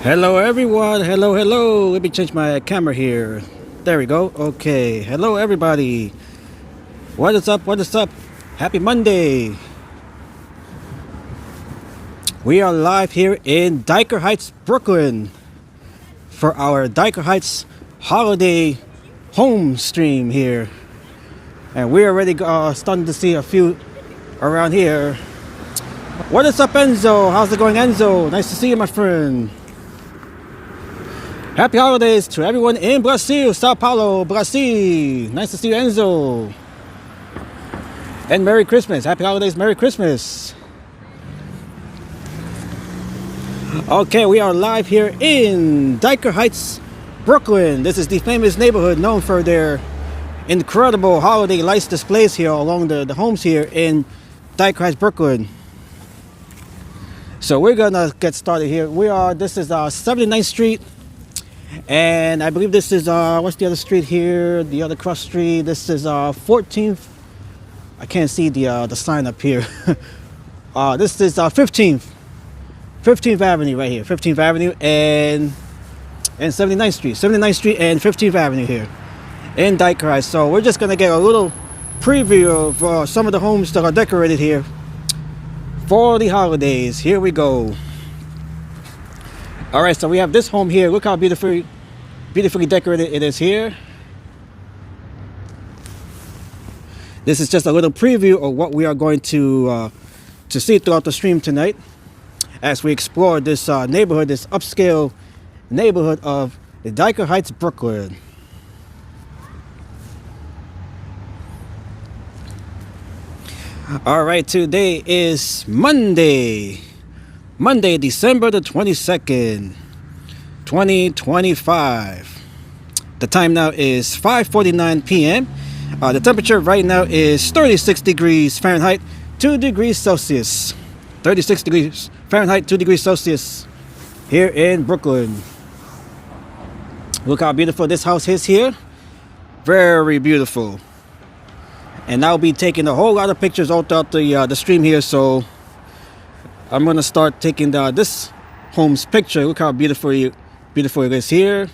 Hello everyone, hello. Let me change my camera here. There we go. Okay, hello everybody. What is up? Happy Monday. We are live here in Dyker Heights, Brooklyn for our Dyker Heights holiday home stream here. And we're already starting to see a few around here. What is up, Enzo? How's it going, Enzo? Nice to see you, my friend. Happy holidays to everyone in Brazil, Sao Paulo, Brazil. Nice to see you, Enzo. And Merry Christmas. Happy holidays, Merry Christmas. Okay, we are live here in Dyker Heights, Brooklyn. This is the famous neighborhood known for their incredible holiday lights displays here along the homes here in Dyker Heights, Brooklyn. So we're gonna get started here. This is 79th Street. And I believe this is what's the other street here? The other cross street. This is 14th. I can't see the sign up here. This is 15th Avenue right here. 15th Avenue and 79th Street. 79th Street and 15th Avenue here in Dyker Heights. So we're just gonna get a little preview of some of the homes that are decorated here for the holidays. Here we go. All right, so we have this home here. Look how beautifully decorated it is here. This is just a little preview of what we are going to see throughout the stream tonight as we explore this neighborhood, this upscale neighborhood of the Dyker Heights, Brooklyn. All right, today is Monday, December the 22nd, 2025. The time now is 5:49 p.m. The temperature right now is 36 degrees Fahrenheit, 2 degrees Celsius. 36 degrees Fahrenheit, 2 degrees Celsius here in Brooklyn. Look how beautiful this house is here. Very beautiful. And I'll be taking a whole lot of pictures all throughout the stream here, so I'm gonna start taking this home's picture. Look how beautiful it is here.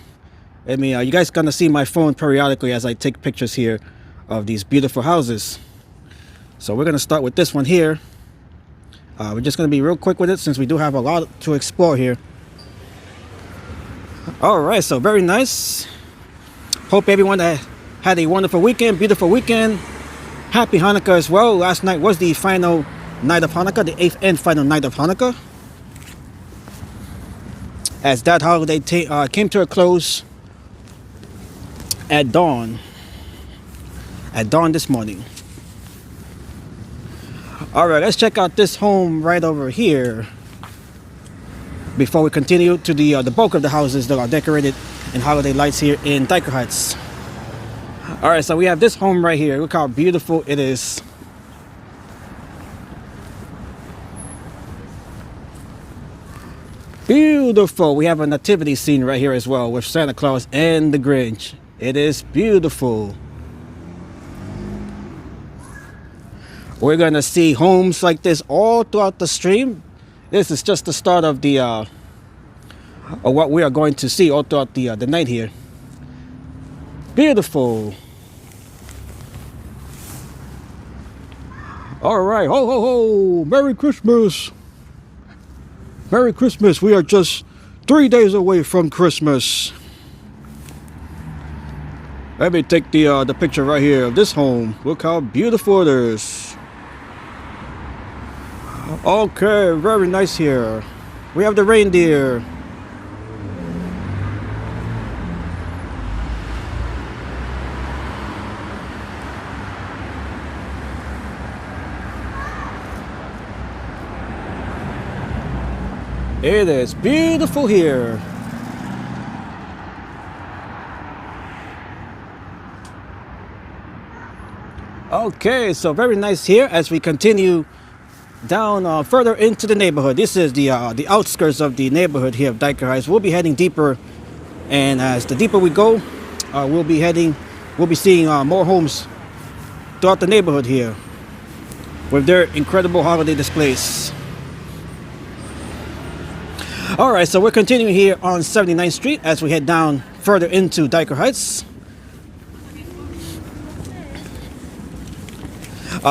I mean, you guys gonna see my phone periodically as I take pictures here of these beautiful houses. So we're gonna start with this one here. We're just gonna be real quick with it since we do have a lot to explore here. All right, so very nice. Hope everyone had a wonderful weekend, beautiful weekend. Happy Hanukkah as well. Last night was the final night of Hanukkah, the 8th and final night of Hanukkah, as that holiday came to a close at dawn this morning. All right, let's check out this home right over here before we continue to the bulk of the houses that are decorated in holiday lights here in Dyker Heights. All right, so we have this home right here. Look how beautiful it is. Beautiful. We have a nativity scene right here as well with Santa Claus and the Grinch. It is beautiful. We're gonna see homes like this all throughout the stream. This is just the start of the of what we are going to see all throughout the night here. Beautiful. All right, ho ho ho! Merry Christmas! Merry Christmas! We are just 3 days away from Christmas. Let me take the picture right here of this home. Look how beautiful it is. Okay, very nice here. We have the reindeer. It is beautiful here. Okay, so very nice here as we continue down further into the neighborhood. This is the outskirts of the neighborhood here of Dyker Heights. We'll be heading deeper, and as the deeper we go, we'll be seeing more homes throughout the neighborhood here with their incredible holiday displays. All right, so we're continuing here on 79th Street as we head down further into Dyker Heights.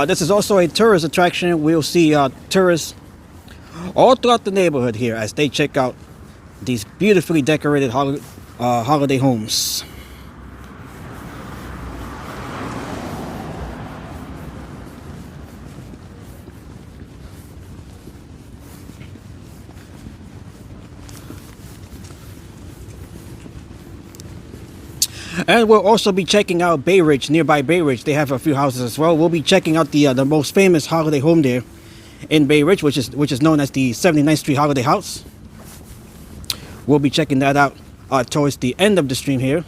This is also a tourist attraction. We'll see tourists all throughout the neighborhood here as they check out these beautifully decorated holiday homes. And we'll also be checking out Bay Ridge, nearby Bay Ridge. They have a few houses as well. We'll be checking out the most famous holiday home there in Bay Ridge, which is known as the 79th Street Holiday House. We'll be checking that out towards the end of the stream here.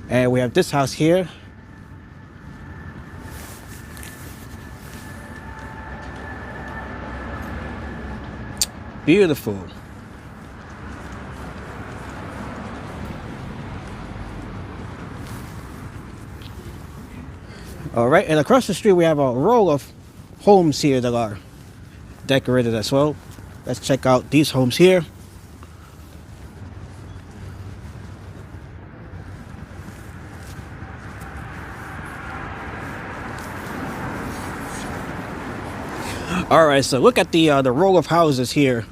And we have this house here. Beautiful. All right, and across the street we have a row of homes here that are decorated as well. Let's check out these homes here. All right, so look at the row of houses here,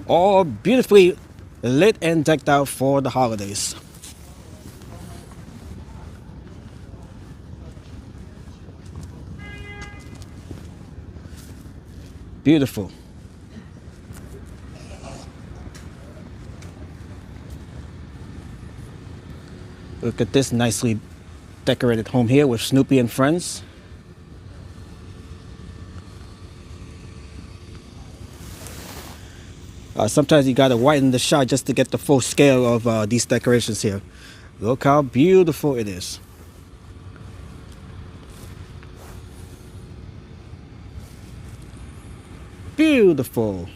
all beautifully lit and decked out for the holidays. Beautiful. Look at this nicely decorated home here with Snoopy and friends. Sometimes you gotta widen the shot just to get the full scale of these decorations here. Look how beautiful it is. Beautiful.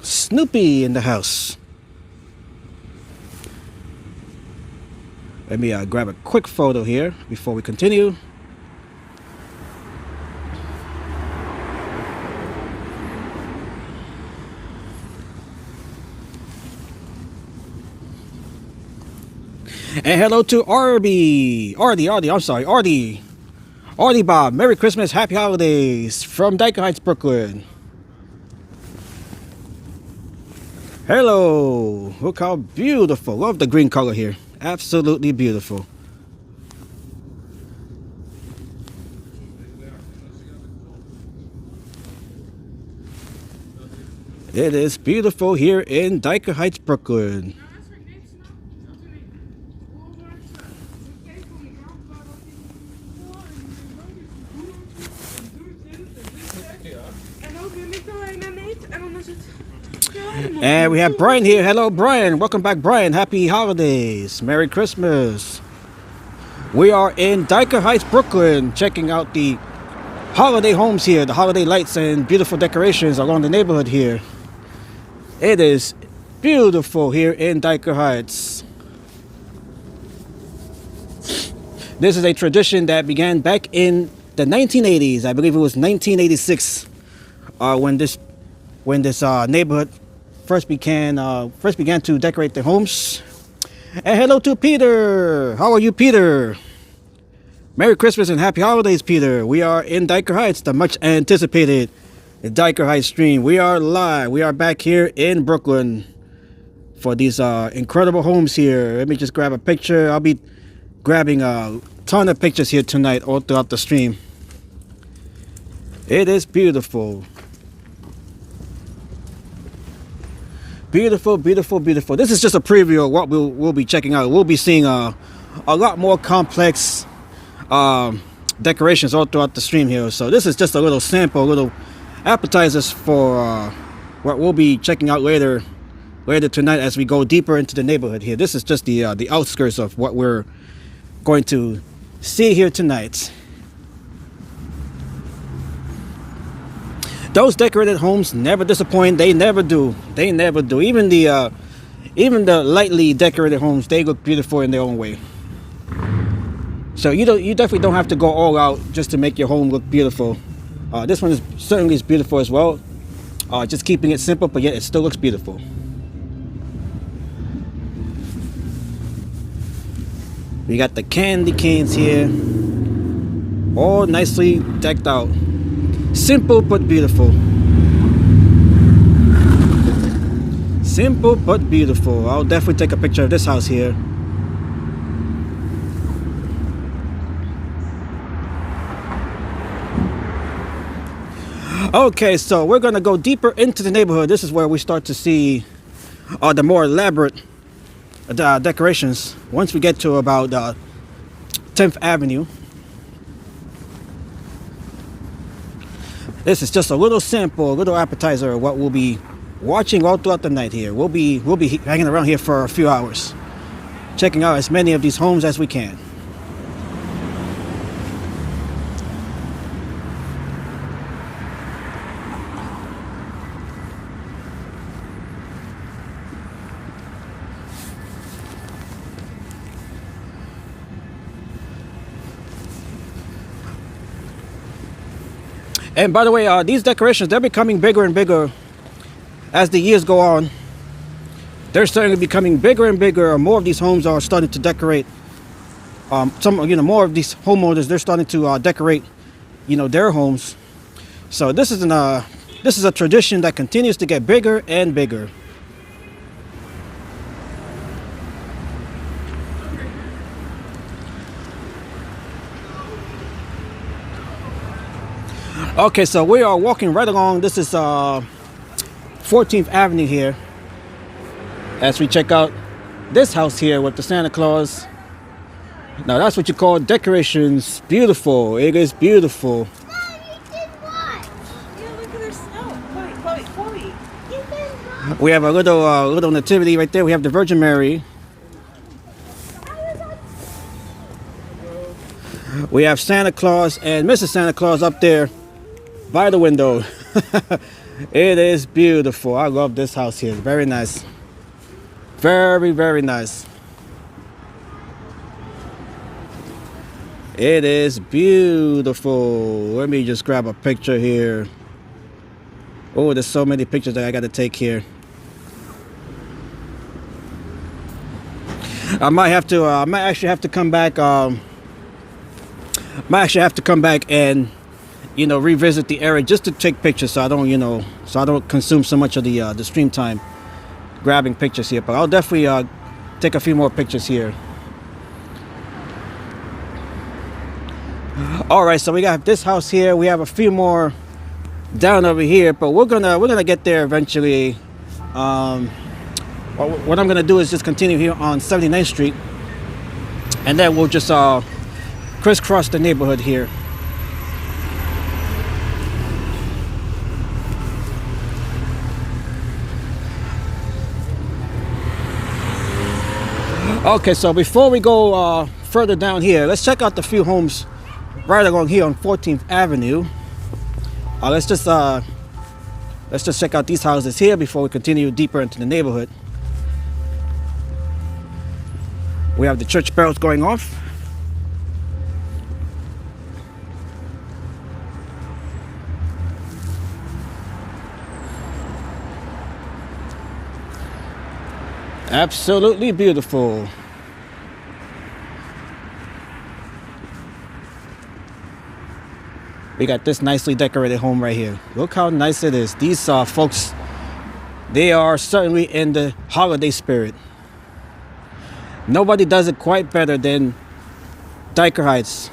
Snoopy in the house. Let me grab a quick photo here before we continue. And hello to Ardy Bob. Merry Christmas, Happy Holidays from Dyker Heights, Brooklyn. Hello, look how beautiful. Love the green color here. Absolutely beautiful. It is beautiful here in Dyker Heights, Brooklyn. And we have Brian here. Hello, Brian. Welcome back, Brian. Happy holidays. Merry Christmas. We are in Dyker Heights, Brooklyn, checking out the holiday homes here, the holiday lights and beautiful decorations along the neighborhood here. It is beautiful here in Dyker Heights. This is a tradition that began back in the 1980s. I believe it was 1986 when this neighborhood first began to decorate the homes. And hello to Peter. How are you, Peter? Merry Christmas and Happy Holidays, Peter. We are in Dyker Heights, the much anticipated Dyker Heights stream. We are live. We are back here in Brooklyn for these incredible homes here. Let me just grab a picture. I'll be grabbing a ton of pictures here tonight all throughout the stream. It is beautiful. Beautiful, beautiful, beautiful. This is just a preview of what we'll be checking out. We'll be seeing a lot more complex decorations all throughout the stream here. So this is just a little sample, little appetizers for what we'll be checking out later tonight as we go deeper into the neighborhood here. This is just the outskirts of what we're going to see here tonight. Those decorated homes never disappoint. They never do. They never do. Even the lightly decorated homes, they look beautiful in their own way. So you definitely don't have to go all out just to make your home look beautiful. This one is certainly beautiful as well. Just keeping it simple, but yet it still looks beautiful. We got the candy canes here, all nicely decked out. Simple but beautiful. Simple but beautiful. I'll definitely take a picture of this house here. Okay, so we're gonna go deeper into the neighborhood. This is where we start to see the more elaborate decorations. Once we get to about 10th Avenue. This is just a little sample, a little appetizer of what we'll be watching all throughout the night here. We'll be hanging around here for a few hours, checking out as many of these homes as we can. And by the way, these decorations, they're becoming bigger and bigger as the years go on. They're starting to becoming bigger and bigger. More of these homes are starting to decorate. More of these homeowners, they're starting to decorate, their homes. So this is a tradition that continues to get bigger and bigger. Okay, so we are walking right along. This is 14th Avenue here. As we check out this house here with the Santa Claus. Now that's what you call decorations. Beautiful. It is beautiful. Mom, you did what? Yeah, look at her snow. Chloe. You did what? We have a little nativity right there. We have the Virgin Mary. We have Santa Claus and Mrs. Santa Claus up there by the window. It is beautiful. I love this house here. Very nice. Very, very nice. It is beautiful. Let me just grab a picture here. Oh, there's so many pictures that I got to take here. I might actually have to come back. And revisit the area just to take pictures, so I don't consume so much of the stream time grabbing pictures here. But I'll definitely take a few more pictures here. All right, so we got this house here. We have a few more down over here, but we're gonna get there eventually. What I'm gonna do is just continue here on 79th Street, and then we'll just crisscross the neighborhood here. Okay, so before we go further down here, let's check out the few homes right along here on 14th Avenue. Let's just check out these houses here before we continue deeper into the neighborhood. We have the church bells going off. Absolutely beautiful. We got this nicely decorated home right here. Look how nice it is. These folks, they are certainly in the holiday spirit. Nobody does it quite better than Dyker Heights.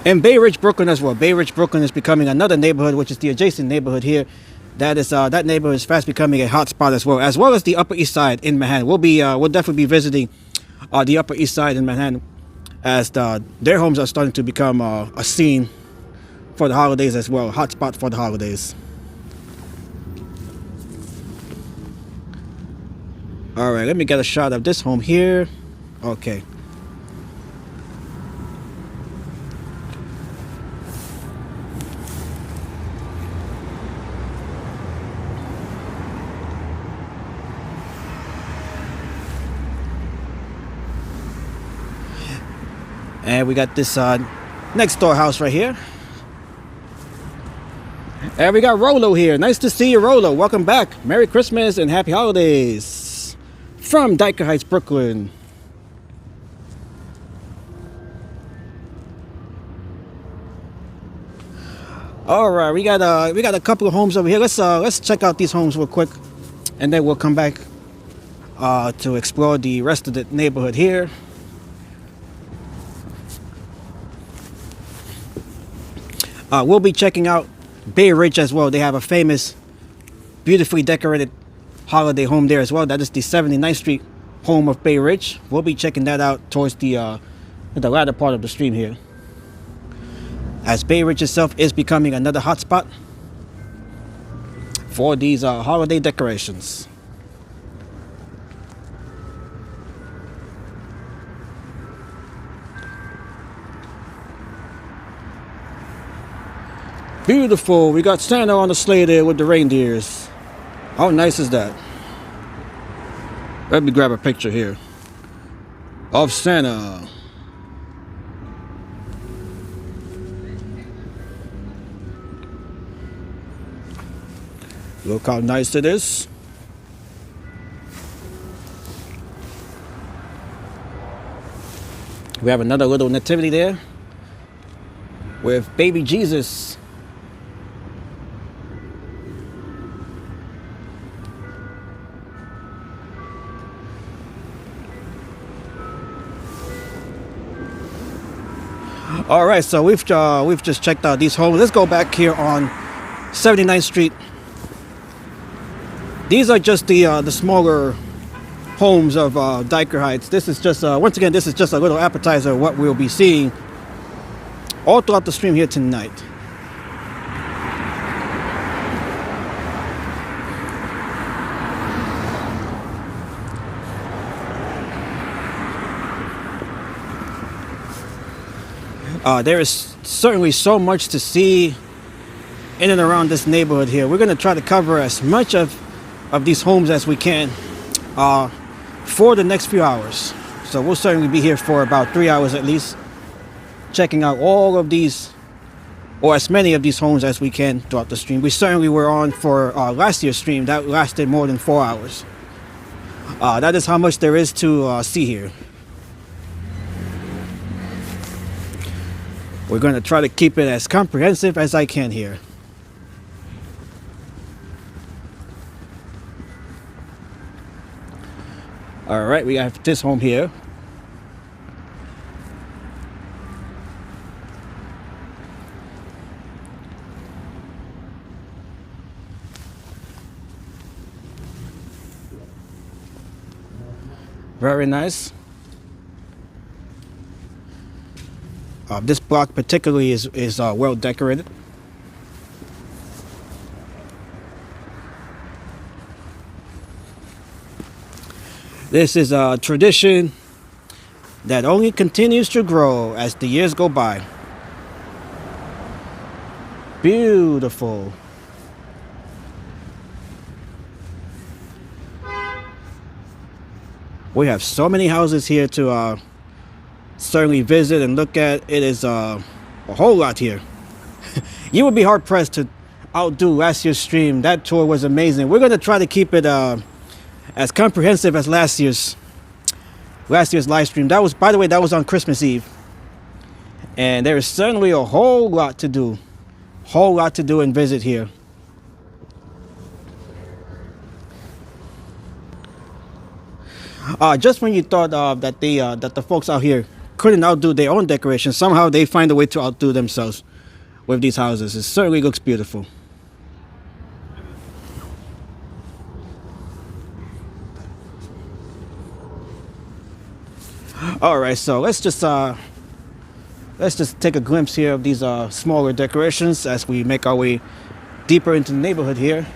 And Bay Ridge, Brooklyn as well. Bay Ridge, Brooklyn is becoming another neighborhood, which is the adjacent neighborhood here. That neighborhood is fast becoming a hot spot as well as the Upper East Side in Manhattan. We'll definitely be visiting the Upper East Side in Manhattan, as their homes are starting to become a scene for the holidays as well, hot spot for the holidays. All right, let me get a shot of this home here. Okay. And we got this next door house right here. And we got Rolo here. Nice to see you, Rolo. Welcome back. Merry Christmas and Happy Holidays from Dyker Heights, Brooklyn. All right, we got a couple of homes over here. Let's check out these homes real quick, and then we'll come back to explore the rest of the neighborhood here. We'll be checking out Bay Ridge as well. They have a famous, beautifully decorated holiday home there as well. That is the 79th Street home of Bay Ridge. We'll be checking that out towards the latter part of the stream here, as Bay Ridge itself is becoming another hotspot for these holiday decorations. Beautiful. We got Santa on the sleigh there with the reindeers. How nice is that? Let me grab a picture here of Santa. Look how nice it is. We have another little nativity there with baby Jesus. All right, so we've just checked out these homes. Let's go back here on 79th Street. These are just the smaller homes of Dyker Heights. This is just once again, this is just a little appetizer of what we'll be seeing all throughout the stream here tonight. There is certainly so much to see in and around this neighborhood here. We're going to try to cover as much of these homes as we can for the next few hours. So we'll certainly be here for about 3 hours at least, checking out all of these, or as many of these homes as we can throughout the stream. We certainly were on for last year's stream. That lasted more than 4 hours. That is how much there is to see here. We're going to try to keep it as comprehensive as I can here. All right, we have this home here. Very nice. This block particularly is well decorated. This is a tradition that only continues to grow as the years go by. Beautiful. We have so many houses here to certainly visit and look at. It is a whole lot here. You would be hard pressed to outdo last year's stream. That tour was amazing. We're going to try to keep it as comprehensive as last year's live stream. That was, by the way, that was on Christmas Eve, and there is certainly a whole lot to do and visit here. Just when you thought that the folks out here couldn't outdo their own decorations, somehow they find a way to outdo themselves with these houses. It certainly looks beautiful. All right, so let's just take a glimpse here of these smaller decorations as we make our way deeper into the neighborhood here.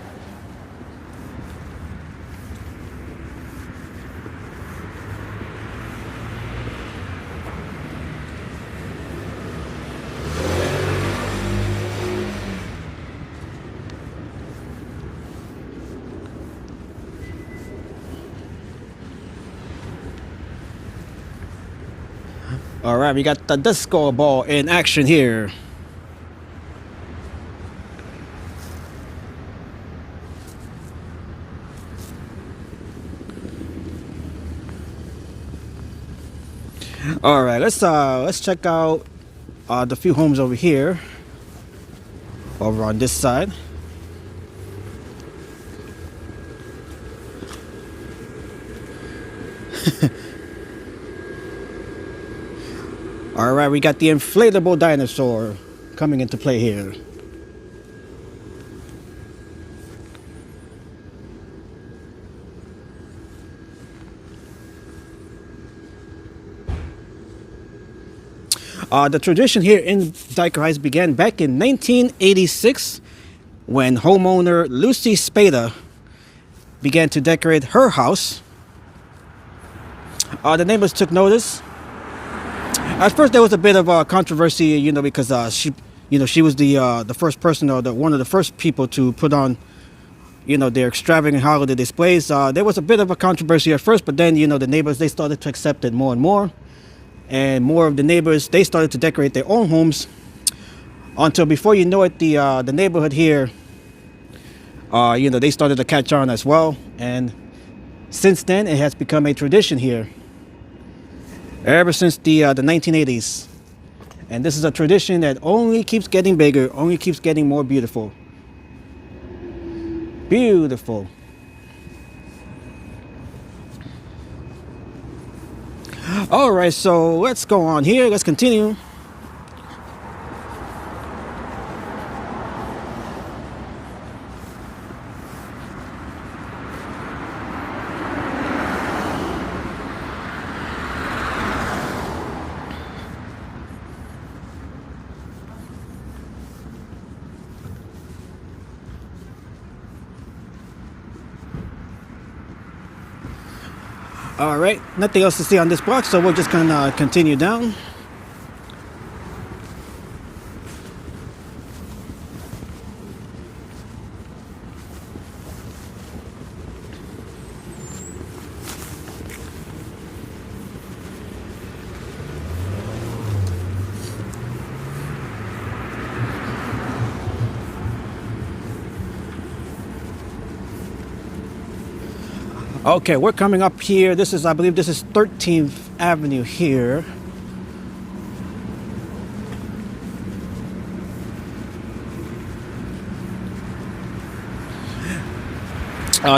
All right, we got the disco ball in action here. All right, let's check out the few homes over here, over on this side. All right, we got the inflatable dinosaur coming into play here. The tradition here in Dyker Heights began back in 1986 when homeowner Lucy Spada began to decorate her house. The neighbors took notice. At first, there was a bit of a controversy, you know, because she was the first person, or one of the first people to put on, you know, their extravagant holiday displays. There was a bit of a controversy at first, but then, you know, the neighbors, they started to accept it more and more. And more of the neighbors, they started to decorate their own homes, until before you know it, the neighborhood here, you know, they started to catch on as well. And since then, it has become a tradition here, ever since the 1980s. And this is a tradition that only keeps getting bigger, only keeps getting more beautiful. Beautiful. All right, so let's go on here. Let's continue. All right, nothing else to see on this block, so we're just gonna continue down. Okay, we're coming up here. This is, I believe this is 13th Avenue here.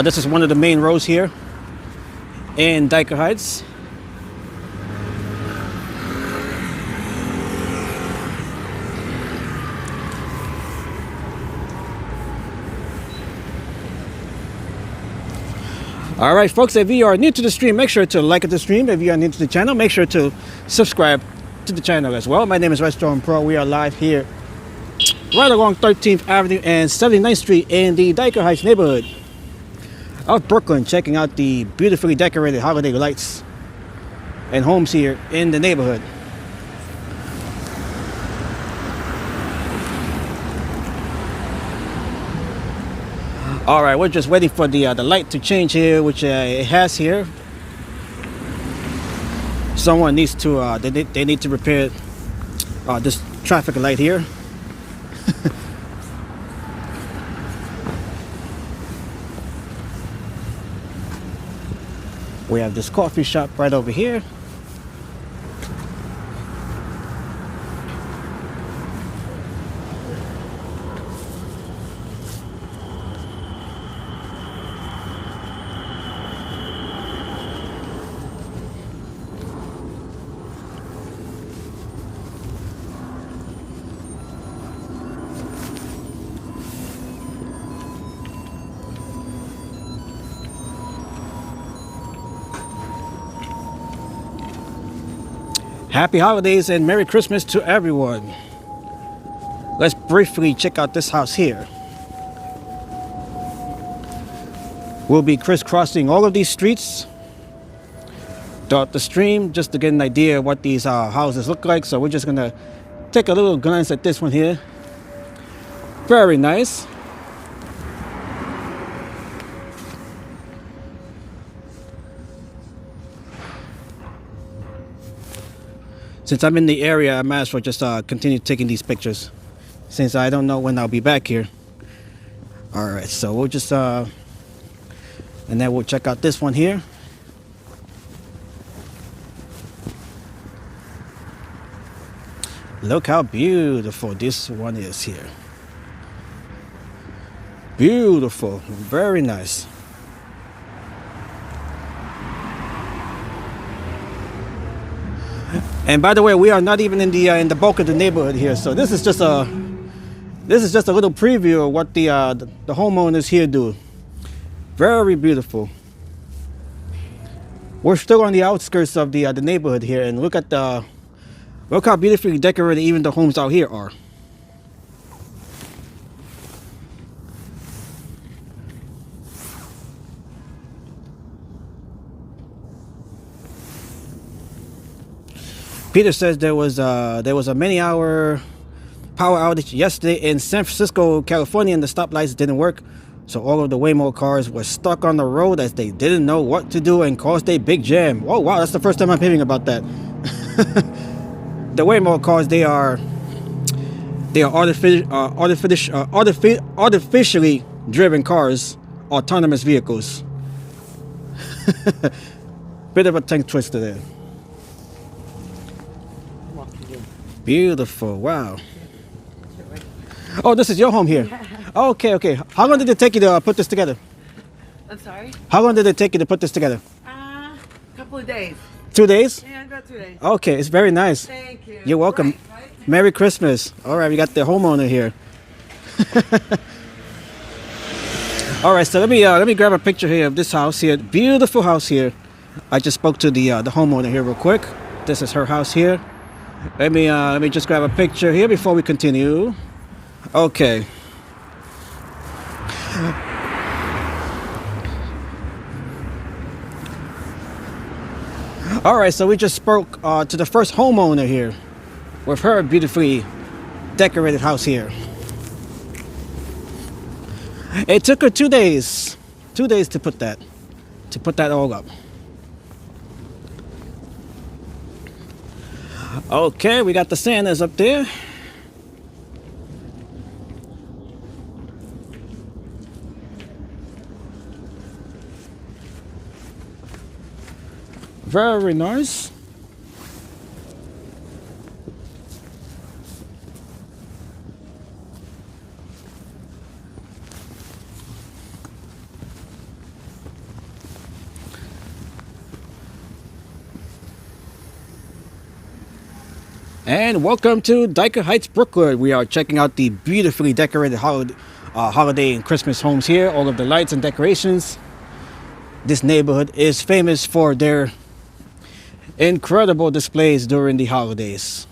This is one of the main roads here in Dyker Heights. All right, folks, if you are new to the stream, make sure to like the stream. If you are new to the channel, make sure to subscribe to the channel as well. My name is Restaurant Pro. We are live here right along 13th Avenue and 79th Street in the Dyker Heights neighborhood of Brooklyn, checking out the beautifully decorated holiday lights and homes here in the neighborhood. All right, we're just waiting for the light to change here, which it has here. Someone needs to they need to repair this traffic light here. We have this coffee shop right over here. Happy holidays and Merry Christmas to everyone. Let's briefly check out this house here. We'll be crisscrossing all of these streets throughout the stream just to get an idea of what these houses look like. So we're just gonna take a little glance at this one here. Very nice. Since I'm in the area, I might as well just continue taking these pictures, since I don't know when I'll be back here. All right, so we'll just and then we'll check out this one here. Look how beautiful this one is here. Beautiful, very nice. And by the way, we are not even in the bulk of the neighborhood here, so this is just a little preview of what the homeowners here do. Very beautiful. We're still on the outskirts of the neighborhood here, and look how beautifully decorated even the homes out here are. Peter says there was a many-hour power outage yesterday in San Francisco, California, and the stoplights didn't work. So all of the Waymo cars were stuck on the road as they didn't know what to do and caused a big jam. Oh wow, that's the first time I'm hearing about that. The Waymo cars, they are artificially driven cars, autonomous vehicles. Bit of a tongue twister there. Beautiful, wow. Oh, this is your home here. Okay, okay. How long did it take you to put this together? I'm sorry? How long did it take you to put this together? A couple of days. 2 days? Yeah, about 2 days. Okay, it's very nice. Thank you. You're welcome. Right? Merry Christmas. All right, we got the homeowner here. All right, so let me grab a picture here of this house here. Beautiful house here. I just spoke to the homeowner here real quick. This is her house here. Let me just grab a picture here before we continue. Okay. All right, so we just spoke to the first homeowner here with her beautifully decorated house here. It took her 2 days. 2 days to put that all up. Okay, we got the Santas up there. Very nice. And welcome to Dyker Heights, Brooklyn. We are checking out the beautifully decorated holiday and Christmas homes here. All of the lights and decorations. This neighborhood is famous for their incredible displays during the holidays.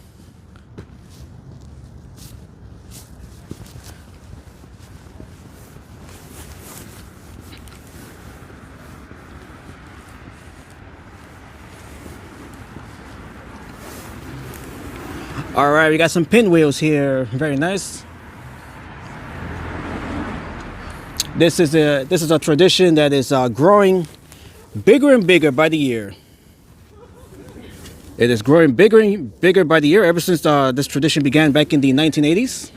All right, we got some pinwheels here. Very nice. This is a tradition that is growing bigger and bigger by the year. It is growing bigger and bigger by the year ever since this tradition began back in the 1980s.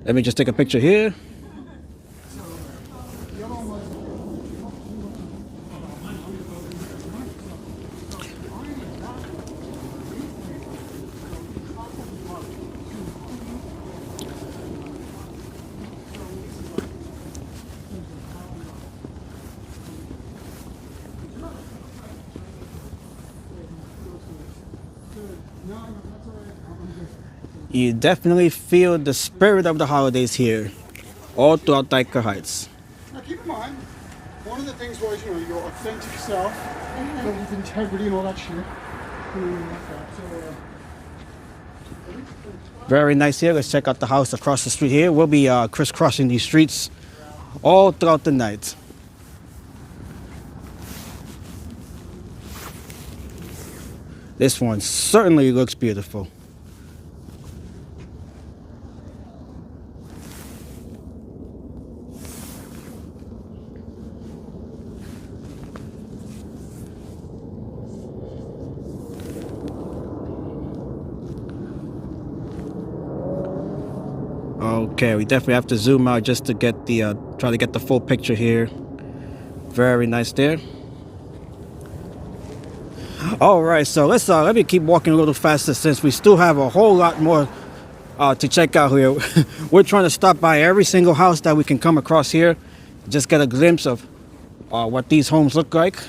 Let me just take a picture here. You definitely feel the spirit of the holidays here, all throughout Dyker Heights. Now keep in mind, one of the things was, you know, your authentic self, with integrity and all that shit. Very nice here. Let's check out the house across the street here. We'll be crisscrossing these streets all throughout the night. This one certainly looks beautiful. Okay, we definitely have to zoom out just to get the try to get the full picture here. Very nice there. All right, so let me keep walking a little faster since we still have a whole lot more to check out here. We're trying to stop by every single house that we can come across here, just get a glimpse of what these homes look like.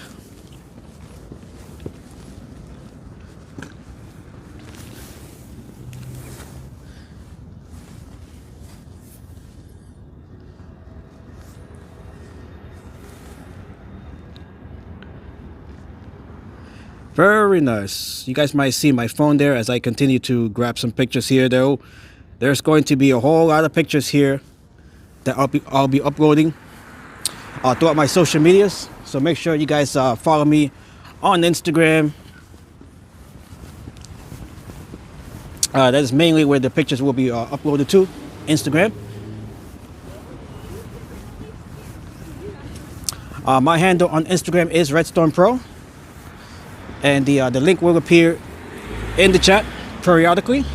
Very nice. You guys might see my phone there as I continue to grab some pictures here, though. There's going to be a whole lot of pictures here that I'll be uploading throughout my social medias. So make sure you guys follow me on Instagram. That is mainly where the pictures will be uploaded to, Instagram. My handle on Instagram is Redstorm Pro. And the link will appear in the chat periodically.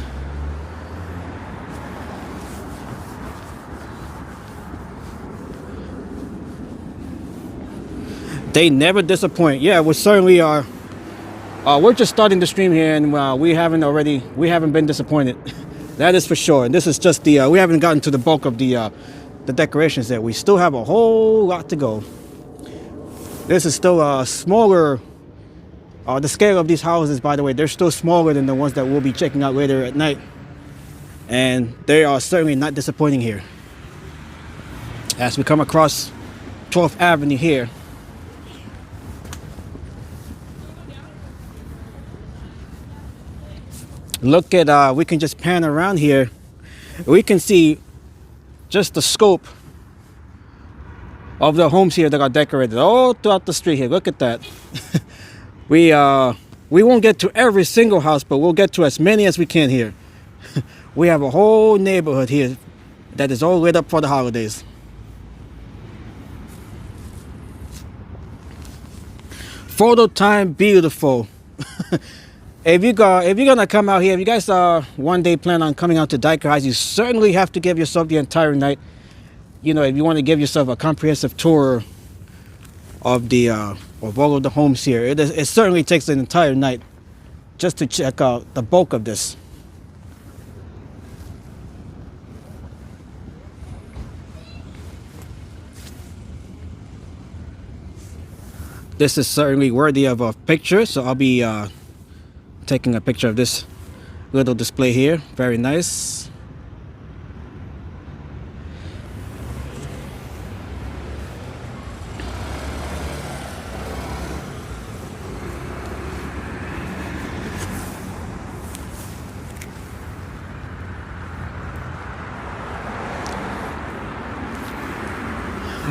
They never disappoint. Yeah, we certainly are. We're just starting the stream here, and we haven't been disappointed. That is for sure. And this is just the we haven't gotten to the bulk of the decorations yet. We still have a whole lot to go. This is still a smaller. The scale of these houses, by the way, they're still smaller than the ones that we'll be checking out later at night. And they are certainly not disappointing here. As we come across 12th Avenue here. Look at, we can just pan around here. We can see just the scope of the homes here that are decorated all throughout the street here. Look at that. We won't get to every single house, but we'll get to as many as we can here. We have a whole neighborhood here that is all lit up for the holidays. Photo time, beautiful. If you're gonna come out here, if you guys one day plan on coming out to Dyker Heights, you certainly have to give yourself the entire night. You know, if you want to give yourself a comprehensive tour of the of all of the homes here, it certainly takes an entire night just to check out the bulk of this. This is certainly worthy of a picture, so I'll be taking a picture of this little display here. Very nice.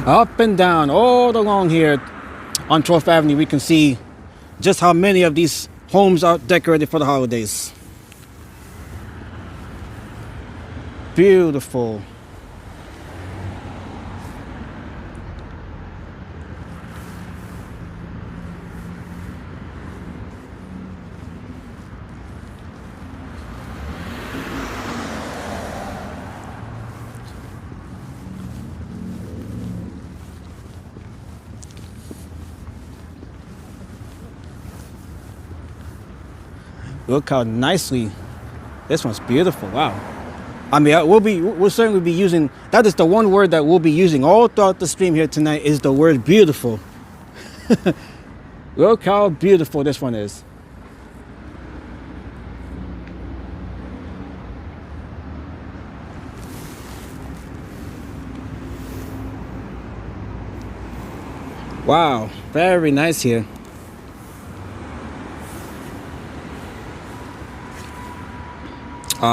Up and down all along here on 12th Avenue, we can see just how many of these homes are decorated for the holidays. Beautiful. Look how nicely this one's beautiful. Wow. I mean, we'll certainly be using, that is the one word that we'll be using all throughout the stream here tonight, is the word beautiful. Look how beautiful this one is. Wow, very nice here.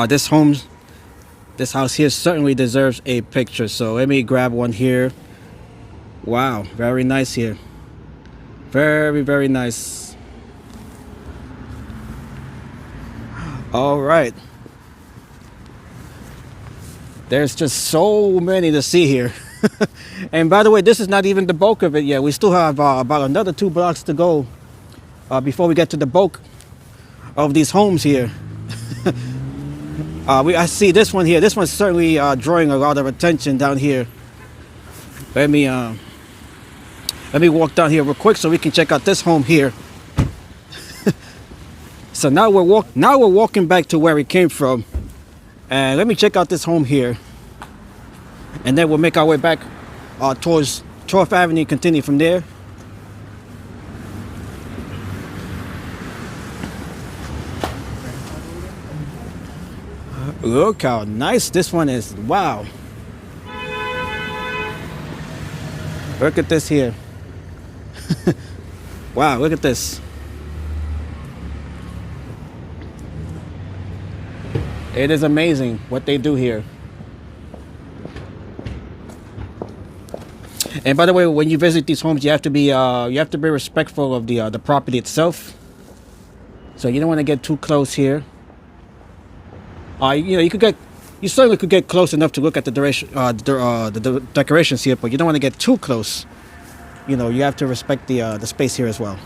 This house here certainly deserves a picture, so let me grab one here. Wow, very nice here. Very, very nice. All right. There's just so many to see here. And by the way, this is not even the bulk of it yet. We still have about another 2 blocks to go before we get to the bulk of these homes here. I see this one here. This one's certainly drawing a lot of attention down here. Let me walk down here real quick so we can check out this home here. So now we're walking back to where we came from, and let me check out this home here, and then we'll make our way back towards 12th Avenue, continue from there. Look how nice this one is. Wow. Look at this here. Wow, look at this. It is amazing what they do here. And by the way, when you visit these homes, you have to be respectful of the property itself. So you don't want to get too close here. You certainly could get close enough to look at the decorations here, but you don't want to get too close. You know, you have to respect the space here as well.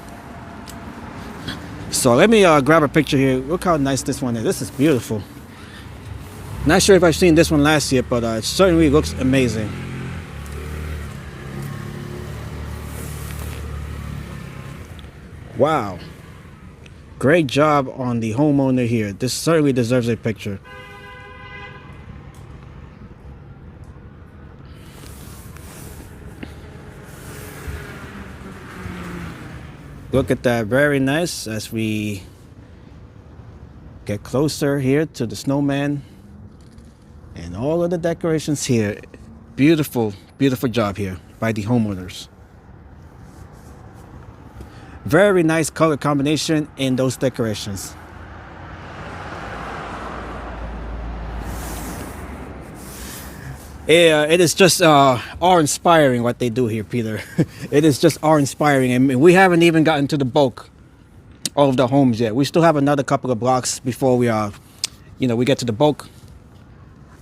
So let me grab a picture here. Look how nice this one is. This is beautiful. Not sure if I've seen this one last year, but it certainly looks amazing. Wow. Great job on the homeowner here. This certainly deserves a picture. Look at that, very nice. As we get closer here to the snowman and all of the decorations here. Beautiful, beautiful job here by the homeowners. Very nice color combination in those decorations. Yeah, it is just awe-inspiring what they do here, Peter. It is just awe-inspiring, and we haven't even gotten to the bulk of the homes yet. We still have another couple of blocks before we we get to the bulk,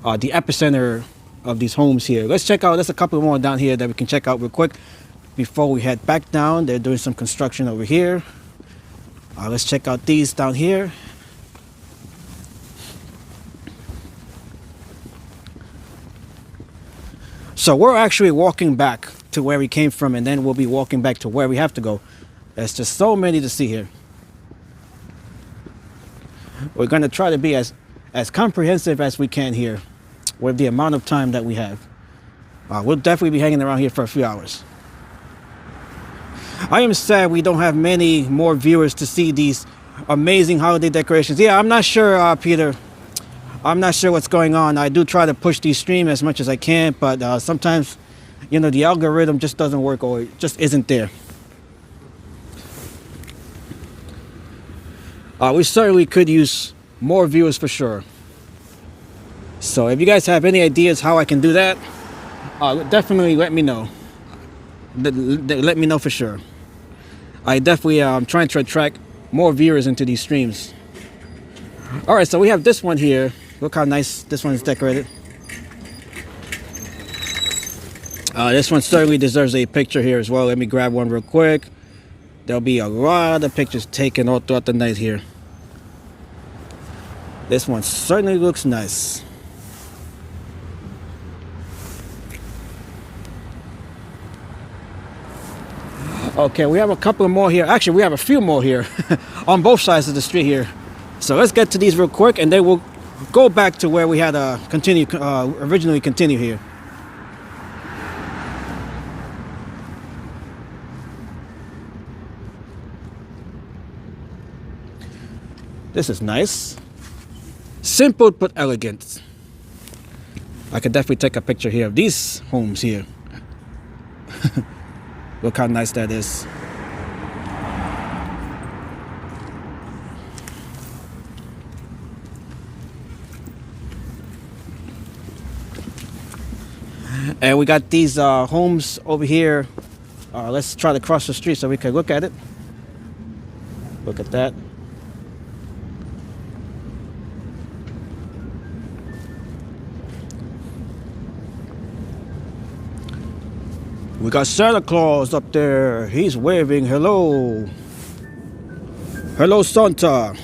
the epicenter of these homes here. Let's check out. There's a couple more down here that we can check out real quick before we head back down. They're doing some construction over here. Let's check out these down here. So we're actually walking back to where we came from, and then we'll be walking back to where we have to go. There's just so many to see here. We're going to try to be as comprehensive as we can here with the amount of time that we have. We'll definitely be hanging around here for a few hours. I am sad we don't have many more viewers to see these amazing holiday decorations. Yeah, I'm not sure, Peter. I'm not sure what's going on. I do try to push these streams as much as I can, but sometimes, the algorithm just doesn't work, or it just isn't there. We certainly could use more viewers for sure. So if you guys have any ideas how I can do that, definitely let me know. Let me know for sure. I definitely am trying to attract more viewers into these streams. All right, so we have this one here. Look how nice this one is decorated. This one certainly deserves a picture here as well. Let me grab one real quick. There'll be a lot of pictures taken all throughout the night here. This one certainly looks nice. Okay, we have a couple more here. Actually, we have a few more here on both sides of the street here. So let's get to these real quick, and then we'll go back to where we had originally continue here. This is nice. Simple but elegant. I could definitely take a picture here of these homes here. Look how nice that is. And we got these homes over here. Let's try to cross the street so we can look at it. Look at that. We got Santa Claus up there. He's waving hello. Hello, Santa.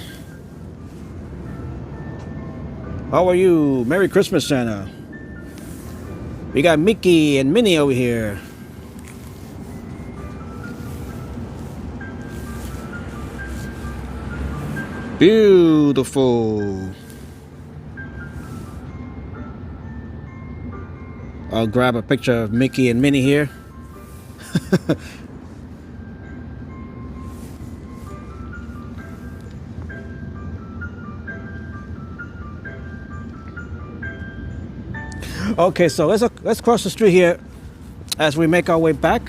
How are you? Merry Christmas, Santa. We got Mickey and Minnie over here. Beautiful. I'll grab a picture of Mickey and Minnie here. Okay, so let's cross the street here as we make our way back.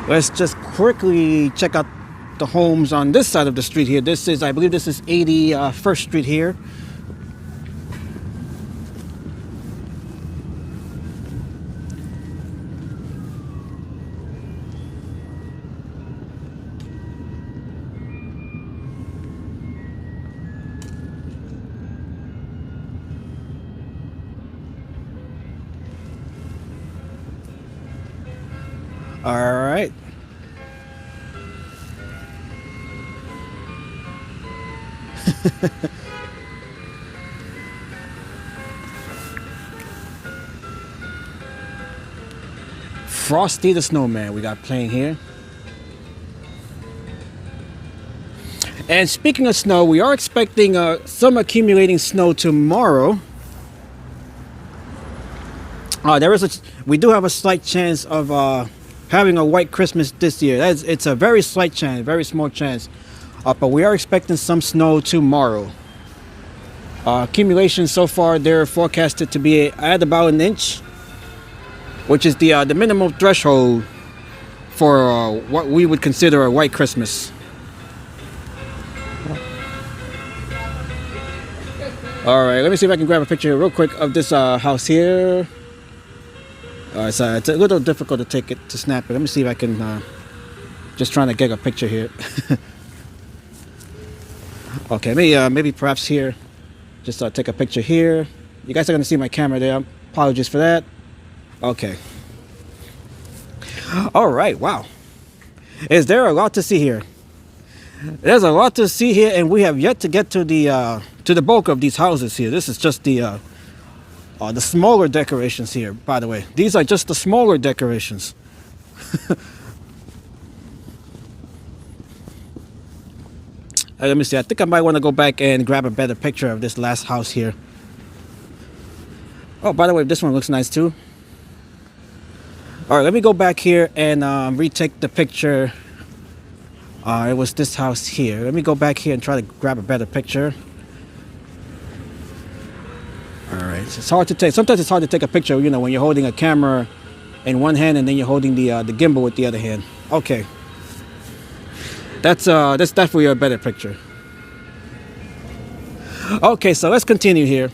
Let's just quickly check out the homes on this side of the street here. This is, I believe this is 81st Street here. All right. Frosty the Snowman we got playing here. And speaking of snow, we are expecting some accumulating snow tomorrow. We do have a slight chance of having a white Christmas this year. It's a very slight chance, very small chance. But we are expecting some snow tomorrow. Accumulation so far, they're forecasted to be at about an inch, which is the minimum threshold for what we would consider a white Christmas. All right, let me see if I can grab a picture real quick of this house here. So it's a little difficult to snap it. Let me see if I can, just trying to get a picture here. Okay, maybe perhaps here, just take a picture here. You guys are gonna see my camera there. Apologies for that. Okay. All right, wow. Is there a lot to see here? There's a lot to see here, and we have yet to get to the bulk of these houses here. This is just the smaller decorations here, by the way. These are just the smaller decorations. Let me see. I think I might want to go back and grab a better picture of this last house here. Oh, by the way, this one looks nice too. All right, let me go back here and retake the picture. It was this house here. Let me go back here and try to grab a better picture. All right, it's hard to take. Sometimes it's hard to take a picture, you know, when you're holding a camera in one hand and then you're holding the gimbal with the other hand. Okay, that's definitely a better picture. Okay, so let's continue here.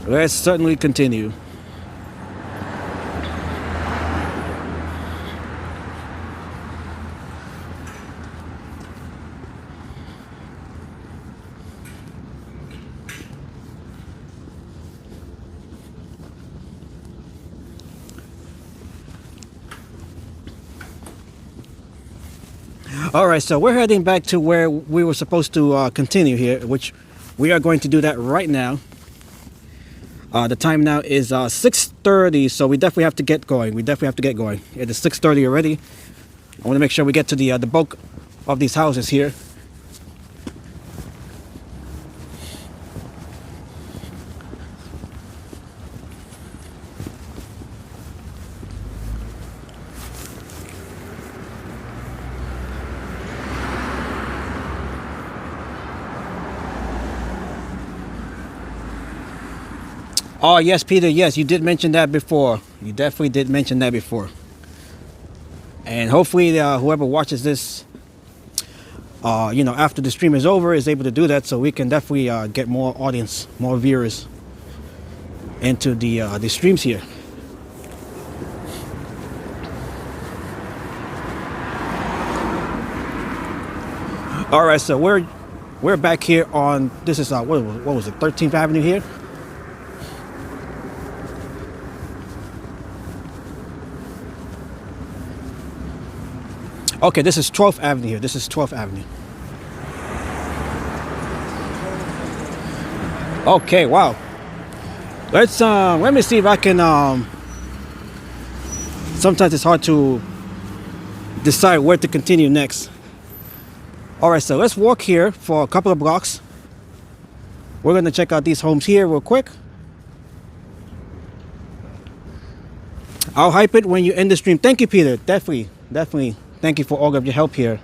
Let's certainly continue. All right, so we're heading back to where we were supposed to continue here, which we are going to do that right now. The time now is 6:30, so we definitely have to get going. It is 6:30 already. I want to make sure we get to the bulk of these houses here. Oh, yes, Peter, yes, you did mention that before. You definitely did mention that before. And hopefully whoever watches this, you know, after the stream is over is able to do that, so we can definitely get more audience, more viewers into the streams here. All right, so we're back here on, this is, what was it, 13th Avenue here? Okay, this is 12th Avenue here. This is 12th Avenue. Okay, wow. Let me see if I can, sometimes it's hard to decide where to continue next. All right, so let's walk here for a couple of blocks. We're going to check out these homes here real quick. I'll hype it when you end the stream. Thank you, Peter. Definitely. Thank you for all of your help here.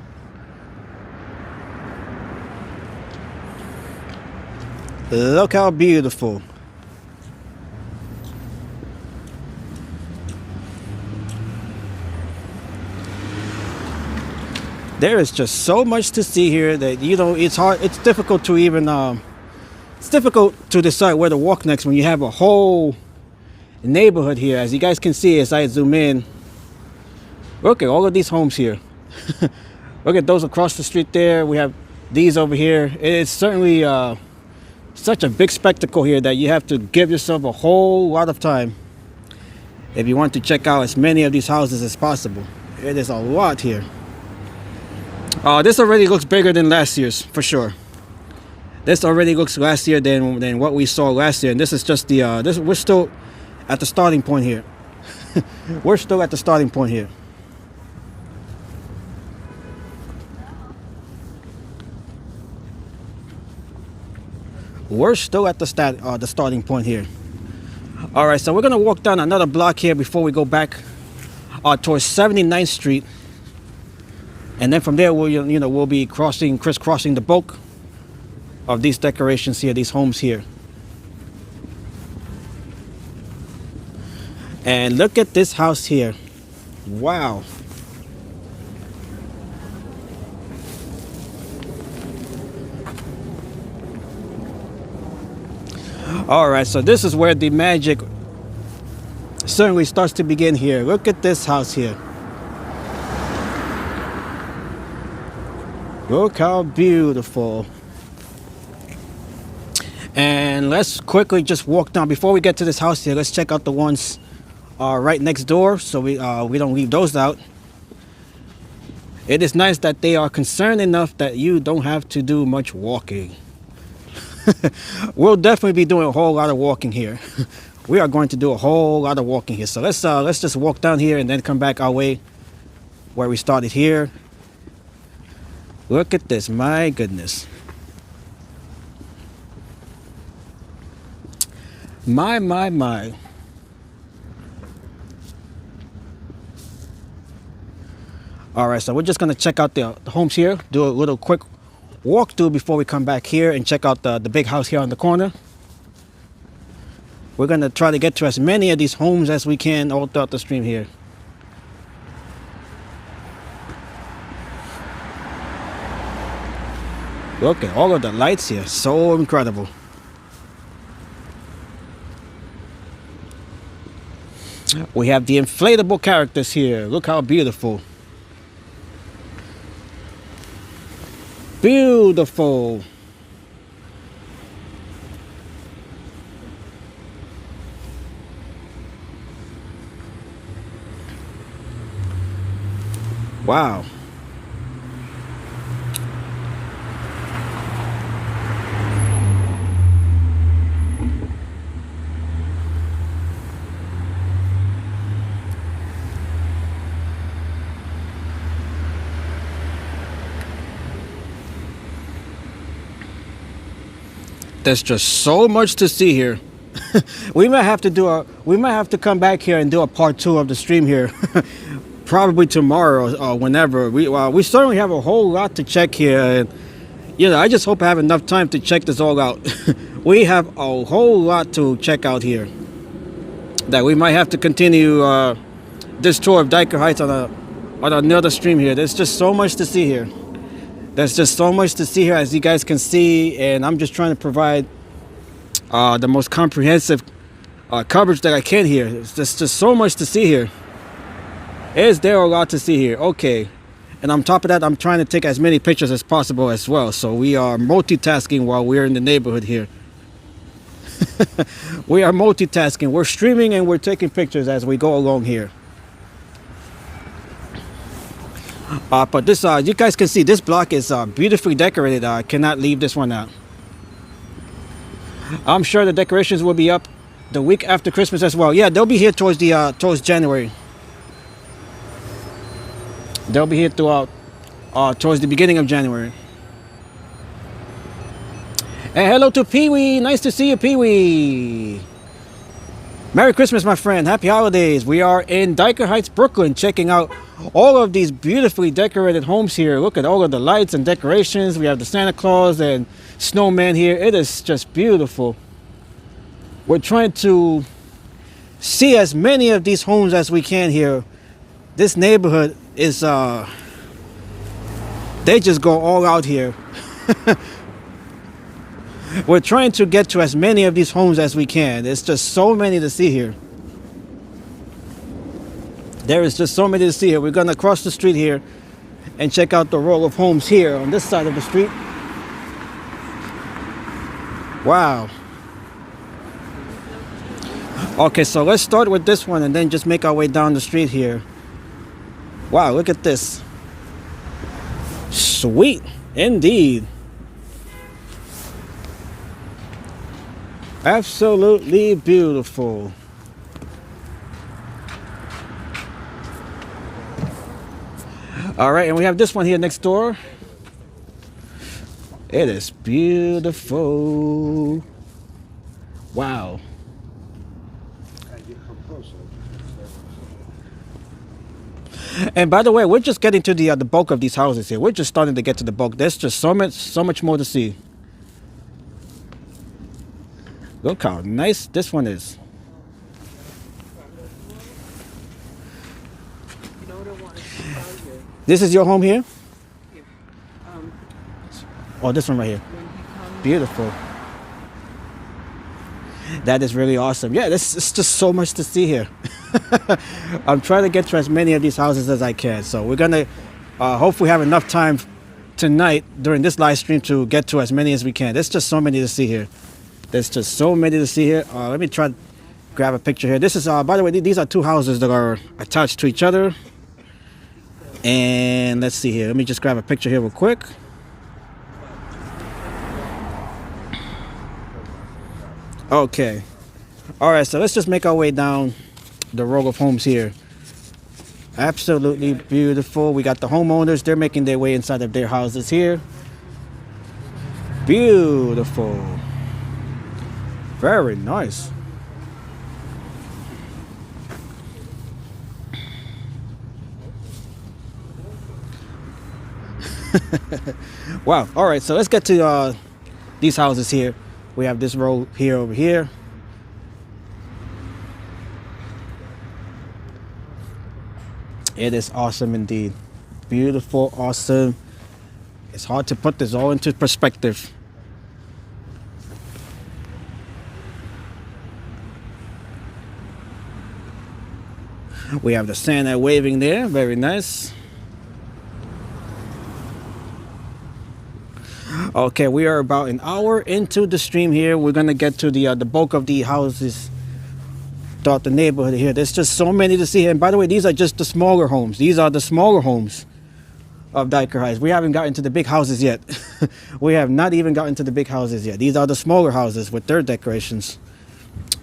Look how beautiful. There is just so much to see here that, you know, it's hard. It's difficult to even it's difficult to decide where to walk next when you have a whole neighborhood here. As you guys can see as I zoom in, look at all of these homes here. Look at those across the street there. We have these over here. It's certainly such a big spectacle here that you have to give yourself a whole lot of time if you want to check out as many of these houses as possible. It is a lot here. This already looks bigger than last year's, for sure. This already looks last year than what we saw last year, and this is just the we're still at the starting point here. We're still at the starting point here. We're still at the starting point here. All right, so we're gonna walk down another block here before we go back towards 79th Street, and then from there we'll be crisscrossing the bulk of these decorations here, these homes here. And look at this house here. Wow. All right, so this is where the magic certainly starts to begin here. Look at this house here. Look how beautiful. And let's quickly just walk down. Before we get to this house here, let's check out the ones right next door, so we don't leave those out. It is nice that they are concerned enough that you don't have to do much walking. We'll definitely be doing a whole lot of walking here. We are going to do a whole lot of walking here. So let's just walk down here and then come back our way where we started here. Look at this, my goodness. My. All right, so we're just gonna check out the homes here, do a little quick walkthrough before we come back here and check out the big house here on the corner. We're gonna try to get to as many of these homes as we can all throughout the stream here. Look at all of the lights here, so incredible. We have the inflatable characters here. Look how beautiful. Beautiful. Wow. There's just so much to see here. we might have to come back here and do a part 2 of the stream here. Probably tomorrow or whenever. We certainly have a whole lot to check here, and I just hope I have enough time to check this all out. We have a whole lot to check out here that we might have to continue this tour of Dyker Heights on another stream here. There's just so much to see here. There's just so much to see here, as you guys can see, and I'm just trying to provide the most comprehensive coverage that I can here. There's just so much to see here. Is there a lot to see here? Okay. And on top of that, I'm trying to take as many pictures as possible as well. So we are multitasking while we're in the neighborhood here. We are multitasking. We're streaming and we're taking pictures as we go along here. But this, you guys can see this block is beautifully decorated. I cannot leave this one out. I'm sure the decorations will be up the week after Christmas as well. Yeah, they'll be here towards January. They'll be here throughout towards the beginning of January. And hello to Pee-wee. Nice to see you, Pee-wee. Merry Christmas, my friend. Happy holidays. We are in Dyker Heights, Brooklyn, checking out all of these beautifully decorated homes here. Look at all of the lights and decorations. We have the Santa Claus and snowman here. It is just beautiful. We're trying to see as many of these homes as we can here. This neighborhood is they just go all out here. We're trying to get to as many of these homes as we can. There's just so many to see here. There is just so many to see here. We're gonna cross the street here and check out the row of homes here on this side of the street. Wow. Okay, so let's start with this one and then just make our way down the street here. Wow, look at this. Sweet, indeed. Absolutely beautiful. All right, and we have this one here next door. It is beautiful. Wow. And by the way, we're just getting to the bulk of these houses here. We're just starting to get to the bulk. There's just so much more to see. Look how nice this one is. This is your home here? Oh, this one right here. Beautiful. That is really awesome. Yeah, it's just so much to see here. I'm trying to get to as many of these houses as I can. So we're going to hopefully have enough time tonight during this live stream to get to as many as we can. There's just so many to see here. There's just so many to see here. Let me try to grab a picture here. This is, by the way, these are two houses that are attached to each other. And let's see here. Let me just grab a picture here real quick. Okay. All right, so let's just make our way down the row of homes here. Absolutely beautiful. We got the homeowners. They're making their way inside of their houses here. Beautiful. Very nice. Wow. All right, so let's get to these houses here. We have this row here over here. It is awesome indeed. Beautiful, awesome. It's hard to put this all into perspective. We have the Santa waving there. Very nice. Okay, we are about an hour into the stream here. We're gonna get to the bulk of the houses throughout the neighborhood here. There's just so many to see here. And by the way, these are just the smaller homes. These are the smaller homes of Dyker Heights. We haven't gotten to the big houses yet. We have not even gotten to the big houses yet. These are the smaller houses with their decorations.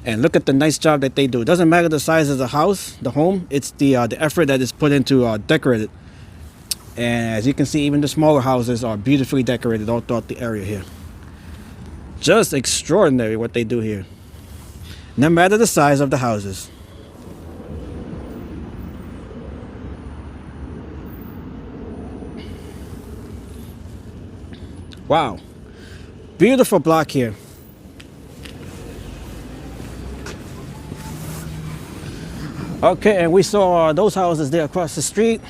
And look at the nice job that they do. It doesn't matter the size of the house, the home. It's the effort that is put into decorate it. And as you can see, even the smaller houses are beautifully decorated all throughout the area here. Just extraordinary what they do here. No matter the size of the houses. Wow. Beautiful block here. Okay, and we saw those houses there across the street.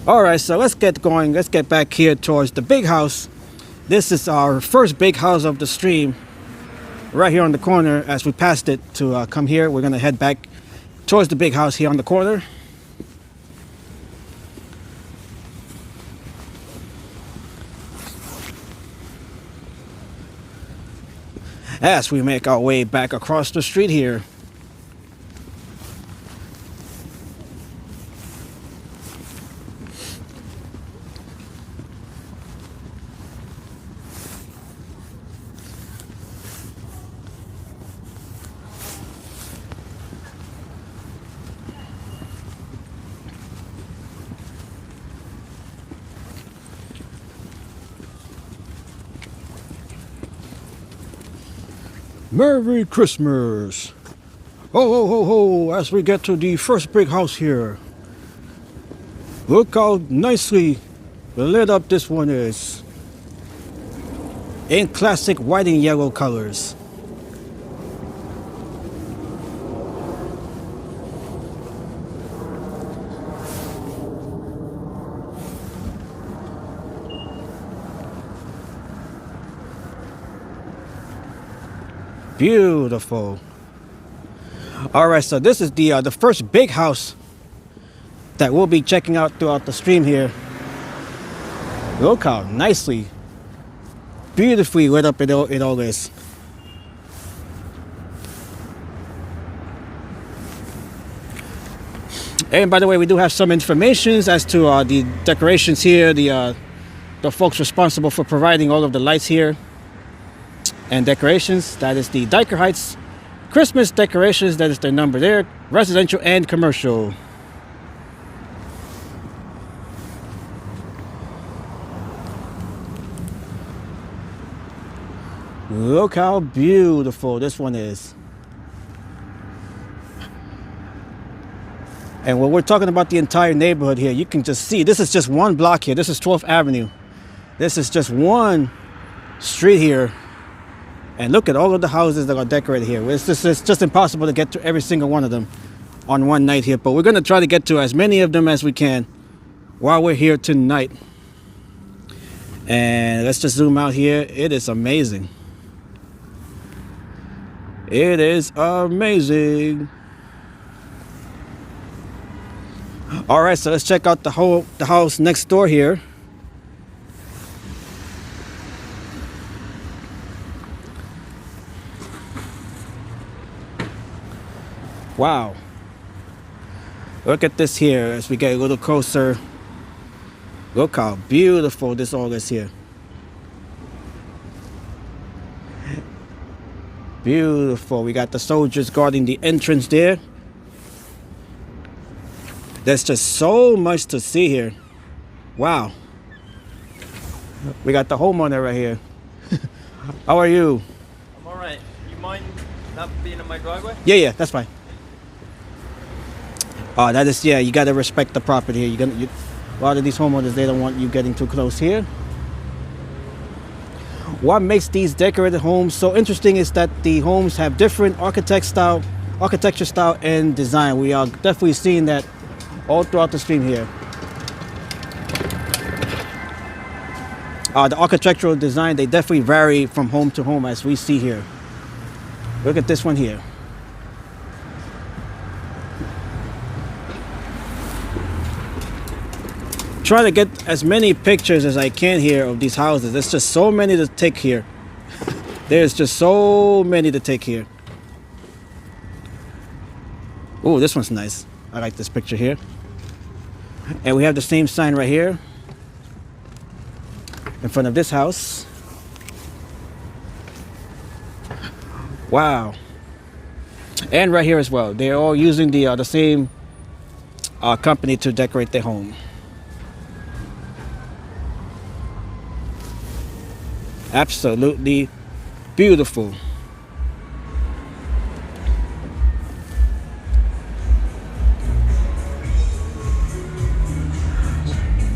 All right, so let's get going. Let's get back here towards the big house. This is our first big house of the stream. Right here on the corner. As we passed it to come here, we're gonna head back towards the big house here on the corner. As we make our way back across the street here. Merry Christmas. Ho, ho, ho, ho, as we get to the first big house here. Look how nicely lit up this one is. In classic white and yellow colors. Beautiful. All right, so this is the first big house that we'll be checking out throughout the stream here. Look how nicely, beautifully lit up it all is. And by the way, we do have some information as to the decorations here, the folks responsible for providing all of the lights here and decorations. That is the Dyker Heights Christmas decorations. That is their number there, residential and commercial. Look how beautiful this one is. And when we're talking about the entire neighborhood here, you can just see this is just one block here. This is 12th Avenue. This is just one street here. And look at all of the houses that are decorated here. It's just impossible to get to every single one of them on one night here. But we're going to try to get to as many of them as we can while we're here tonight. And let's just zoom out here. It is amazing. It is amazing. All right, so let's check out the house next door here. Wow. Look at this here as we get a little closer. Look how beautiful this all is here. Beautiful. We got the soldiers guarding the entrance there. There's just so much to see here. Wow. We got the homeowner right here. How are you? I'm alright. You mind not being in my driveway? Yeah, that's fine. Oh, that is, yeah, you got to respect the property here. A lot of these homeowners, they don't want you getting too close here. What makes these decorated homes so interesting is that the homes have different architecture style and design. We are definitely seeing that all throughout the stream here. The architectural design, they definitely vary from home to home as we see here. Look at this one here. Trying to get as many pictures as I can here of these houses. There's just so many to take here. There's just so many to take here. Oh, this one's nice. I like this picture here. And we have the same sign right here in front of this house. Wow. And right here as well. They're all using the same company to decorate their home. Absolutely beautiful.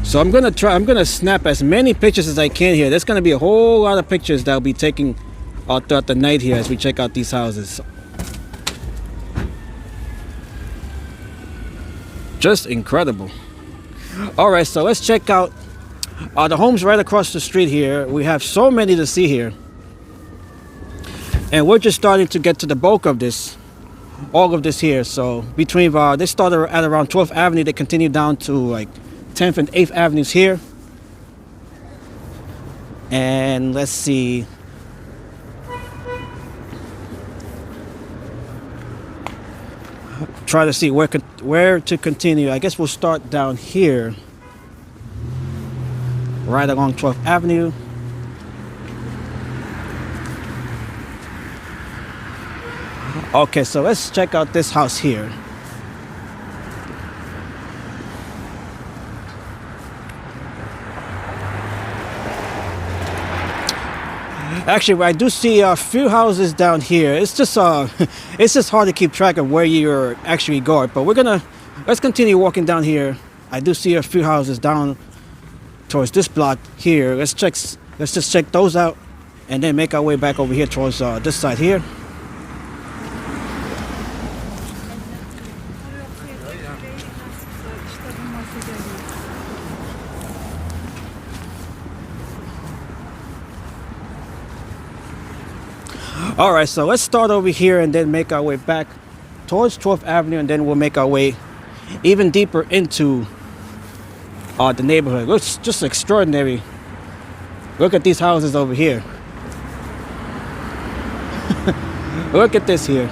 So I'm gonna snap as many pictures as I can here. There's gonna be a whole lot of pictures that I'll be taking throughout the night here as we check out these houses. Just incredible. All right, so let's check out the homes right across the street here. We have so many to see here. And we're just starting to get to the bulk of this. All of this here. So between, they started at around 12th Avenue. They continue down to like 10th and 8th Avenues here. And let's see. Try to see where to continue. I guess we'll start down here. Right along 12th Avenue. Okay, so let's check out this house here. Actually, I do see a few houses down here. It's just it's just hard to keep track of where you're actually going. But let's continue walking down here. I do see a few houses down towards this block here. Let's just check those out, and then make our way back over here towards this side here. All right, so let's start over here and then make our way back towards 12th Avenue, and then we'll make our way even deeper into the neighborhood. Looks just extraordinary. Look at these houses over here. Look at this here.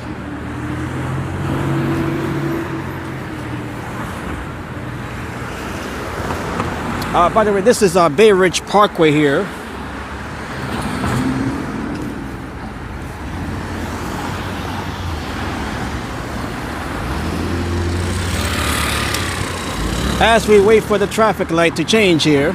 By the way, this is Bay Ridge Parkway here. As we wait for the traffic light to change here.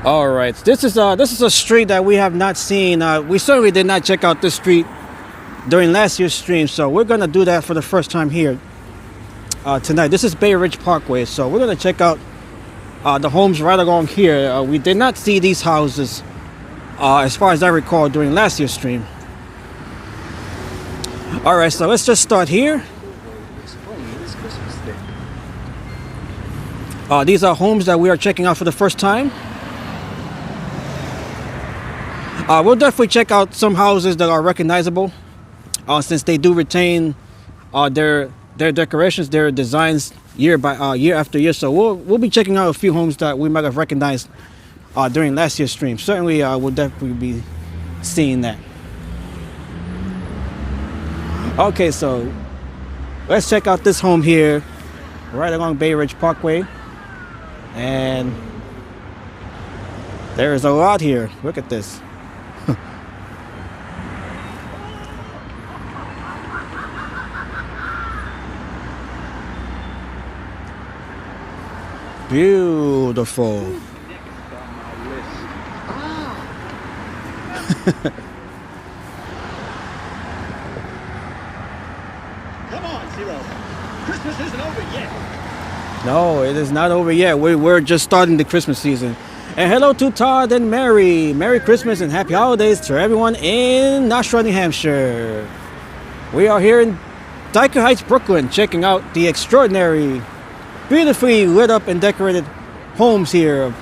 All right, this is a street that we have not seen. We certainly did not check out this street during last year's stream, so we're gonna do that for the first time here tonight. This is Bay Ridge Parkway, so we're gonna check out the homes right along here. We did not see these houses, as far as I recall, during last year's stream. All right, so let's just start here. These are homes that we are checking out for the first time. We'll definitely check out some houses that are recognizable, since they do retain their decorations, their designs year after year. So we'll be checking out a few homes that we might have recognized during last year's stream. Certainly, we'll definitely be seeing that. Okay, so let's check out this home here, right along Bay Ridge Parkway, and there is a lot here. Look at this. Beautiful. Come on, Zero. Christmas isn't over yet. No, it is not over yet. We're just starting the Christmas season. And hello to Todd and Mary. Merry Christmas and happy holidays to everyone in Nashua, New Hampshire. We are here in Dyker Heights, Brooklyn, checking out the extraordinary, beautifully lit up and decorated homes here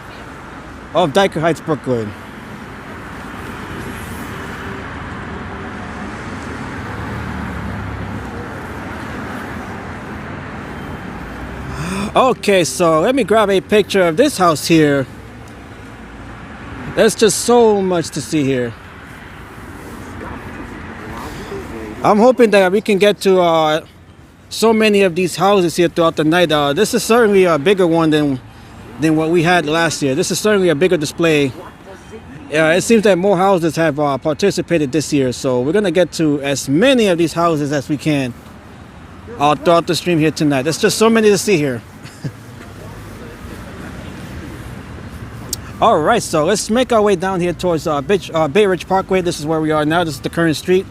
of Dyker Heights, Brooklyn. Okay, so let me grab a picture of this house here. There's just so much to see here. I'm hoping that we can get to so many of these houses here throughout the night. This is certainly a bigger one than what we had last year. This is certainly a bigger display. It seems that more houses have participated this year, so we're gonna get to as many of these houses as we can throughout the stream here tonight. There's just so many to see here. All right, so let's make our way down here towards Bay Ridge Parkway. This is where we are now. This is the current street.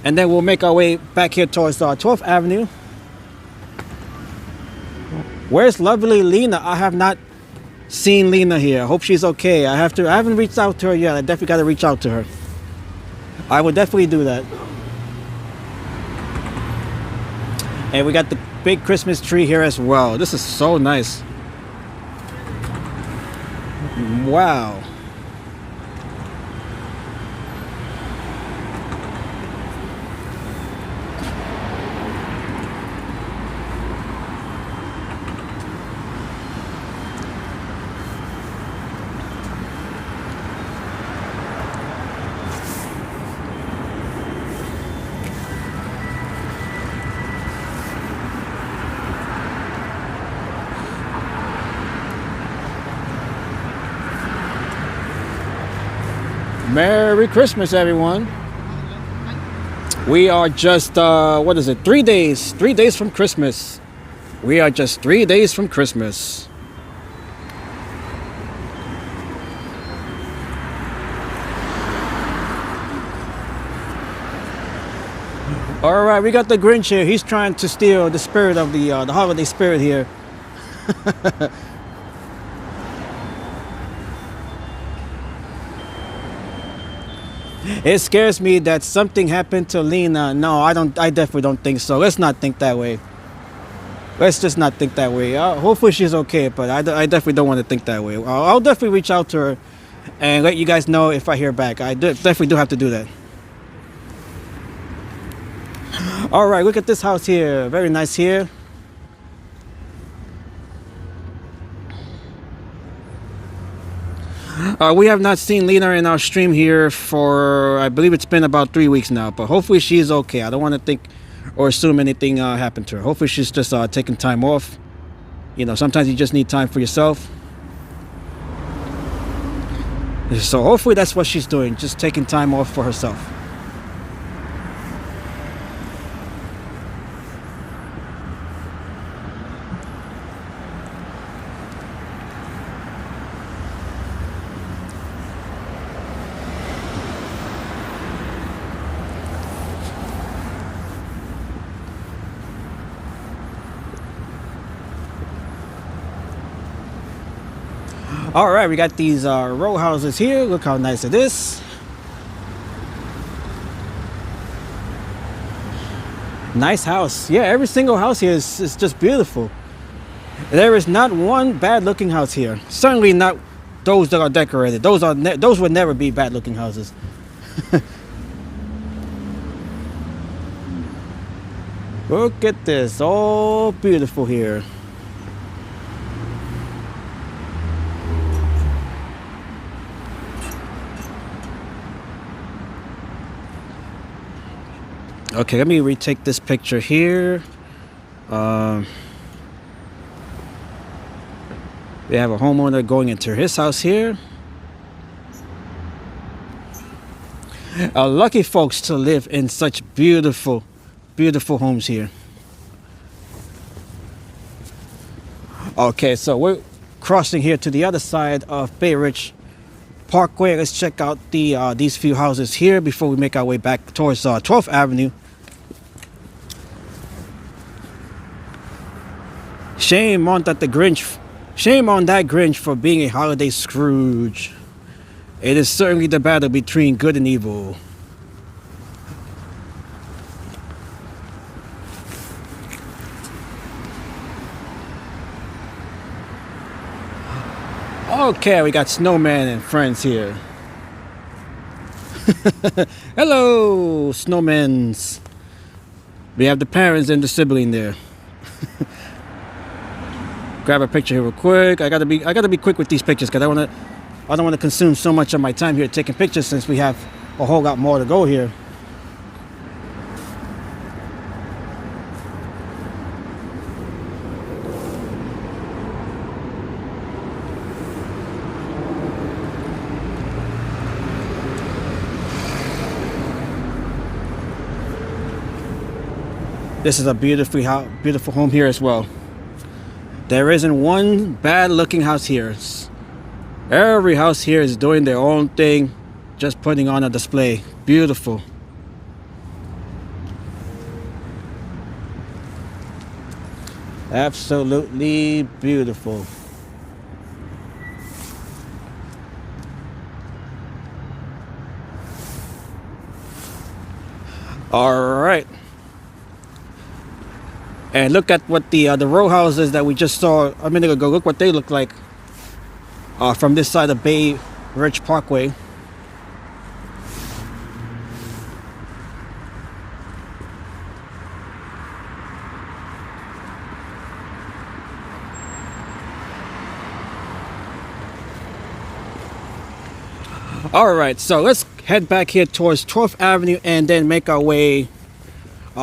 And then we'll make our way back here towards 12th Avenue. Where's lovely Lena? I have not seen Lena here. I hope she's okay. I haven't reached out to her yet. I definitely got to reach out to her. I will definitely do that. And we got the big Christmas tree here as well. This is so nice. Wow. Merry Christmas, everyone. We are just, what is it, 3 days? 3 days from Christmas. We are just 3 days from Christmas. All right, we got the Grinch here. He's trying to steal the spirit of the holiday spirit here. It scares me that something happened to Lena. No, I definitely don't think so. Let's not think that way. Let's just not think that way. Hopefully she's okay, but I definitely don't want to think that way. I'll definitely reach out to her and let you guys know if I hear back. I definitely do have to do that. All right, look at this house here. Very nice here. We have not seen Lena in our stream here for, I believe it's been about 3 weeks now, but hopefully she's okay. I don't want to think or assume anything happened to her. Hopefully she's just taking time off. You know, sometimes you just need time for yourself. So hopefully that's what she's doing, just taking time off for herself. All right, we got these row houses here. Look how nice it is. Nice house. Yeah, every single house here is just beautiful. There is not one bad looking house here. Certainly not those that are decorated. Those would never be bad looking houses. Look at this, all beautiful here. Okay, let me retake this picture here. We have a homeowner going into his house here. Lucky folks to live in such beautiful, beautiful homes here. Okay, so we're crossing here to the other side of Bay Ridge Parkway. Let's check out these few houses here before we make our way back towards 12th Avenue. Shame on that Grinch for being a holiday Scrooge. It is certainly the battle between good and evil. Okay, we got Snowman and friends here. Hello, Snowmans. We have the parents and the sibling there. Grab a picture here real quick. I gotta be quick with these pictures because I don't want to consume so much of my time here taking pictures since we have a whole lot more to go here. This is a beautiful home here as well. There isn't one bad looking house here. Every house here is doing their own thing, just putting on a display. Beautiful. Absolutely beautiful. All right. And look at what the row houses that we just saw a minute ago. Look what they look like from this side of Bay Ridge Parkway. All right, so let's head back here towards 12th Avenue and then make our way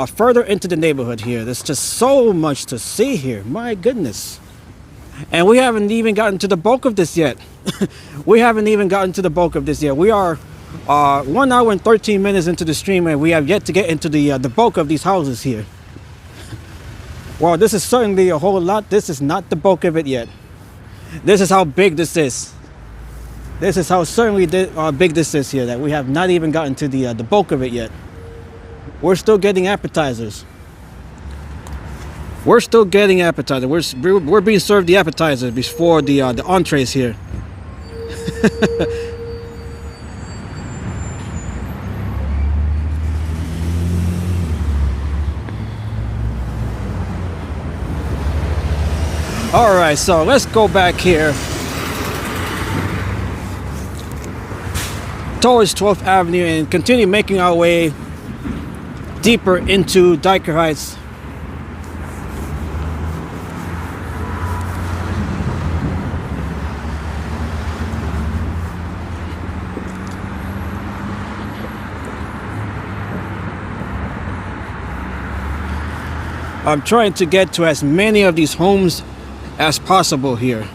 further into the neighborhood here. There's just so much to see here. My goodness. And we haven't even gotten to the bulk of this yet. We are 1 hour and 13 minutes into the stream, and we have yet to get into the bulk of these houses here. Well, this is certainly a whole lot. This is not the bulk of it yet. This is how big this is. This is how certainly big this is here, that we have not even gotten to the bulk of it yet. We're still getting appetizers. We're still getting appetizers. We're being served the appetizers before the entrees here. All right, so let's go back here towards 12th Avenue and continue making our way deeper into Dyker Heights. I'm trying to get to as many of these homes as possible here.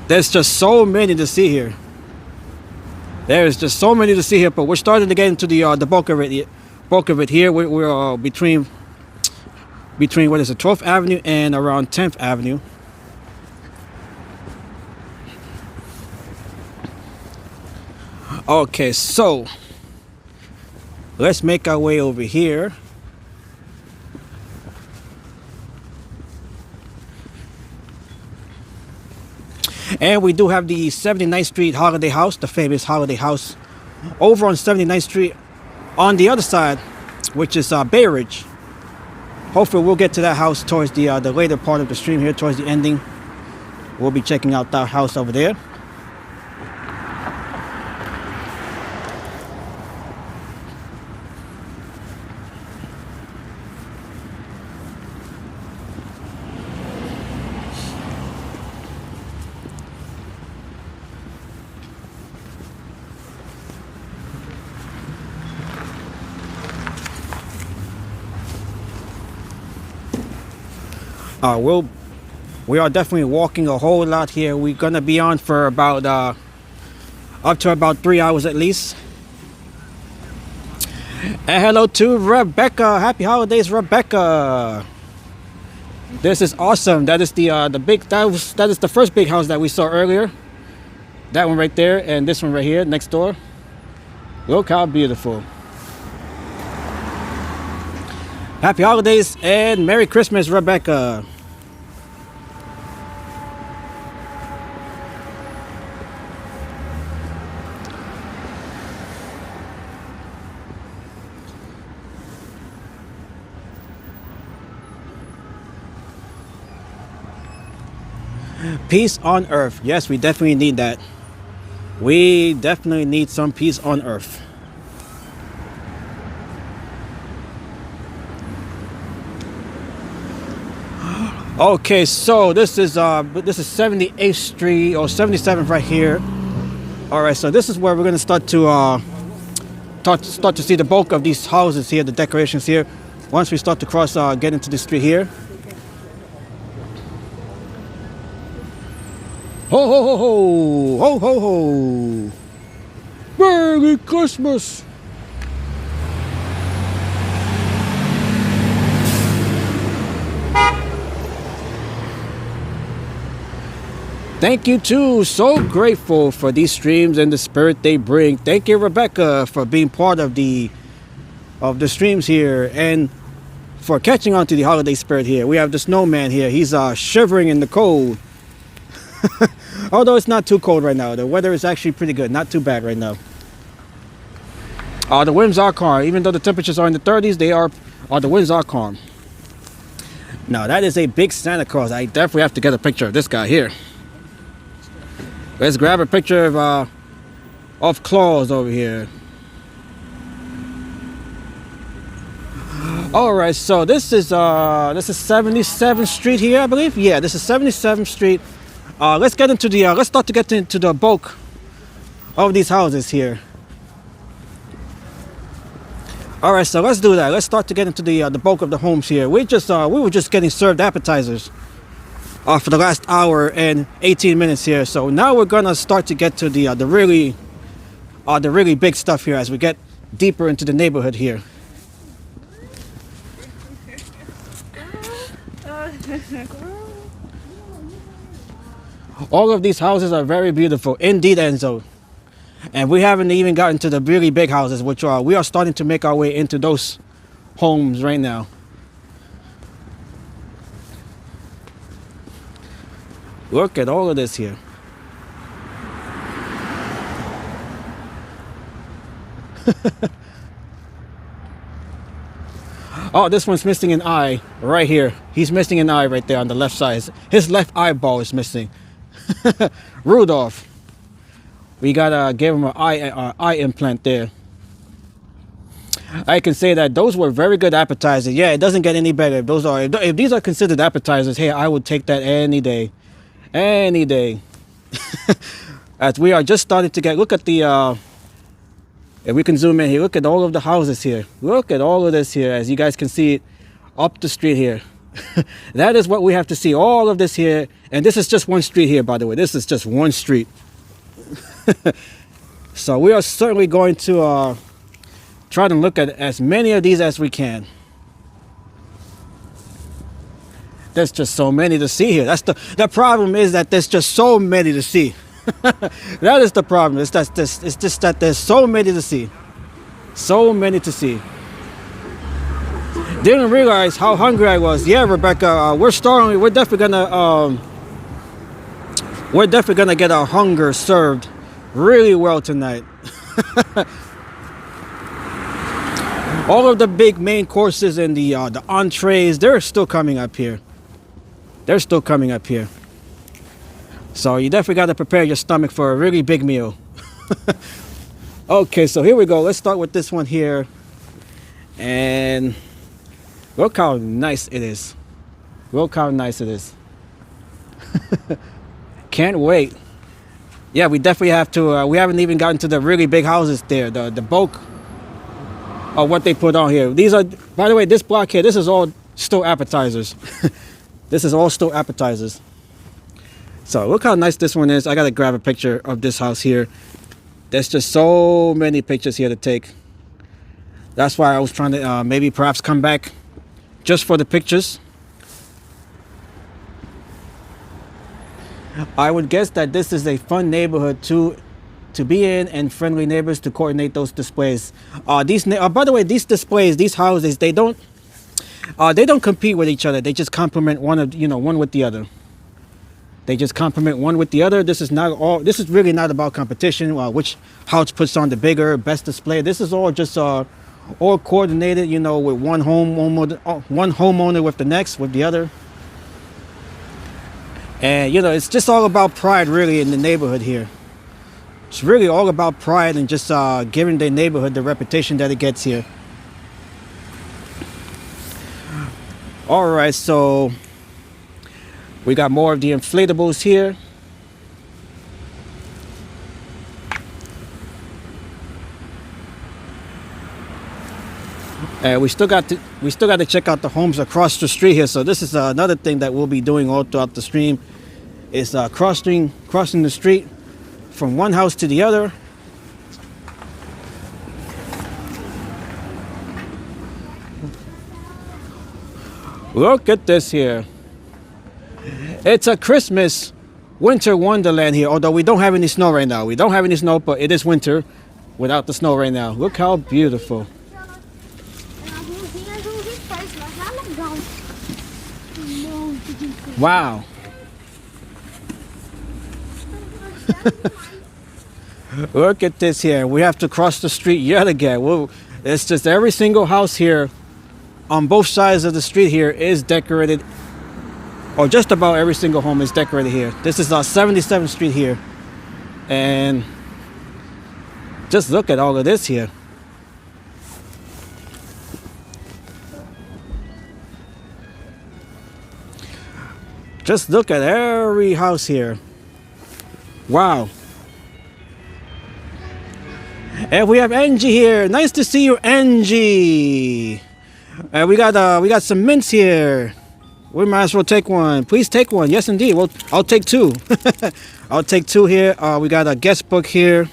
There's just so many to see here. There's just so many to see here, but we're starting to get into the bulk of it. Bulk of it here. We're between what is it, 12th Avenue and around 10th Avenue. Okay, so let's make our way over here. And we do have the 79th Street Holiday House, the famous Holiday House, over on 79th Street on the other side, which is Bay Ridge. Hopefully we'll get to that house towards the later part of the stream here, towards the ending. We'll be checking out that house over there. We are definitely walking a whole lot here. We're gonna be on for about up to about 3 hours at least. And hello to Rebecca. Happy holidays, Rebecca. This is awesome. That is that is the first big house that we saw earlier. That one right there, and this one right here next door. Look how beautiful. Happy holidays and Merry Christmas, Rebecca. Peace on earth. Yes, we definitely need that. We definitely need some peace on earth. Okay, so this is 78th Street or 77th right here. All right, so this is where we're gonna start to see the bulk of these houses here, the decorations here. Once we start to cross, get into the street here. Ho ho ho ho! Ho ho ho! Merry Christmas! Thank you too. So grateful for these streams and the spirit they bring. Thank you, Rebecca, for being part of the streams here and for catching on to the holiday spirit here. We have the snowman here. He's shivering in the cold. Although it's not too cold right now. The weather is actually pretty good. Not too bad right now. The winds are calm. Even though the temperatures are in the 30s, the winds are calm. Now that is a big Santa Claus. I definitely have to get a picture of this guy here. Let's grab a picture of Claus over here. All right, so this is 77th Street here, I believe. Yeah, this is 77th Street. Let's get into the let's start to get into the bulk of these houses here. All right, so let's do that. Let's start to get into the bulk of the homes here. We were just getting served appetizers for the last hour and 18 minutes here. So now we're gonna start to get to the really the really big stuff here as we get deeper into the neighborhood here. All of these houses are very beautiful, indeed, Enzo. And we haven't even gotten to the really big houses, which we are starting to make our way into those homes right now. Look at all of this here. Oh, this one's missing an eye right here. He's missing an eye right there on the left side. His left eyeball is missing. Rudolph. We gotta give him an eye implant there. I can say that those were very good appetizers. Yeah, it doesn't get any better. If these are considered appetizers, hey, I would take that any day. Any day. As we are just starting to get, look at the if we can zoom in here, look at all of the houses here. Look at all of this here, as you guys can see it up the street here. That is what we have to see, all of this here. And this is just one street here, by the way. This is just one street. So we are certainly going to try to look at as many of these as we can. There's just so many to see here. That's the problem, is that there's just so many to see. That is the problem. It's just that there's so many to see. So many to see. Didn't realize how hungry I was. Yeah, Rebecca, we're definitely gonna get our hunger served really well tonight. All of the big main courses and the entrees, they're still coming up here. They're still coming up here. So you definitely got to prepare your stomach for a really big meal. Okay, so here we go. Let's start with this one here. And look how nice it is. Look how nice it is. Can't wait. Yeah, we definitely have to, we haven't even gotten to the really big houses there. The bulk of what they put on here. These are, by the way, this block here, this is all still appetizers. This is all still appetizers. So look how nice this one is. I gotta grab a picture of this house here. There's just so many pictures here to take. That's why I was trying to maybe perhaps come back just for the pictures. I would guess that this is a fun neighborhood to be in, and friendly neighbors to coordinate those displays. By the way, these displays, these houses, they don't compete with each other. They just complement one with the other. They just complement one with the other. This is really not about competition. Which house puts on the bigger, best display. This is all just all coordinated, with one homeowner with the other. And it's just all about pride, really, in the neighborhood here. It's really all about pride and just giving the neighborhood the reputation that it gets here. All right, so we got more of the inflatables here. And we still got to check out the homes across the street here. So this is another thing that we'll be doing all throughout the stream, is crossing the street from one house to the other. Look at this here. It's a Christmas winter wonderland here, although we don't have any snow right now. We don't have any snow, but it is winter without the snow right now. Look how beautiful. Wow. Look at this here. We have to cross the street yet again. It's just every single house here on both sides of the street here is decorated, or just about every single home is decorated here. This is 77th Street here. And just look at all of this here. Just look at every house here. Wow. And we have Angie here. Nice to see you, Angie. And we got some mints here. We might as well take one. Please take one. Yes, indeed. Well, I'll take two. I'll take two here. We got a guest book here.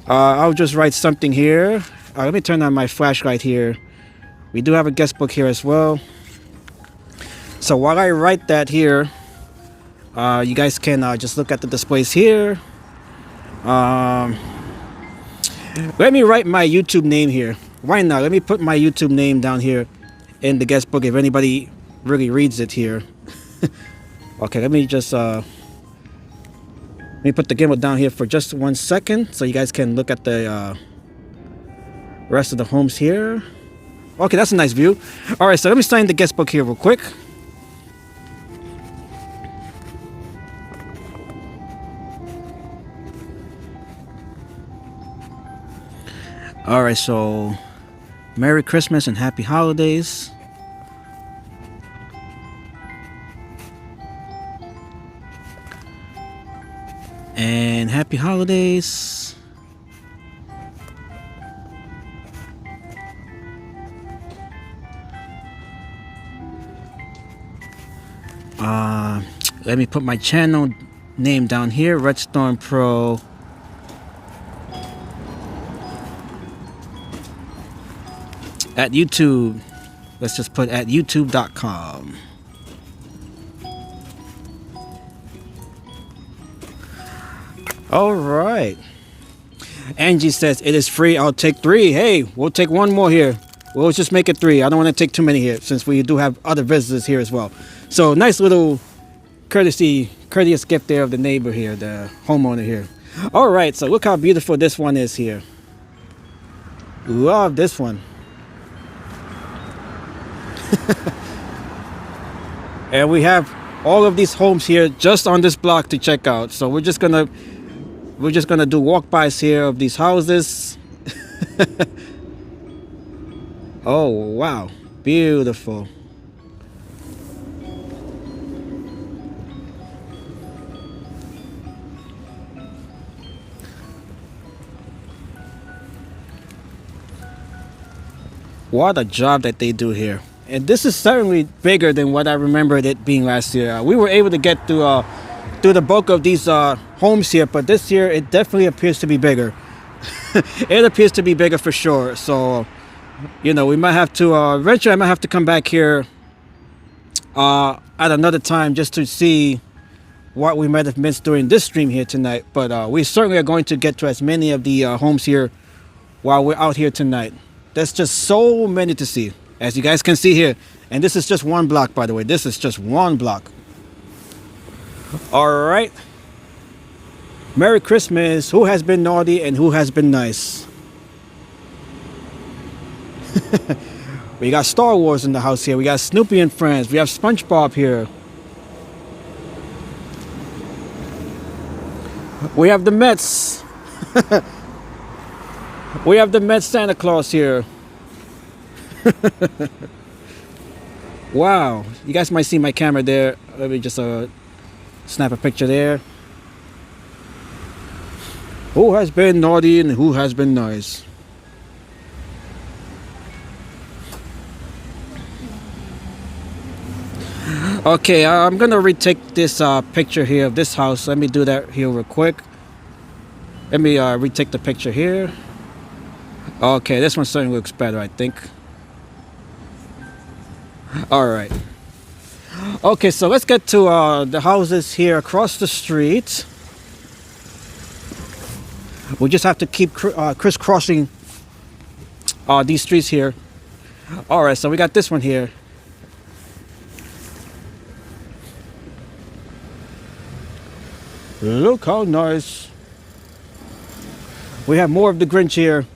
I'll just write something here. Let me turn on my flashlight here. We do have a guest book here as well. So while I write that here, you guys can just look at the displays here. Let me write my YouTube name here. Why not? Let me put my YouTube name down here in the guest book if anybody really reads it here. Okay, let me just let me put the gimbal down here for just 1 second so you guys can look at the rest of the homes here. Okay, that's a nice view. All right, so let me sign the guest book here real quick. All right, so Merry Christmas and Happy Holidays. And Happy Holidays. Let me put my channel name down here, Redstorm Pro. At YouTube. Let's just put at youtube.com. All right. Angie says it is free. I'll take 3. Hey, we'll take 1 more here. We'll just make it 3. I don't want to take too many here since we do have other visitors here as well. So nice little courteous gift there of the neighbor here, the homeowner here. All right, so look how beautiful this one is here. Love this one. And we have all of these homes here just on this block to check out. So we're just gonna do walk-bys here of these houses. Oh wow, beautiful. What a job that they do here. And this is certainly bigger than what I remembered it being last year. We were able to get through the bulk of these homes here, but this year it definitely appears to be bigger. It appears to be bigger for sure. So, you know, we might have to eventually I might have to come back here at another time just to see what we might have missed during this stream here tonight. But we certainly are going to get to as many of the homes here while we're out here tonight. There's just so many to see, as you guys can see here. And this is just 1 block, by the way. This is just 1 block. All right. Merry Christmas. Who has been naughty and who has been nice? We got Star Wars in the house here. We got Snoopy and Friends. We have SpongeBob here. We have the Mets. We have the Mets Santa Claus here. Wow. You guys might see my camera there. Let me just snap a picture there. Who has been naughty and who has been nice? Okay, I'm gonna retake this picture here of this house. Let me do that here real quick. Let me retake the picture here. Okay, this one certainly looks better, I think. All right. Okay, so let's get to the houses here across the street. We just have to keep crisscrossing these streets here. All right, so we got this one here. Look how nice. We have more of the Grinch here.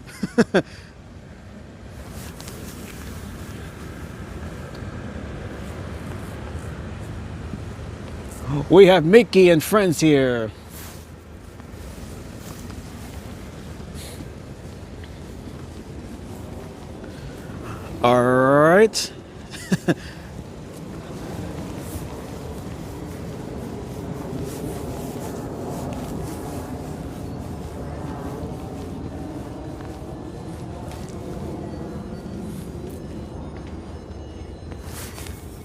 We have Mickey and Friends here. All right.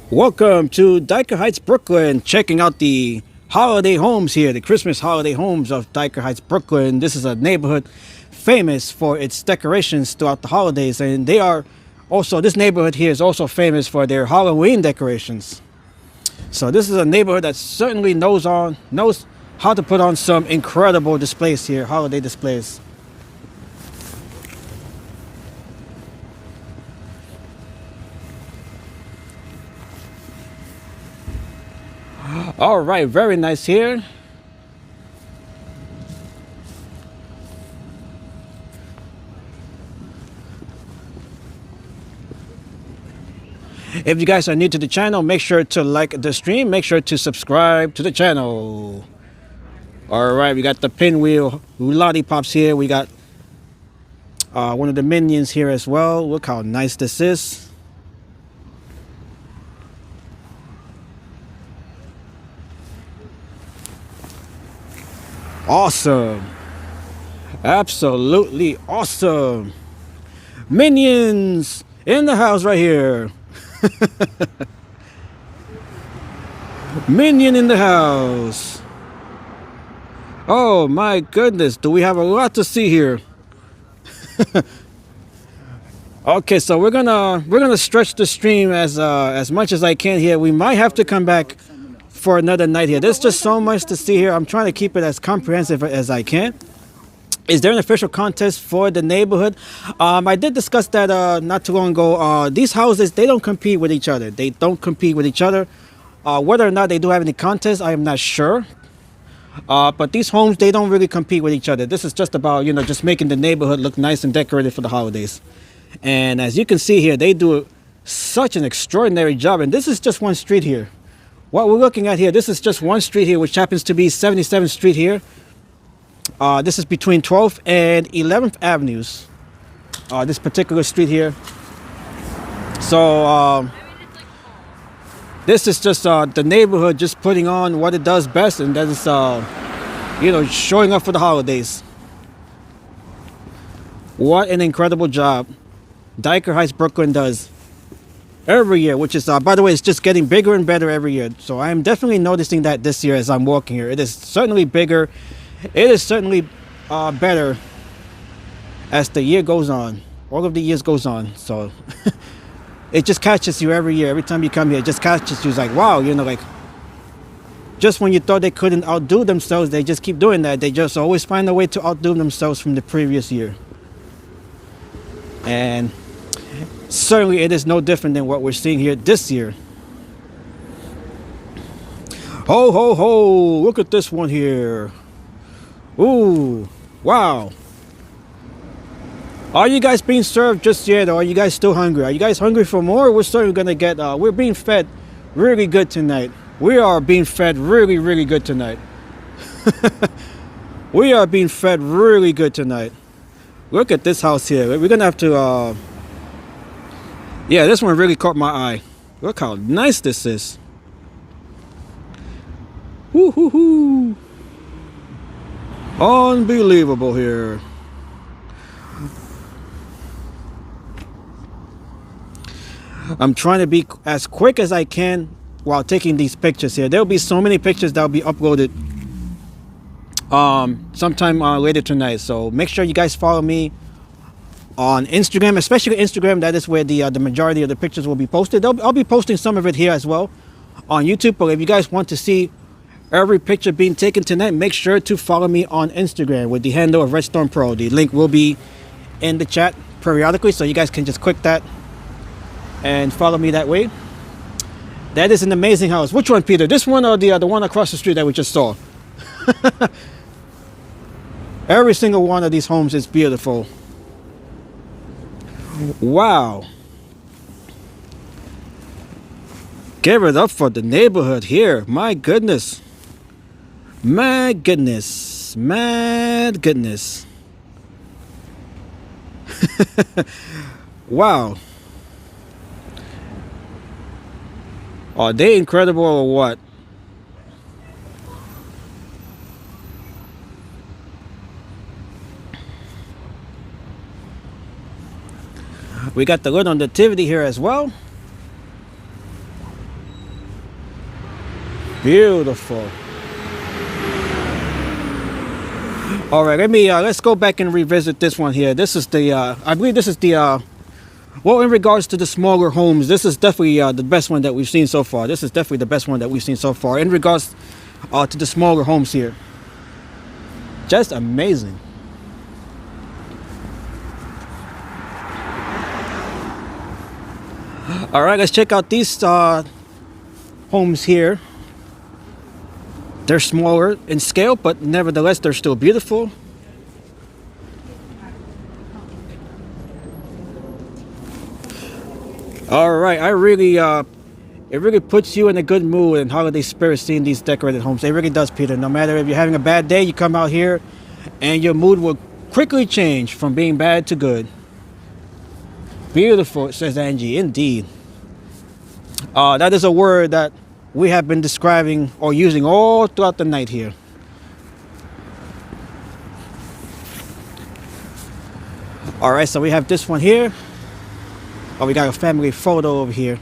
Welcome to Dyker Heights, Brooklyn. Checking out the holiday homes here, the Christmas holiday homes of Dyker Heights, Brooklyn. This is a neighborhood famous for its decorations throughout the holidays, and they are also, this neighborhood here is also famous for their Halloween decorations. So this is a neighborhood that certainly knows how to put on some incredible displays here, holiday displays. All right, very nice here. If you guys are new to the channel, make sure to like the stream. Make sure to subscribe to the channel. All right, we got the pinwheel lollipops here. We got one of the minions here as well. Look how nice this is. Awesome. Absolutely awesome. Minions in the house right here. Minion in the house. Oh my goodness, do we have a lot to see here? Okay, so we're gonna stretch the stream as much as I can here. We might have to come back for another night here. There's just so much to see here. I'm trying to keep it as comprehensive as I can. Is there an official contest for the neighborhood? I did discuss that not too long ago. These houses, they don't compete with each other. They don't compete with each other. Whether or not they do have any contests, I am not sure. But these homes, they don't really compete with each other. This is just about, you know, just making the neighborhood look nice and decorated for the holidays. And as you can see here, they do such an extraordinary job. And this is just one street here. What we're looking at here, this is just one street here, which happens to be 77th Street here. This is between 12th and 11th Avenues. This particular street here. So this is just the neighborhood just putting on what it does best, and that is you know, showing up for the holidays. What an incredible job Dyker Heights, Brooklyn does every year, which is by the way, it's just getting bigger and better every year. So I am definitely noticing that this year as I'm walking here. It is certainly bigger. It is certainly better as the year goes on. All of the years goes on. So it just catches you every year. Every time you come here, it just catches you. It's like, wow, you know, like just when you thought they couldn't outdo themselves, they just keep doing that. They just always find a way to outdo themselves from the previous year. And certainly it is no different than what we're seeing here this year. Ho, ho, ho. Look at this one here. Ooh, wow. Are you guys being served just yet, or are you guys still hungry? Are you guys hungry for more? We're certainly gonna get, we're being fed really good tonight. We are being fed really, really good tonight. We are being fed really good tonight. Look at this house here. We're gonna have to, yeah, this one really caught my eye. Look how nice this is. Woo hoo hoo. Unbelievable here. I'm trying to be as quick as I can while taking these pictures here. There'll be so many pictures that'll be uploaded sometime later tonight. So make sure you guys follow me on Instagram, especially Instagram. That is where the majority of the pictures will be posted. I'll be posting some of it here as well on YouTube. But if you guys want to see every picture being taken tonight, make sure to follow me on Instagram with the handle of Redstone Pro. The link will be in the chat periodically, so you guys can just click that and follow me that way. That is an amazing house. Which one, Peter? This one or the one across the street that we just saw? Every single one of these homes is beautiful. Wow. Give it up for the neighborhood here. My goodness. Mad goodness. Mad goodness. Wow. Are they incredible or what? We got the little nativity here as well. Beautiful. All right, let's go back and revisit this one here. This is the I believe this is the well, in regards to the smaller homes, this is definitely the best one that we've seen so far. This is definitely the best one that we've seen so far in regards to the smaller homes here. Just amazing. All right, let's check out these homes here. They're smaller in scale, but nevertheless, they're still beautiful. All right, it really puts you in a good mood and holiday spirit seeing these decorated homes. It really does, Peter. No matter if you're having a bad day, you come out here and your mood will quickly change from being bad to good. Beautiful, says Angie. Indeed. That is a word that we have been describing or using all throughout the night here. All right, so we have this one here. Oh, we got a family photo over here.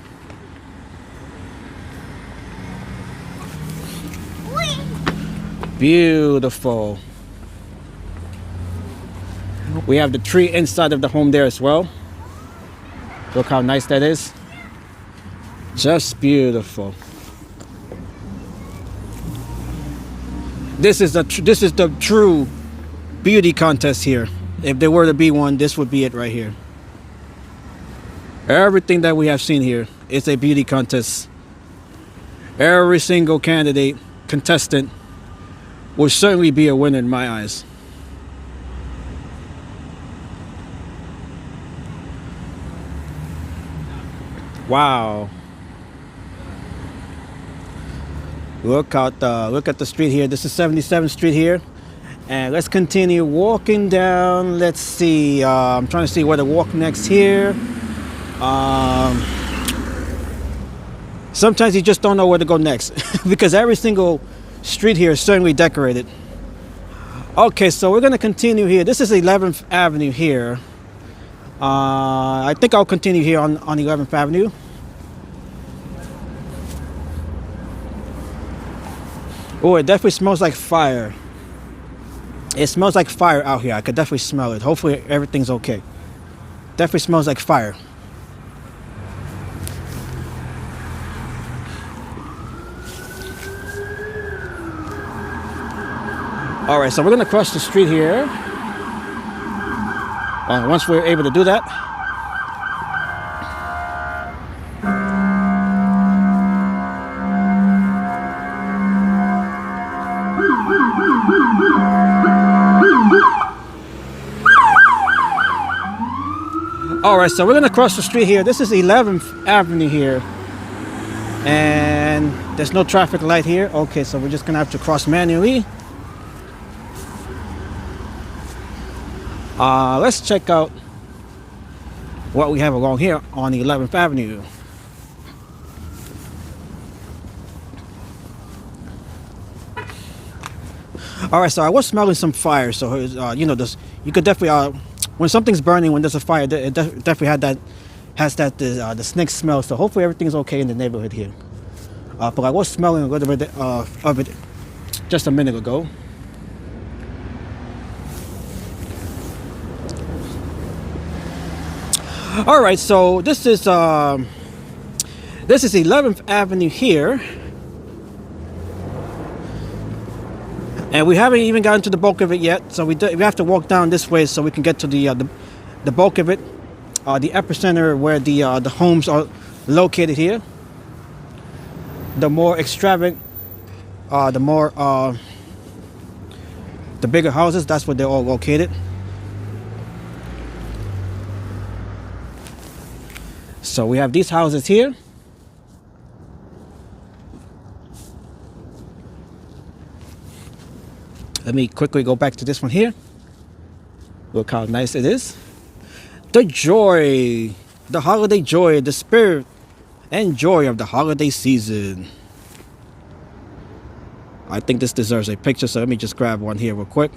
Beautiful. We have the tree inside of the home there as well. Look how nice that is. Just beautiful. This is the true beauty contest here. If there were to be one, this would be it right here. Everything that we have seen here is a beauty contest. Every single candidate, contestant, will certainly be a winner in my eyes. Wow. Look at the street here. This is 77th Street here. And let's continue walking down. Let's see. I'm trying to see where to walk next here. Sometimes you just don't know where to go next because every single street here is certainly decorated. Okay, so we're going to continue here. This is 11th Avenue here. I think I'll continue here on 11th Avenue. Oh, it definitely smells like fire. It smells like fire out here. I could definitely smell it. Hopefully everything's okay. Definitely smells like fire. All right, so we're gonna cross the street here. Once we're able to do that. All right, so we're gonna cross the street here. This is 11th Avenue here. And there's no traffic light here. Okay, so we're just gonna have to cross manually. Let's check out what we have along here on 11th Avenue. All right, so I was smelling some fire. So you know, this you could definitely when something's burning, when there's a fire, it definitely has the snake smell. So hopefully everything's okay in the neighborhood here. But I was smelling a little bit of it just a minute ago. All right, so this is 11th Avenue here, and we haven't even gotten to the bulk of it yet. So we have to walk down this way so we can get to the bulk of it, the epicenter where the homes are located here. The more extravagant, the bigger houses, that's where they're all located. So we have these houses here. Let me quickly go back to this one here. Look how nice it is. The joy, the holiday joy, the spirit and joy of the holiday season. I think this deserves a picture, so let me just grab one here real quick.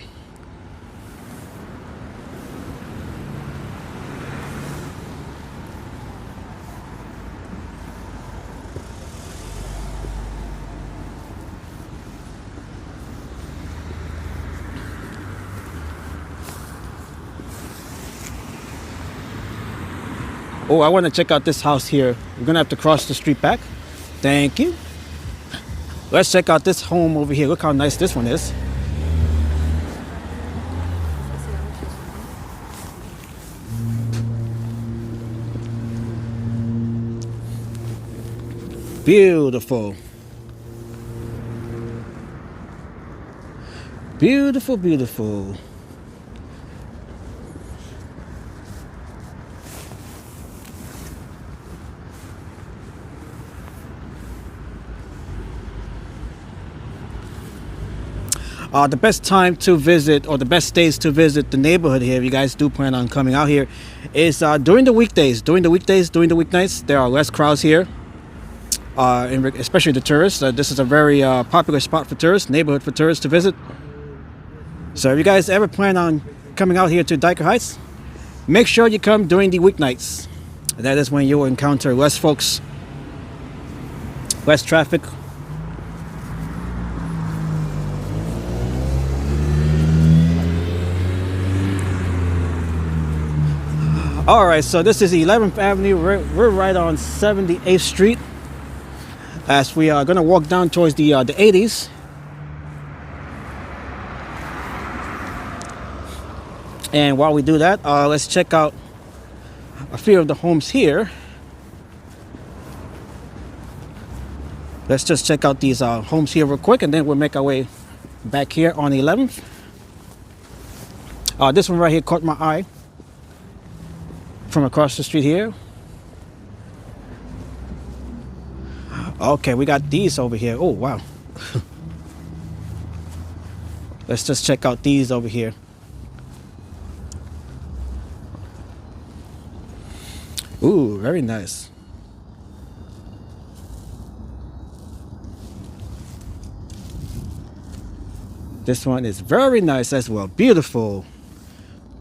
Oh, I want to check out this house here. We're gonna have to cross the street back. Thank you. Let's check out this home over here. Look how nice this one is. Beautiful. Beautiful, beautiful. The best time to visit, or the best days to visit the neighborhood here, if you guys do plan on coming out here, is during the weekdays. During the weeknights, there are less crowds here, especially the tourists. This is a very popular spot for tourists, neighborhood for tourists to visit. So if you guys ever plan on coming out here to Dyker Heights, make sure you come during the weeknights. That is when you will encounter less folks, less traffic. All right, so this is 11th Avenue. We're right on 78th Street, as we are gonna walk down towards the 80s. And while we do that, let's check out a few of the homes here. Let's just check out these homes here real quick, and then we'll make our way back here on 11th. This one right here caught my eye from across the street here. Okay, we got these over here. Oh, wow. Let's just check out these over here. Ooh, very nice. This one is very nice as well. Beautiful.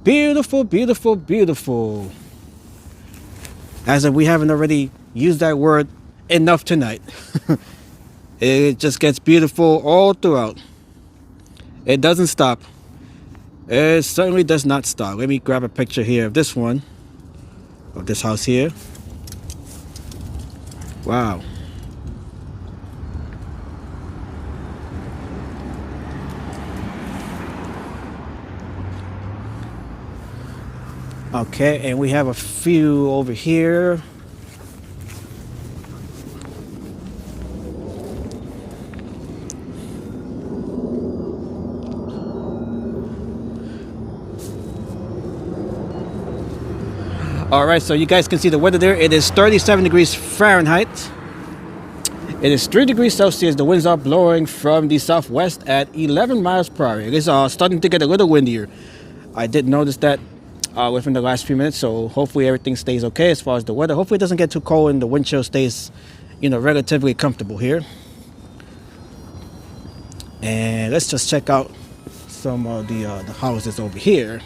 Beautiful, beautiful, beautiful. As if we haven't already used that word enough tonight. It just gets beautiful all throughout. It doesn't stop. It certainly does not stop. Let me grab a picture here of this one, of this house here. Wow. Okay, and we have a few over here. All right, so you guys can see the weather there. It is 37 degrees Fahrenheit. It is 3 degrees Celsius. The winds are blowing from the southwest at 11 miles per hour. It is starting to get a little windier. I did notice that within the last few minutes, so hopefully everything stays okay as far as the weather. Hopefully it doesn't get too cold and the wind chill stays, you know, relatively comfortable here. And let's just check out some of the houses over here.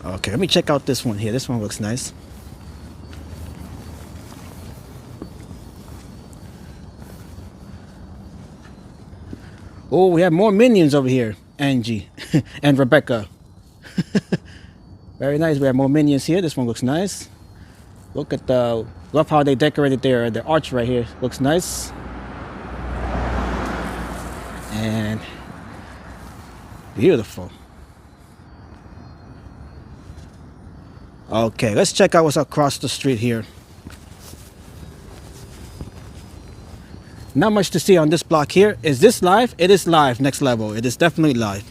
Okay, let me check out this one here. This one looks nice. Oh, we have more minions over here. Angie and Rebecca. Very nice. We have more minions here. This one looks nice. Look at love how they decorated their arch right here. Looks nice. And beautiful. Okay, let's check out what's across the street here. Not much to see on this block here. Is this live? It is live. Next level. It is definitely live.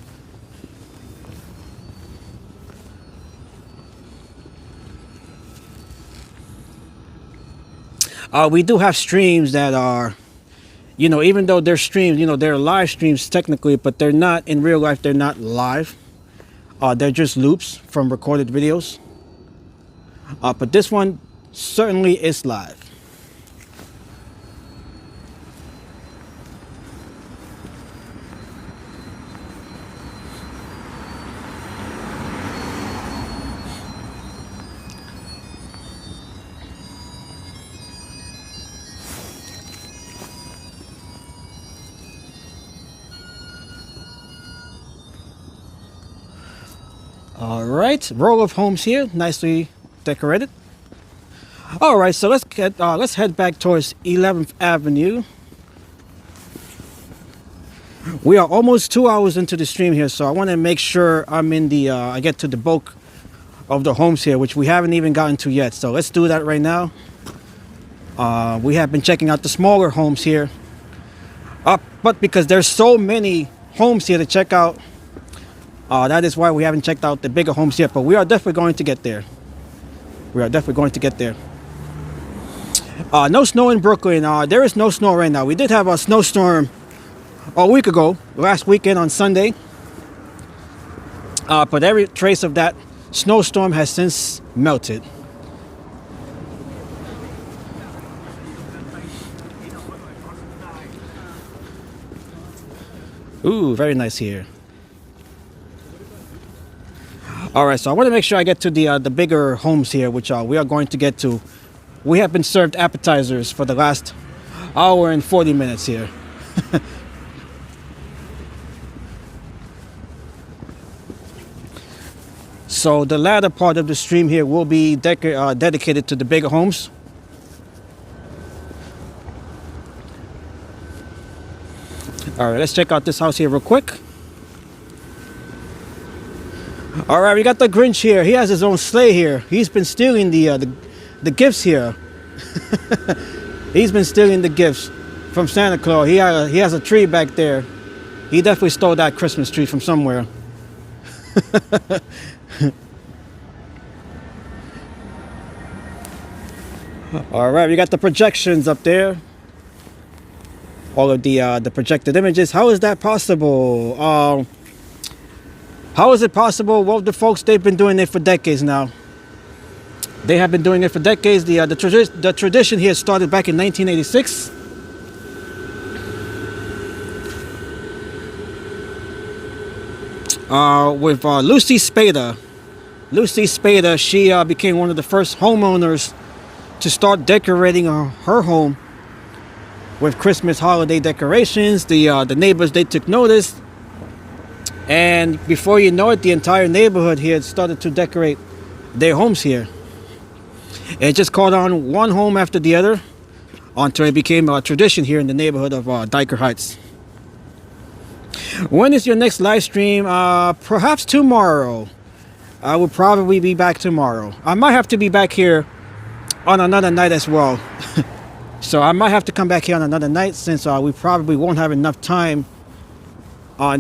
We do have streams that are, you know, even though they're streams, you know, they're live streams technically, but they're not in real life. They're not live. They're just loops from recorded videos. But this one certainly is live. All right, row of homes here, nicely decorated. All right, so let's head back towards 11th Avenue. We are almost 2 hours into the stream here, so I want to make sure I'm in the I get to the bulk of the homes here, which we haven't even gotten to yet. So let's do that right now. We have been checking out the smaller homes here, but because there's so many homes here to check out, that is why we haven't checked out the bigger homes yet. But we are definitely going to get there. We are definitely going to get there. No snow in Brooklyn. There is no snow right now. We did have a snowstorm a week ago, last weekend on Sunday. But every trace of that snowstorm has since melted. Ooh, very nice here. All right, so I want to make sure I get to the bigger homes here, which we are going to get to. We have been served appetizers for the last hour and 40 minutes here. So the latter part of the stream here will be dedicated to the bigger homes. All right, let's check out this house here real quick. All right, we got the Grinch here. He has his own sleigh here. He's been stealing the gifts here. He's been stealing the gifts from Santa Claus. He has a tree back there. He definitely stole that Christmas tree from somewhere. All right, we got the projections up there. All of the projected images. How is that possible? How is it possible? Well, the folks, they've been doing it for decades now. They have been doing it for decades. The tradition here started back in 1986. With Lucy Spada. Lucy Spada, she became one of the first homeowners to start decorating her home with Christmas holiday decorations. The neighbors, they took notice, and before you know it, the entire neighborhood here started to decorate their homes here. It just caught on one home after the other until it became a tradition here in the neighborhood of Dyker Heights. When is your next live stream? Perhaps tomorrow. I will probably be back tomorrow. I might have to be back here on another night as well. So I might have to come back here on another night, since we probably won't have enough time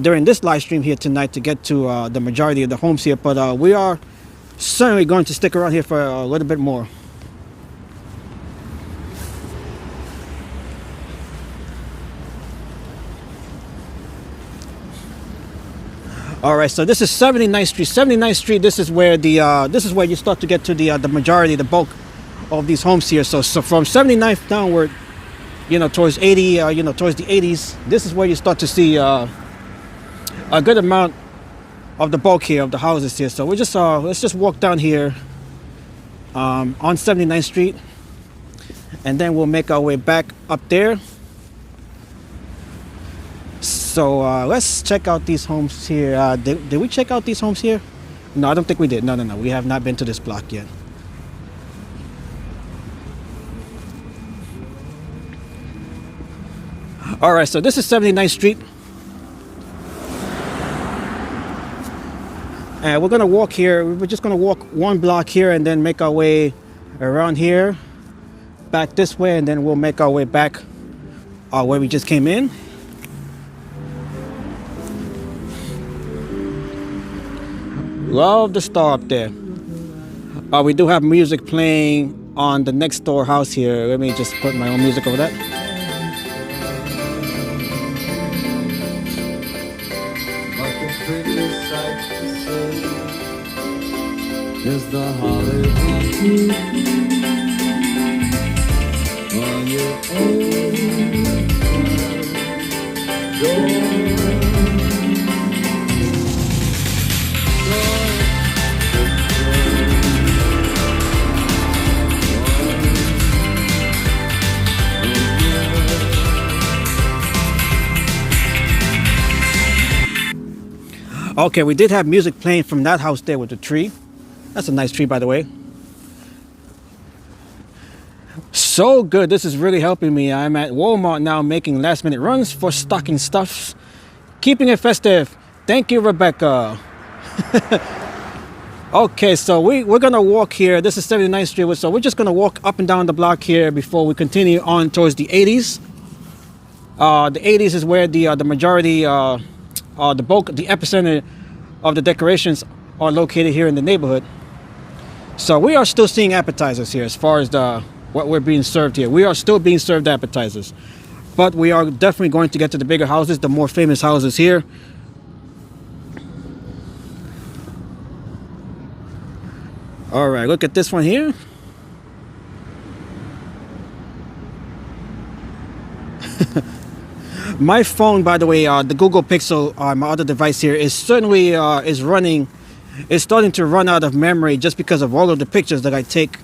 during this live stream here tonight to get to the majority of the homes here. But we are certainly going to stick around here for a little bit more. All right, so this is 79th Street. 79th Street. This is where you start to get to the majority, the bulk of these homes here. So from 79th downward, towards 80, towards the 80s, this is where you start to see a good amount of the bulk here of the houses here. So we just let's just walk down here on 79th Street, and then we'll make our way back up there. So let's check out these homes here. Did we check out these homes here? No, I don't think we did. No. We have not been to this block yet. All right, so this is 79th Street. And we're going to walk here. We're just going to walk one block here and then make our way around here, back this way, and then we'll make our way back where we just came in. Love the star up there. We do have music playing on the next door house here. Let me just put my own music over that. Is the Hollyland on your own door? Okay, we did have music playing from that house there with the tree. That's a nice tree, by the way. So good. This is really helping me. I'm at Walmart now making last minute runs for stocking stuffs. Keeping it festive. Thank you, Rebecca. Okay, so we're going to walk here. This is 79th Street. So we're just going to walk up and down the block here before we continue on towards the 80s. The 80s is where the majority, the bulk, the epicenter of the decorations are located here in the neighborhood. So we are still seeing appetizers here as far as what we're being served here. We are still being served appetizers. But we are definitely going to get to the bigger houses, the more famous houses here. All right, look at this one here. My phone, by the way, the Google Pixel, my other device here, is certainly is starting to run out of memory just because of all of the pictures that I take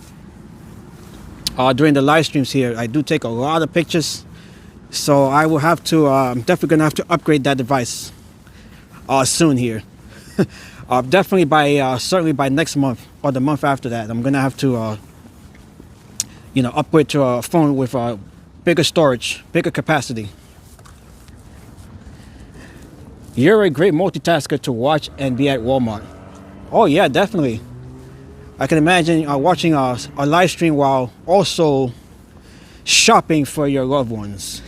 during the live streams here. I do take a lot of pictures, so I will have to. I'm definitely gonna have to upgrade that device soon here. Definitely by certainly by next month or the month after that. I'm gonna have to upgrade to a phone with bigger storage, bigger capacity. You're a great multitasker to watch and be at Walmart. Oh yeah, definitely. I can imagine watching a live stream while also shopping for your loved ones.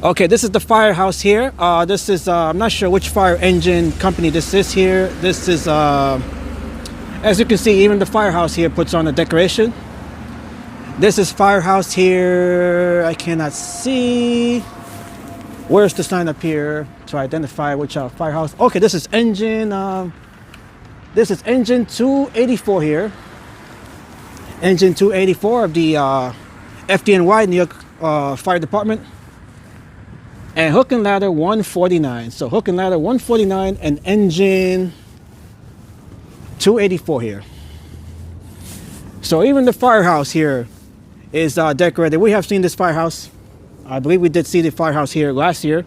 Okay, this is the firehouse here. This is, I'm not sure which fire engine company this is here. This is, as you can see, even the firehouse here puts on a decoration. This is firehouse here. I cannot see. Where's the sign up here to identify which firehouse? Okay, this is engine 284 here. Engine 284 of the FDNY, New York Fire Department. And hook and ladder 149. So hook and ladder 149 and engine 284 here. So even the firehouse here is decorated. We have seen this firehouse. I believe we did see the firehouse here last year.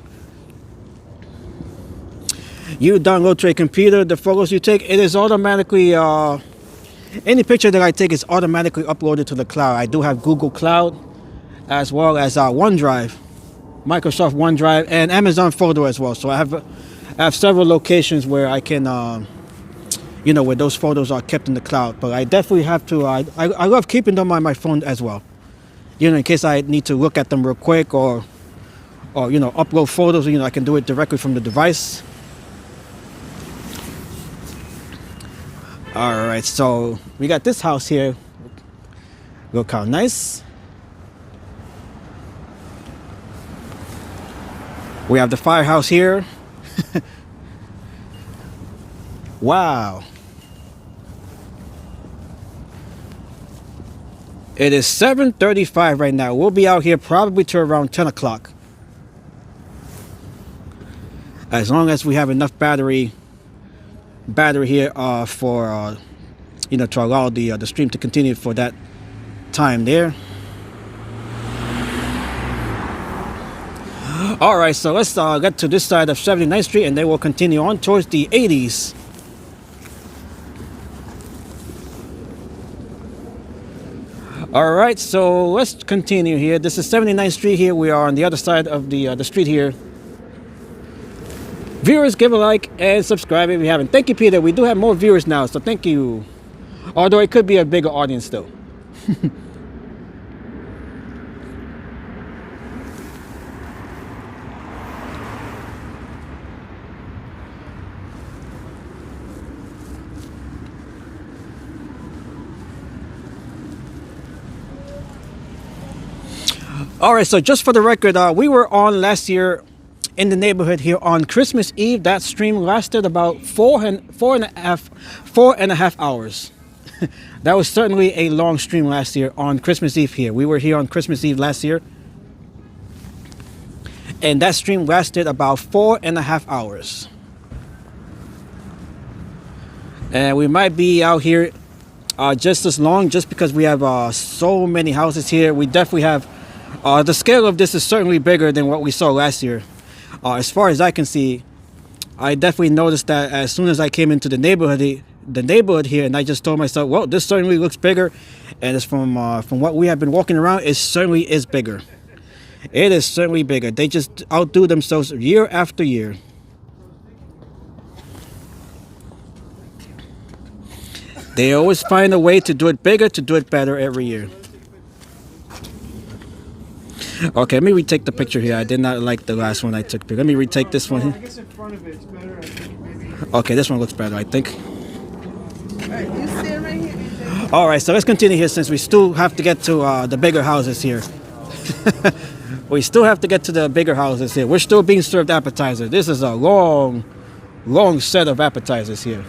You download to a computer the photos you take. It is automatically, any picture that I take is automatically uploaded to the cloud. I do have Google Cloud as well as OneDrive, Microsoft OneDrive, and Amazon Photo as well. So I have several locations where I can, where those photos are kept in the cloud. But I definitely have to, I love keeping them on my phone as well. In case I need to look at them real quick or upload photos, I can do it directly from the device. All right, so we got this house here. Look how nice. We have the firehouse here. Wow. It is 7:35 right now. We'll be out here probably to around 10 o'clock. As long as we have enough battery here for to allow the stream to continue for that time there. All right, so let's get to this side of 79th Street and then we'll continue on towards the 80s. All right, so let's continue here. This is 79th Street here. We are on the other side of the street here. Viewers, give a like and subscribe if you haven't. Thank you, Peter. We do have more viewers now, so thank you. Although it could be a bigger audience still. All right, so just for the record, we were on last year in the neighborhood here on Christmas Eve. That stream lasted about four and a half hours. That was certainly a long stream last year on Christmas Eve here. We were here on Christmas Eve last year. And that stream lasted about 4.5 hours. And we might be out here just as long just because we have so many houses here. We definitely have, the scale of this is certainly bigger than what we saw last year. As far as I can see, I definitely noticed that as soon as I came into the neighborhood here, and I just told myself, well, this certainly looks bigger, and it's from what we have been walking around, it certainly is bigger. It is certainly bigger. They just outdo themselves year after year. They always find a way to do it bigger, to do it better every year. Okay, let me retake the picture here. I did not like the last one I took. Let me retake this one I here. guess in front of it's better. I think maybe. Okay, this one looks better, I think. Alright, you stand right here. DJ. Alright, so let's continue here since we still have to get to the bigger houses here. We still have to get to the bigger houses here. We're still being served appetizers. This is a long set of appetizers here.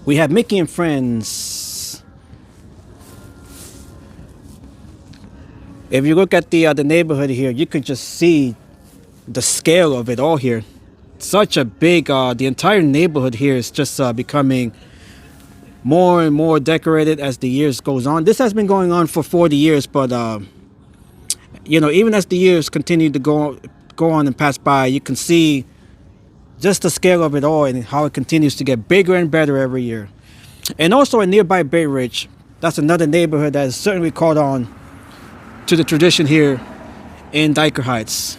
We have Mickey and Friends. If you look at the neighborhood here, you can just see the scale of it all here. Such a big, the entire neighborhood here is just becoming more and more decorated as the years goes on. This has been going on for 40 years, but you know, even as the years continue to go on and pass by, you can see just the scale of it all and how it continues to get bigger and better every year. And also in nearby Bay Ridge, that's another neighborhood that has certainly caught on to the tradition here in Dyker Heights.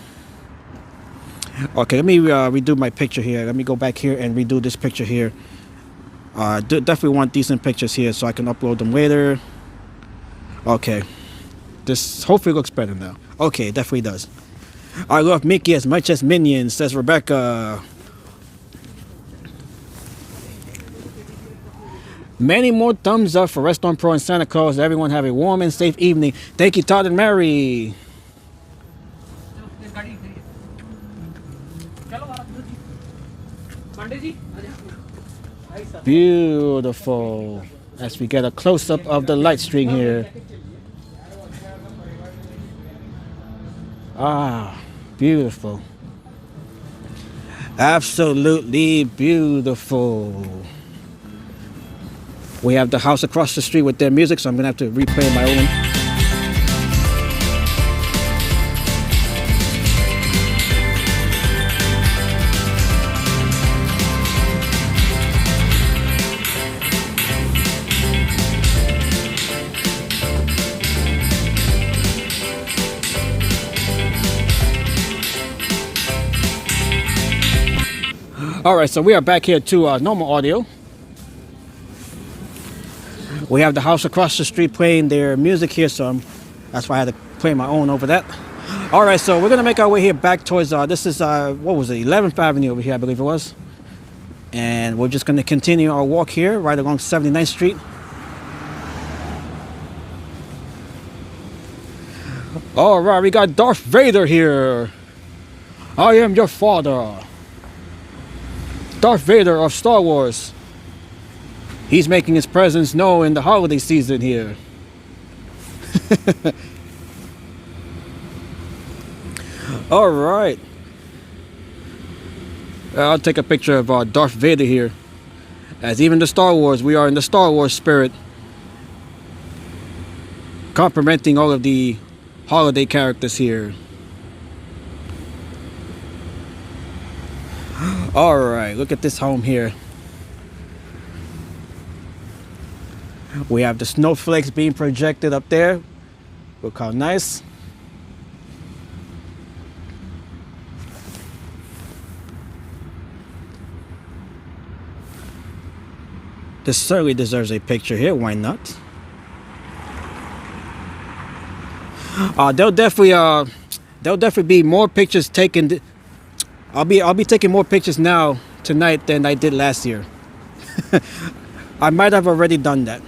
Okay, let me redo my picture here. Let me go back here and redo this picture here. Definitely want decent pictures here so I can upload them later. Okay, this hopefully looks better now. Okay, it definitely does. I love Mickey as much as Minions, says Rebecca. Many more thumbs up for Restaurant Pro and Santa Claus. Everyone have a warm and safe evening. Thank you, Todd and Mary. Beautiful. As we get a close-up of the light string here. Ah, beautiful. Absolutely beautiful. We have the house across the street with their music, so I'm gonna have to replay my own. Alright, so we are back here to normal audio. We have the house across the street playing their music here, so that's why I had to play my own over that. Alright, so we're going to make our way here back towards, this is, what was it, 11th Avenue over here, I believe it was. And we're just going to continue our walk here, right along 79th Street. Alright, we got Darth Vader here. I am your father. Darth Vader of Star Wars. He's making his presence known in the holiday season here. All right. I'll take a picture of Darth Vader here. As even the Star Wars, we are in the Star Wars spirit. Complimenting all of the holiday characters here. All right, look at this home here. We have the snowflakes being projected up there. Look how nice. This certainly deserves a picture here. Why not? There'll definitely be more pictures taken. I'll be taking more pictures now tonight than I did last year. I might have already done that.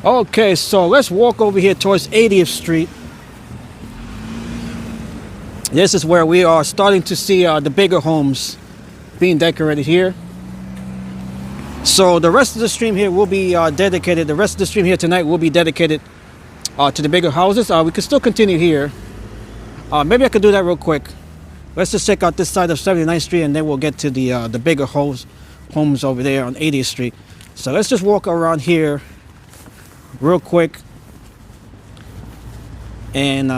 Okay, so let's walk over here towards 80th Street. This is where we are starting to see the bigger homes being decorated here. So the rest of the stream here will be dedicated. The rest of the stream here tonight will be dedicated to the bigger houses. We can still continue here. Maybe I could do that real quick. Let's just check out this side of 79th Street, and then we'll get to the bigger homes over there on 80th Street. So let's just walk around here real quick. And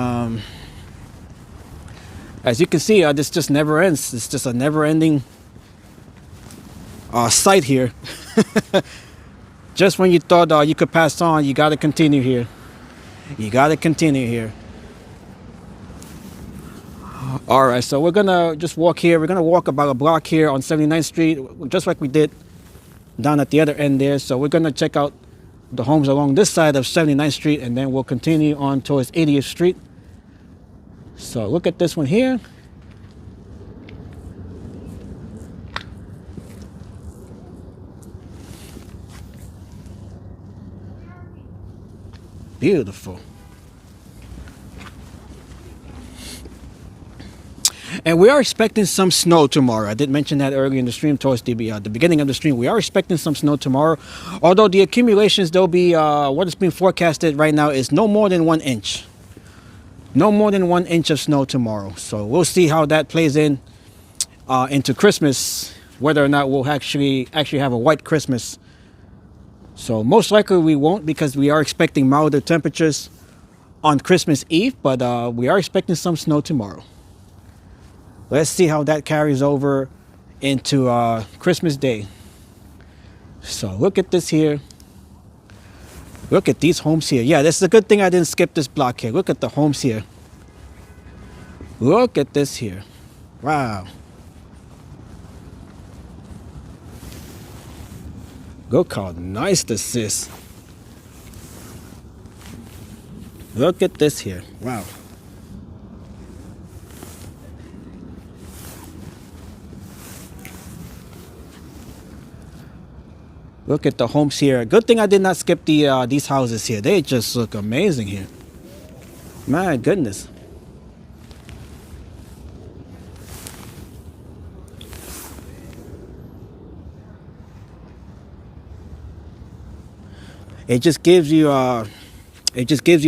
as you can see, this just never ends. It's just a never-ending sight here. Just when you thought you could pass on, you got to continue here. You got to continue here. All right, so we're gonna just walk here. We're gonna walk about a block here on 79th Street, just like we did down at the other end there. So we're gonna check out the homes along this side of 79th Street, and then we'll continue on towards 80th Street. So look at this one here. Beautiful. And we are expecting some snow tomorrow. I did mention that earlier in the stream, towards the beginning of the stream. We are expecting some snow tomorrow. Although the accumulations, they'll be, what is being forecasted right now is no more than 1 inch. No more than 1 inch of snow tomorrow. So we'll see how that plays in into Christmas, whether or not we'll actually have a white Christmas. So most likely we won't, because we are expecting milder temperatures on Christmas Eve, but we are expecting some snow tomorrow. Let's see how that carries over into Christmas Day. So look at this here. Look at these homes here. Yeah, that's a good thing I didn't skip this block here. Look at the homes here. Look at this here. Wow. Look how nice this is. Look at this here. Wow. Look at the homes here. Good thing I did not skip these houses here. They just look amazing here. My goodness. It just gives you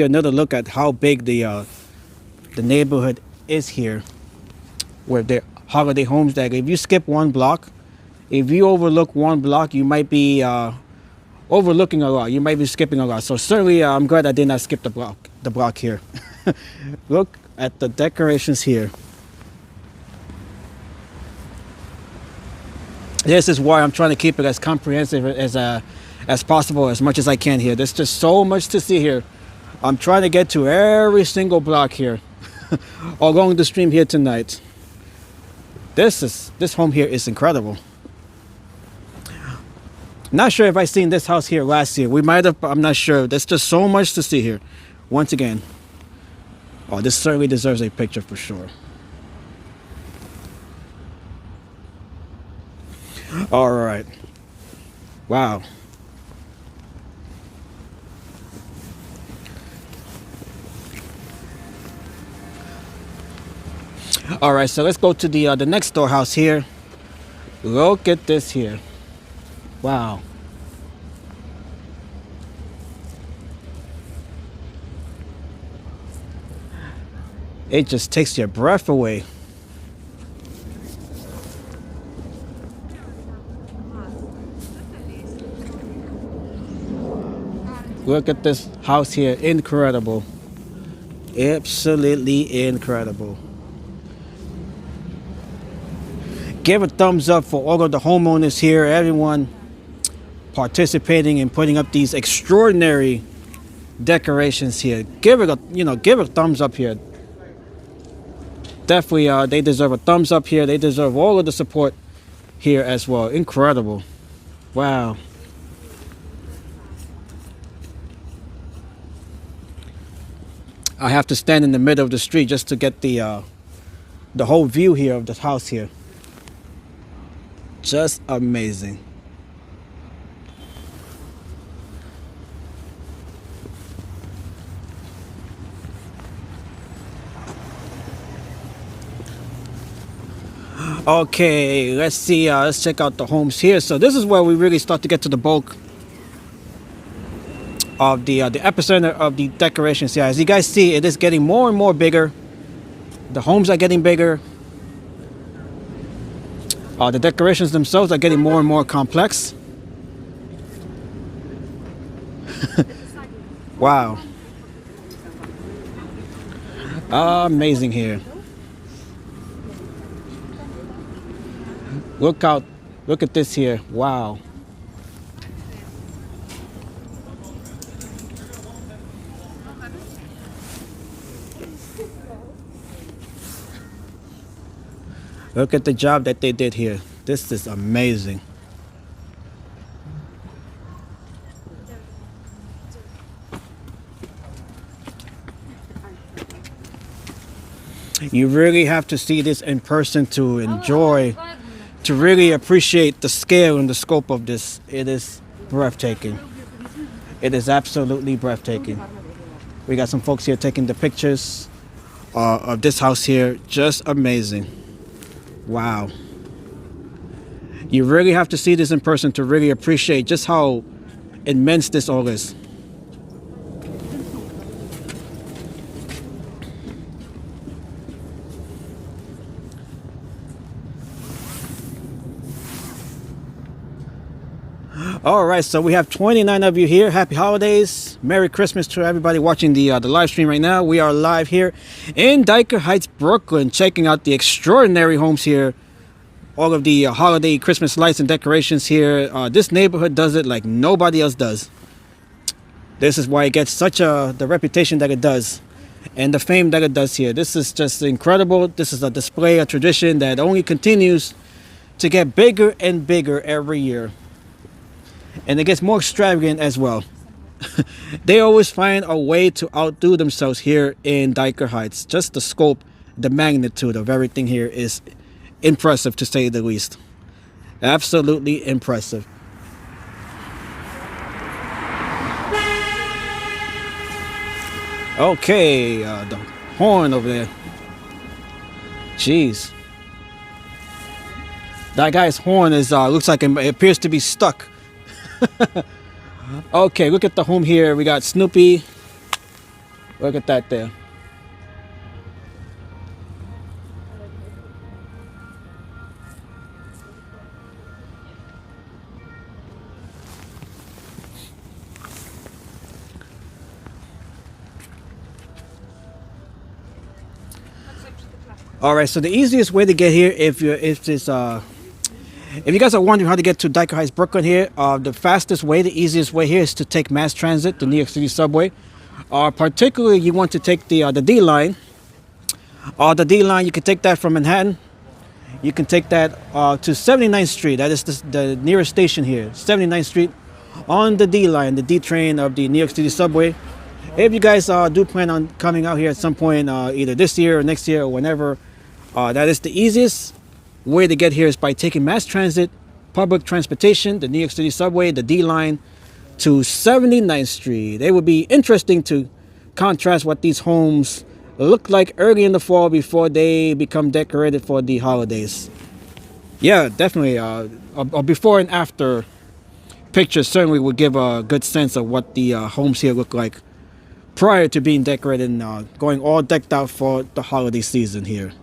another look at how big the neighborhood is here, where the holiday homes. That if you skip one block, if you overlook one block, you might be overlooking a lot. You might be skipping a lot. So certainly, I'm glad I did not skip the block here. Look at the decorations here. This is why I'm trying to keep it as comprehensive as possible, as much as I can here. There's just so much to see here. I'm trying to get to every single block here along the stream here tonight. This home here is incredible. Not sure if I seen this house here last year. We might have, I'm not sure. There's just so much to see here. Once again. Oh, this certainly deserves a picture for sure. All right. Wow. All right, so let's go to the next door house here. Look at this here. Wow. It just takes your breath away. Look at this house here. Incredible. Absolutely incredible. Give a thumbs up for all of the homeowners here, everyone participating in putting up these extraordinary decorations here. Give it a thumbs up here. Definitely, they deserve a thumbs up here. They deserve all of the support here as well. Incredible. Wow. I have to stand in the middle of the street just to get the whole view here of the house here. Just amazing. Okay, let's see. Let's check out the homes here. So this is where we really start to get to the bulk of the epicenter of the decorations here. As you guys see, it is getting more and more bigger The homes are getting bigger. The decorations themselves are getting more and more complex. Wow. Amazing here. Look out. Look at this here. Wow. Look at the job that they did here. This is amazing. You really have to see this in person to enjoy, to really appreciate the scale and the scope of this. It is breathtaking. It is absolutely breathtaking. We got some folks here taking the pictures of this house here. Just amazing. Wow. You really have to see this in person to really appreciate just how immense this all is. All right, so we have 29 of you here. Happy holidays. Merry Christmas to everybody watching the live stream right now. We are live here in Dyker Heights, Brooklyn, checking out the extraordinary homes here. All of the holiday Christmas lights and decorations here. This neighborhood does it like nobody else does. This is why it gets such the reputation that it does and the fame that it does here. This is just incredible. This is a display, a tradition that only continues to get bigger and bigger every year. And it gets more extravagant as well. They always find a way to outdo themselves here in Dyker Heights. Just the scope, the magnitude of everything here is impressive, to say the least. Absolutely impressive. Okay, the horn over there. Jeez. That guy's horn is looks like it appears to be stuck. Okay, look at the home here. We got Snoopy. Look at that there. All right, so the easiest way to get here, if you guys are wondering how to get to Dyker Heights, Brooklyn here, the fastest way, the easiest way here is to take mass transit, the New York City subway. Particularly, you want to take the D line. The D line, you can take that from Manhattan. You can take that to 79th Street. That is the nearest station here, 79th Street, on the D line, the D train of the New York City subway. If you guys do plan on coming out here at some point, either this year or next year or whenever, that is the easiest way to get here is by taking mass transit, public transportation, the New York City subway, the D line to 79th Street. It would be interesting to contrast what these homes look like early in the fall before they become decorated for the holidays. Yeah, definitely. A before and after picture certainly would give a good sense of what the homes here look like prior to being decorated and going all decked out for the holiday season here.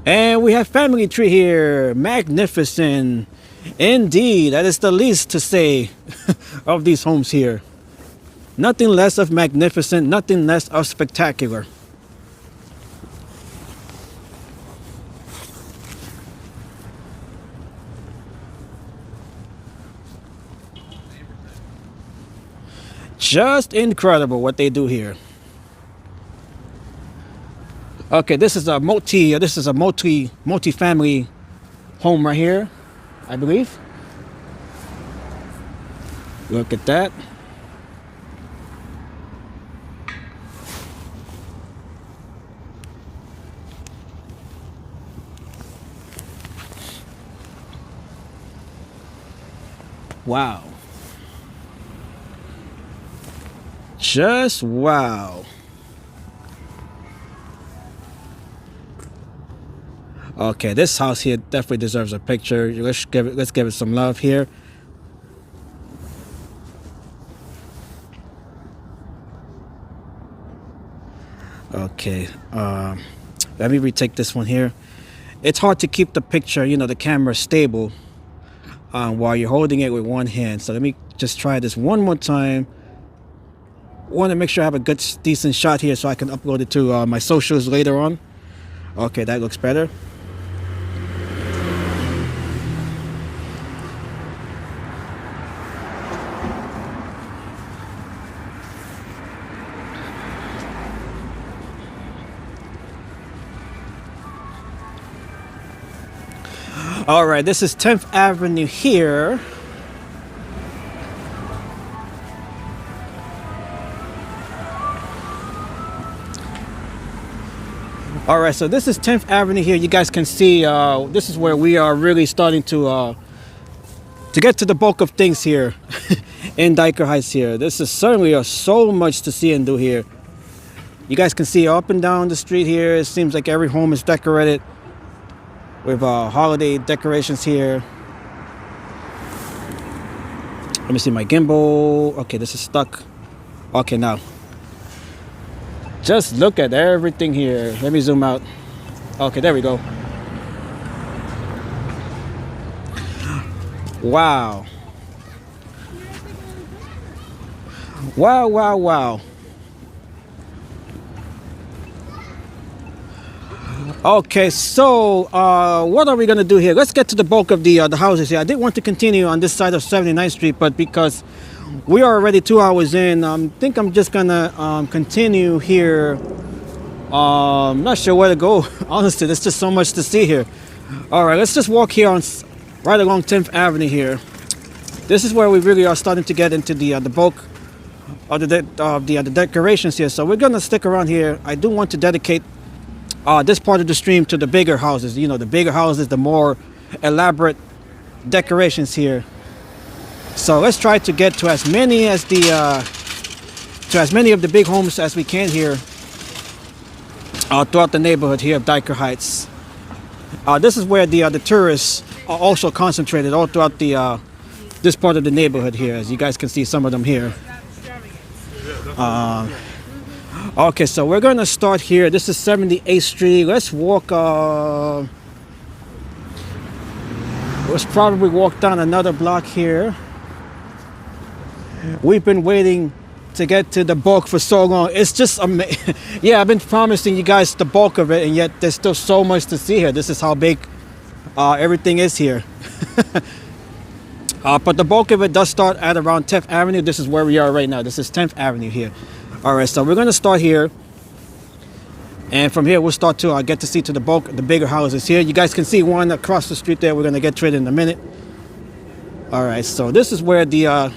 And we have family tree here. Magnificent indeed. That is the least to say of these homes here. Nothing less of magnificent, nothing less of spectacular. Just incredible what they do here. Okay, this is a multi-family home right here, I believe. Look at that. Wow. Just wow. Okay, this house here definitely deserves a picture. Let's give it some love here. Okay, let me retake this one here. It's hard to keep the picture, you know, the camera stable while you're holding it with one hand. So let me just try this one more time. Want to make sure I have a good, decent shot here so I can upload it to my socials later on. Okay, that looks better. All right, this is 10th Avenue here. All right, so this is 10th Avenue here. You guys can see this is where we are really starting to get to the bulk of things here in Dyker Heights here. This is certainly so much to see and do here. You guys can see up and down the street here. It seems like every home is decorated with holiday decorations here. Let me see my gimbal. Okay, this is stuck. Okay, now just look at everything here. Let me zoom out. Okay, there we go. Wow. Wow, wow, wow. Okay, so what are we gonna do here? Let's get to the bulk of the houses here. I did want to continue on this side of 79th Street, but because we are already 2 hours in, I think I'm just gonna continue here. Not sure where to go. Honestly, there's just so much to see here. All right, let's just walk here on right along 10th Avenue here. This is where we really are starting to get into the bulk of the decorations here. So we're gonna stick around here. I do want to dedicate this part of the stream to the bigger houses. You know, the bigger houses, the more elaborate decorations here. So let's try to get to as many as the of the big homes as we can here throughout the neighborhood here of Dyker Heights. This is where the tourists are also concentrated all throughout the this part of the neighborhood here, as you guys can see some of them here. Okay, so we're gonna start here. This is 78th Street. Let's walk. Let's probably walk down another block here. We've been waiting to get to the bulk for so long. It's just amazing. Yeah, I've been promising you guys the bulk of it, and yet there's still so much to see here. This is how big everything is here. But the bulk of it does start at around 10th Avenue. This is where we are right now. This is 10th Avenue here. All right, so we're gonna start here, and from here we'll start to get to see to the bulk, the bigger houses here. You guys can see one across the street there. We're gonna get to it in a minute. All right, so this is where the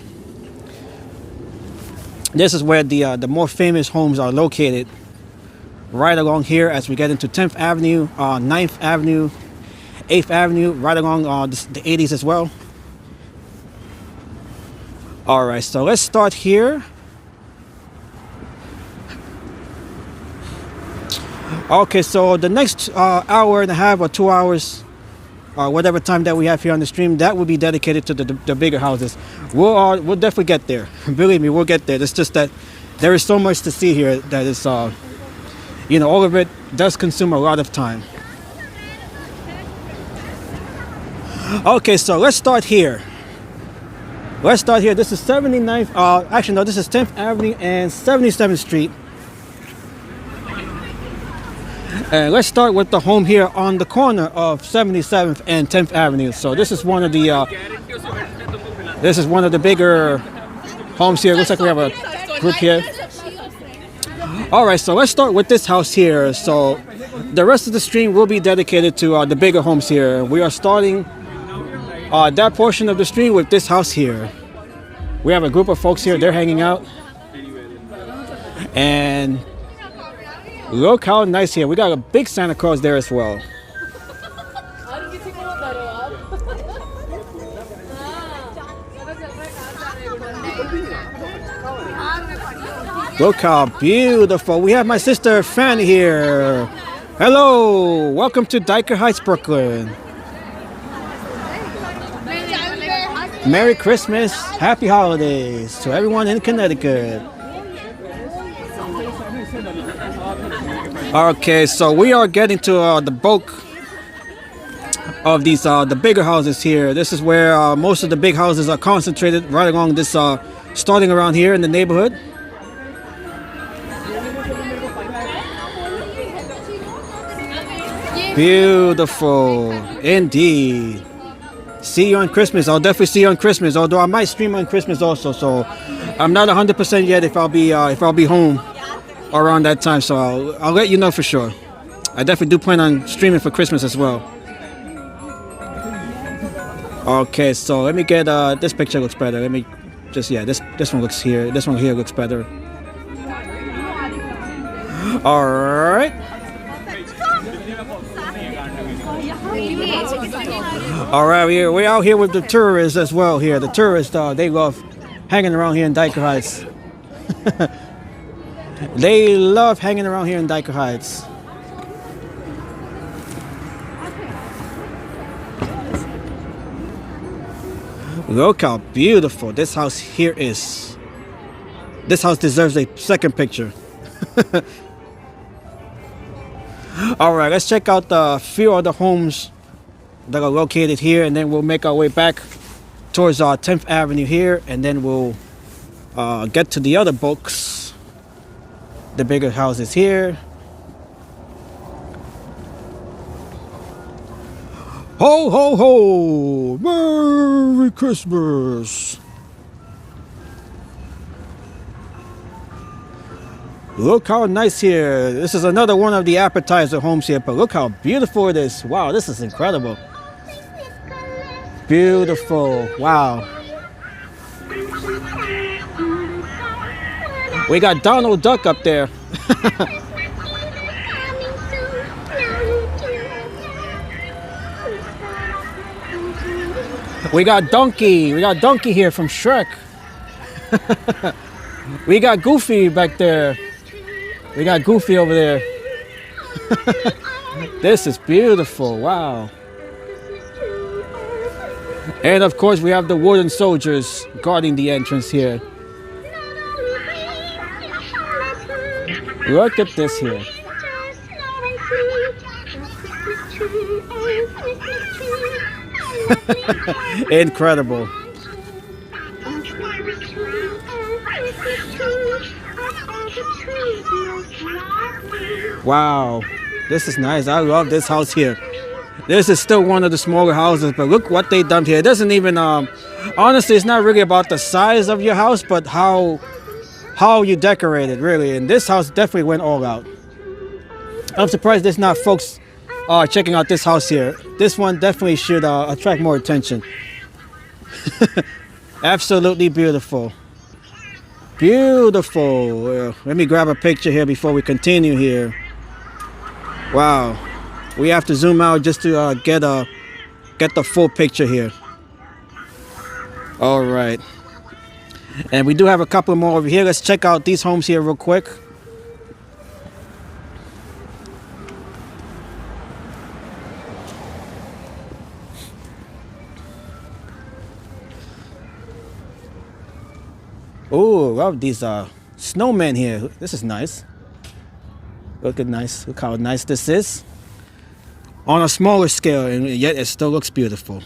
more famous homes are located, right along here as we get into 10th Avenue, 9th Avenue, 8th Avenue, right along the 80s as well. All right, so let's start here. Okay, so the next hour and a half or 2 hours, whatever time that we have here on the stream, that will be dedicated to the bigger houses. We'll definitely get there. Believe me, we'll get there. It's just that there is so much to see here that is, you know, all of it does consume a lot of time. Okay, so let's start here. Let's start here. This is 79th. Actually, no, this is 10th Avenue and 77th Street. And let's start with the home here on the corner of 77th and 10th Avenue. So this is one of the bigger homes here. Looks like we have a group here. All right, so let's start with this house here. So the rest of the stream will be dedicated to the bigger homes here. We are starting that portion of the stream with this house here. We have a group of folks here. They're hanging out, and look how nice here. We got a big Santa Claus there as well. Look how beautiful. We have my sister Fanny here. Hello, welcome to Dyker Heights, Brooklyn. Merry Christmas, happy holidays to everyone in Connecticut. Okay, so we are getting to the bulk of these the bigger houses here. This is where most of the big houses are concentrated, right along this starting around here in the neighborhood. Beautiful indeed. See you on Christmas. I'll definitely see you on Christmas, although I might stream on Christmas also, so I'm not 100% yet if I'll be home around that time, so I'll let you know for sure. I definitely do plan on streaming for Christmas as well. Okay, so let me get this picture looks better. Let me just this one looks here. This one here looks better. All right. All right, we're out here with the tourists as well here. The tourists, they love hanging around here in Dyker Heights. They love hanging around here in Dyker Heights. Look how beautiful this house here is. This house deserves a second picture. All right, let's check out a few other homes that are located here, and then we'll make our way back towards 10th Avenue here, and then we'll get to the other bulks, the bigger houses here. Ho, ho, ho! Merry Christmas! Look how nice here. This is another one of the appetizer homes here, but look how beautiful it is. Wow, this is incredible. Beautiful. Wow. We got Donald Duck up there. We got Donkey. We got Donkey here from Shrek. We got Goofy back there. We got Goofy over there. This is beautiful. Wow. And of course, we have the wooden soldiers guarding the entrance here. Look at this here. Incredible. Wow, this is nice. I love this house here. This is still one of the smaller houses, but look what they dumped here. It doesn't even honestly, it's not really about the size of your house, but how you decorate it, really. And this house definitely went all out. I'm surprised there's not folks checking out this house here. This one definitely should attract more attention. Absolutely beautiful. Beautiful. Let me grab a picture here before we continue here. Wow. We have to zoom out just to get the full picture here. All right. And we do have a couple more over here. Let's check out these homes here real quick. Oh, love these snowmen here. This is nice. Look how nice this is. On a smaller scale, and yet it still looks beautiful.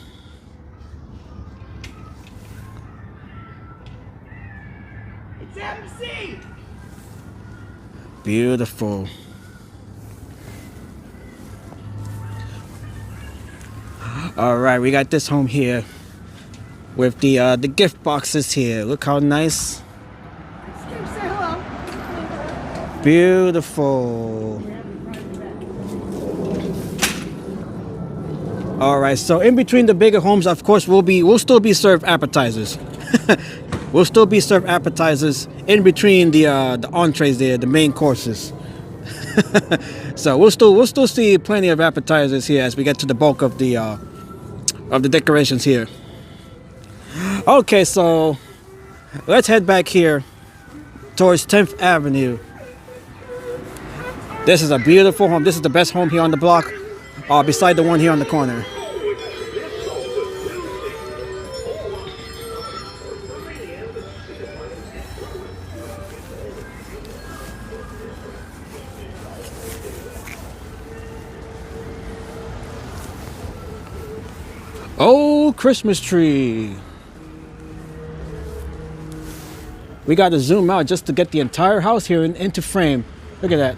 It's MC. Beautiful. All right, we got this home here with the gift boxes here. Look how nice. Say hello. Beautiful. All right, so in between the bigger homes, of course, we'll still be served appetizers. We'll still be served appetizers in between the entrees there, the main courses. So we'll still see plenty of appetizers here as we get to the bulk of the decorations here. Okay, so let's head back here towards 10th Avenue. This is a beautiful home. This is the best home here on the block, beside the one here on the corner. Oh, Christmas tree. We got to zoom out just to get the entire house here into frame. Look at that.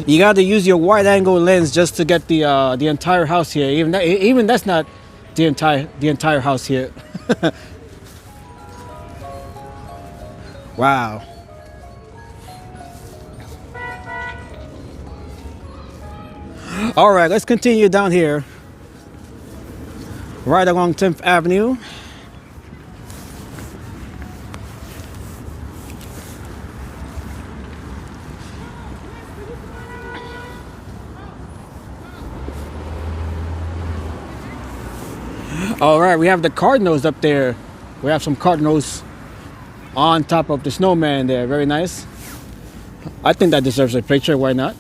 You got to use your wide angle lens just to get the entire house here. Even that's not the entire house here. Wow. All right, let's continue down here. Right along 10th Avenue. All right, we have the cardinals up there. We have some cardinals on top of the snowman there. Very nice. I think that deserves a picture. Why not?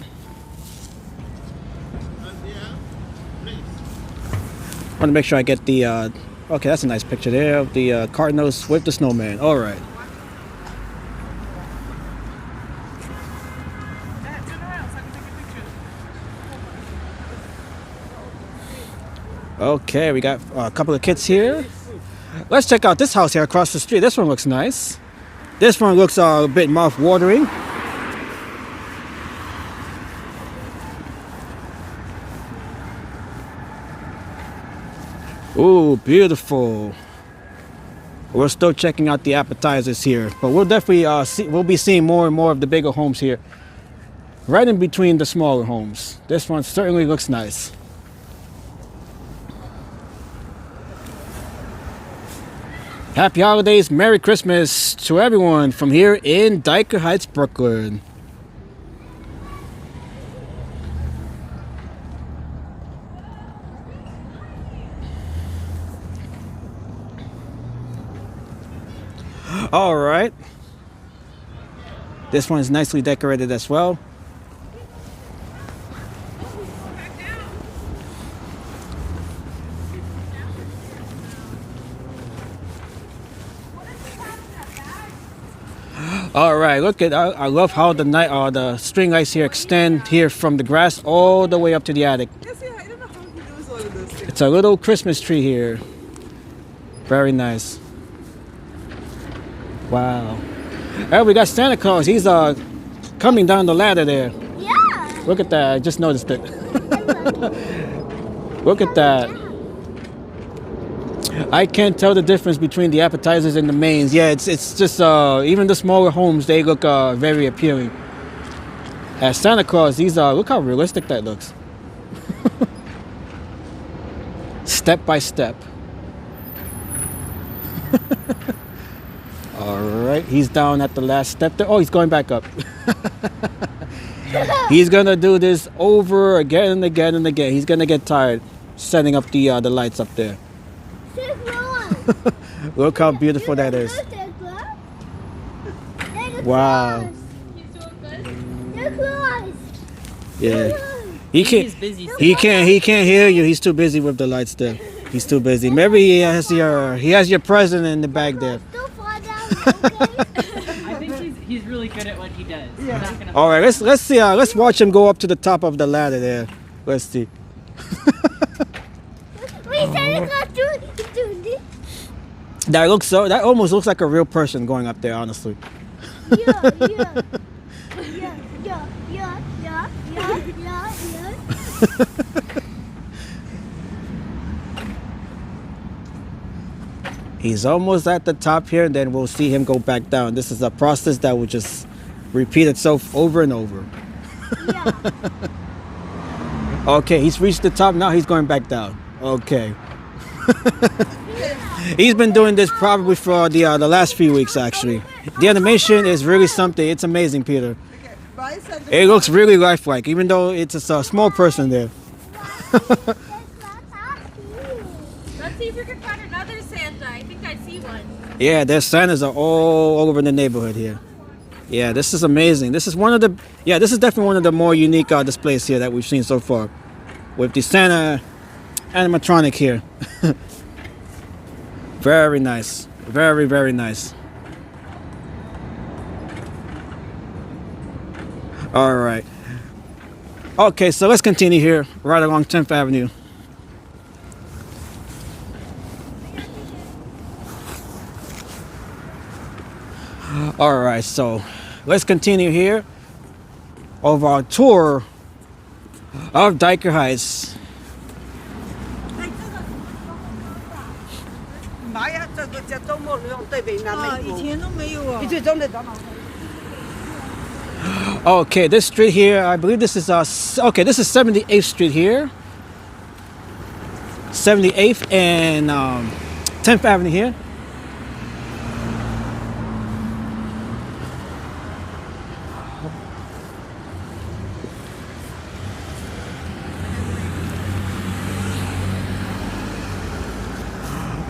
I want to make sure I get the okay, that's a nice picture there of the cardinals with the snowman. All right. Turn around so I can take a picture. Okay, we got a couple of kids here. Let's check out this house here across the street. This one looks nice. This one looks a bit mouth-watering. Ooh, beautiful. We're still checking out the appetizers here, but we'll definitely we'll be seeing more and more of the bigger homes here, right in between the smaller homes. This one certainly looks nice. Happy holidays, Merry Christmas to everyone from here in Dyker Heights, Brooklyn. All right. This one is nicely decorated as well. All right, look at I love how the string lights here extend here from the grass all the way up to the attic. Yes, yeah, I don't know how he does all of those things. It's a little Christmas tree here. Very nice. Wow. And we got Santa Claus. He's coming down the ladder there. Yeah. Look at that. I just noticed it. Look at that. I can't tell the difference between the appetizers and the mains. Yeah, it's just even the smaller homes, they look very appealing. As Santa Claus, these look how realistic that looks. Step by step. All right, he's down at the last step there. Oh, he's going back up. He's gonna do this over again and again and again. He's gonna get tired setting up the lights up there. Look how beautiful that is. Wow. Yeah. He can't hear you. He's too busy with the lights there. He's too busy. Maybe he has your present in the bag there. I think he's really good at what he does. Yeah. All right, let's see. Let's watch him go up to the top of the ladder there. Let's see. That almost looks like a real person going up there, honestly. He's almost at the top here, and then we'll see him go back down. This is a process that will just repeat itself over and over. Okay, he's reached the top. Now he's going back down. Okay. He's been doing this probably for the last few weeks, actually. The animation is really something. It's amazing, Peter. It looks really lifelike, even though it's a small person there. Let's see if we can find another Santa. I think I see one. Yeah, there's Santas are all over the neighborhood here. Yeah, this is amazing. This is this is definitely one of the more unique displays here that we've seen so far, with the Santa animatronic here. Very nice. Very, very nice. All right. Okay, so let's continue here, right along 10th Avenue. All right, so let's continue here of our tour of Dyker Heights. 妈呀，这个叫周末用对北南美以前都没有啊。你最终的找哪？ Okay, this street here, I believe this is okay, this is 78th Street here. 78th and 10th Avenue here.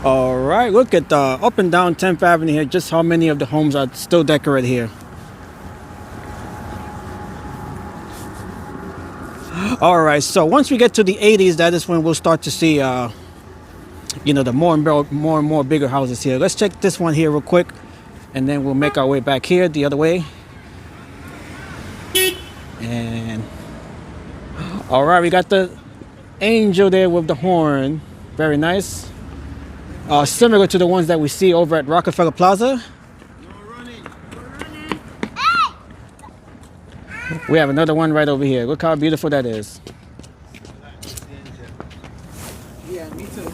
All right, look at up and down 10th Avenue here, just how many of the homes are still decorated here. All right, so once we get to the 80s, that is when we'll start to see, you know, the more and more bigger houses here. Let's check this one here real quick, and then we'll make our way back here the other way. And all right, we got the angel there with the horn. Very nice. Similar to the ones that we see over at Rockefeller Plaza. We have another one right over here. Look how beautiful that is. Yeah, me too.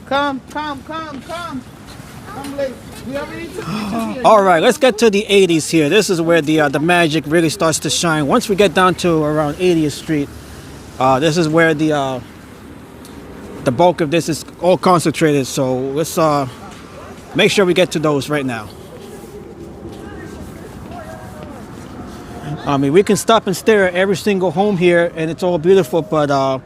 Come. Come, late. We already took pictures here. All right, let's get to the 80s here. This is where the magic really starts to shine. Once we get down to around 80th Street, this is where the bulk of this is all concentrated. So let's make sure we get to those right now. I mean, we can stop and stare at every single home here, and it's all beautiful, but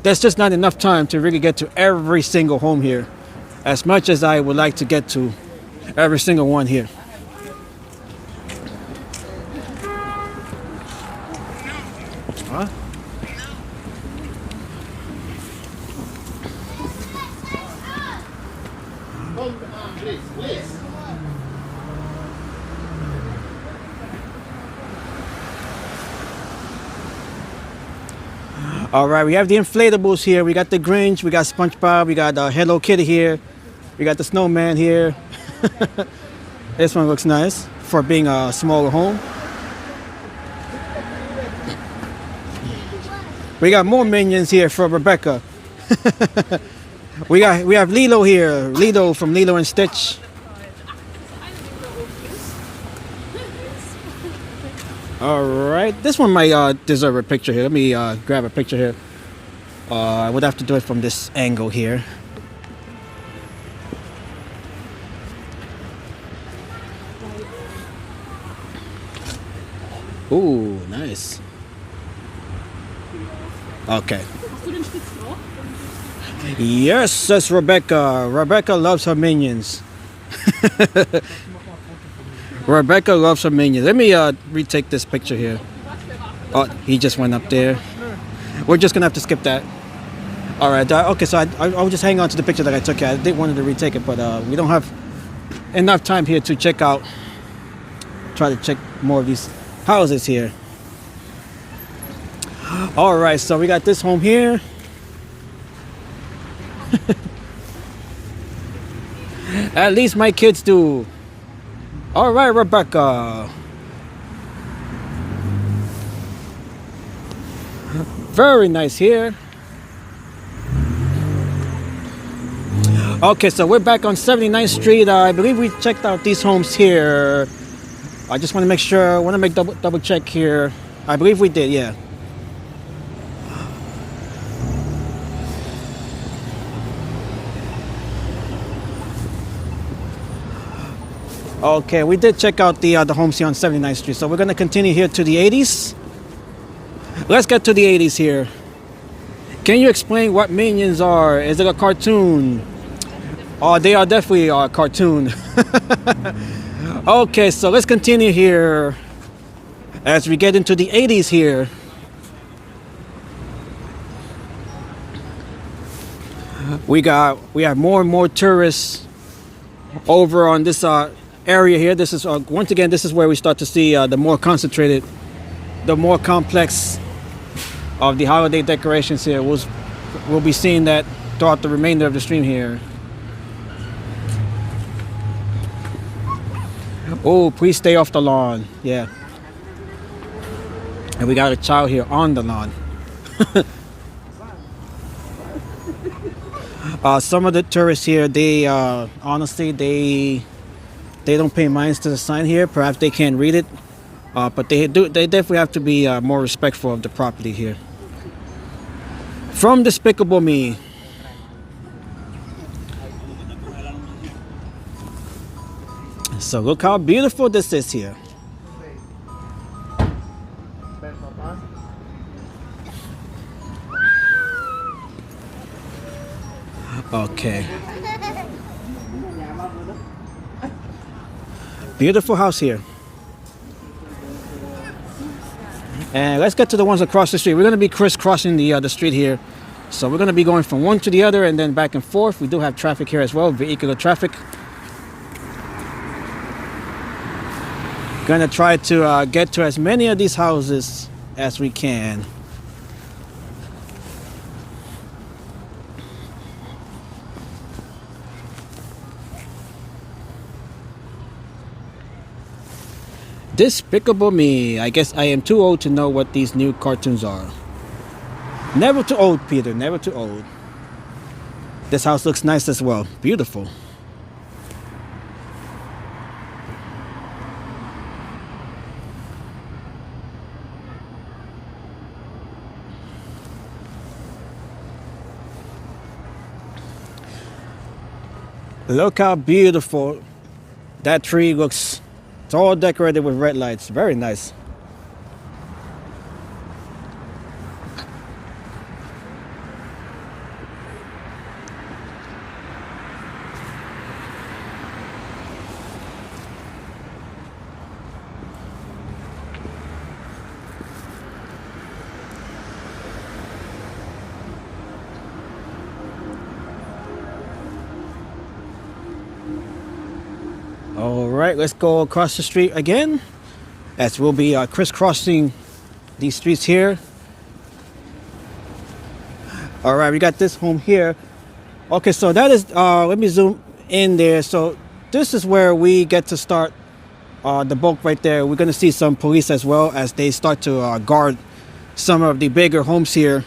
there's just not enough time to really get to every single home here, as much as I would like to get to every single one here. Huh? Please. All right, we have the inflatables here. We got the Grinch, we got SpongeBob, we got Hello Kitty here. We got the snowman here. This one looks nice for being a smaller home. We got more minions here for Rebecca. we have Lilo here. Lilo from Lilo and Stitch. All right, this one might deserve a picture here. Let me grab a picture here. I would have to do it from this angle here. Ooh, nice. Okay. Yes, that's Rebecca. Rebecca loves her minions. Rebecca loves her minions. Let me retake this picture here. Oh, he just went up there. We're just gonna have to skip that. All right. Okay, so I'll just hang on to the picture that I took. I did want to retake it, but we don't have enough time here to check out. Try to check more of these houses here. All right. So we got this home here. At least my kids do. All right, Rebecca. Very nice here. Okay, so we're back on 79th Street. I believe we checked out these homes here. I just want to make sure. I want to make double check here. I believe we did, yeah. Okay, we did check out the homes here on 79th Street. So we're going to continue here to the 80s. Let's get to the 80s here. Can you explain what Minions are? Is it a cartoon? Oh, they are definitely a cartoon. Okay, so let's continue here as we get into the 80s here. We have more and more tourists over on this area here. This is once again, this is where we start to see the more concentrated, the more complex of the holiday decorations here. We'll be seeing that throughout the remainder of the stream here. Oh, please stay off the lawn. Yeah. And we got a child here on the lawn. Some of the tourists here, they honestly, they don't pay minds to the sign here. Perhaps they can't read it, but they definitely have to be more respectful of the property here. From Despicable Me. So look how beautiful this is here. Okay. Beautiful house here. And let's get to the ones across the street. We're going to be crisscrossing the street here. So we're going to be going from one to the other and then back and forth. We do have traffic here as well, vehicular traffic. Going to try to get to as many of these houses as we can. Despicable Me. I guess I am too old to know what these new cartoons are. Never too old, Peter. Never too old. This house looks nice as well. Beautiful. Look how beautiful that tree looks. It's all decorated with red lights. Very nice. All right, let's go across the street again, as we'll be crisscrossing these streets here. All right, we got this home here. Okay, so that is, let me zoom in there. So this is where we get to start the bulk right there. We're gonna see some police as well as they start to guard some of the bigger homes here.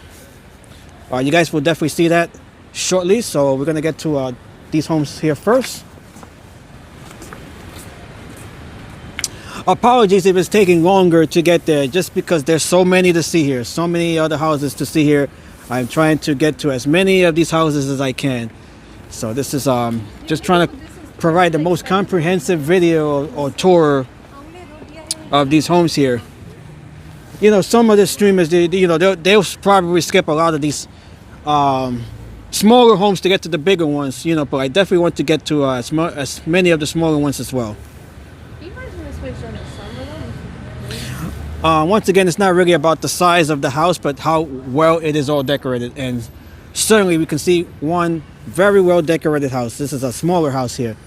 You guys will definitely see that shortly. So we're gonna get to these homes here first. Apologies if it's taking longer to get there, just because there's so many to see here, so many other houses to see here. I'm trying to get to as many of these houses as I can. So this is just trying to provide the most comprehensive video or tour of these homes here. You know, some of the streamers, they'll probably skip a lot of these smaller homes to get to the bigger ones, you know, but I definitely want to get to as many of the smaller ones as well. Once again, it's not really about the size of the house, but how well it is all decorated. And certainly we can see one very well decorated house. This is a smaller house here,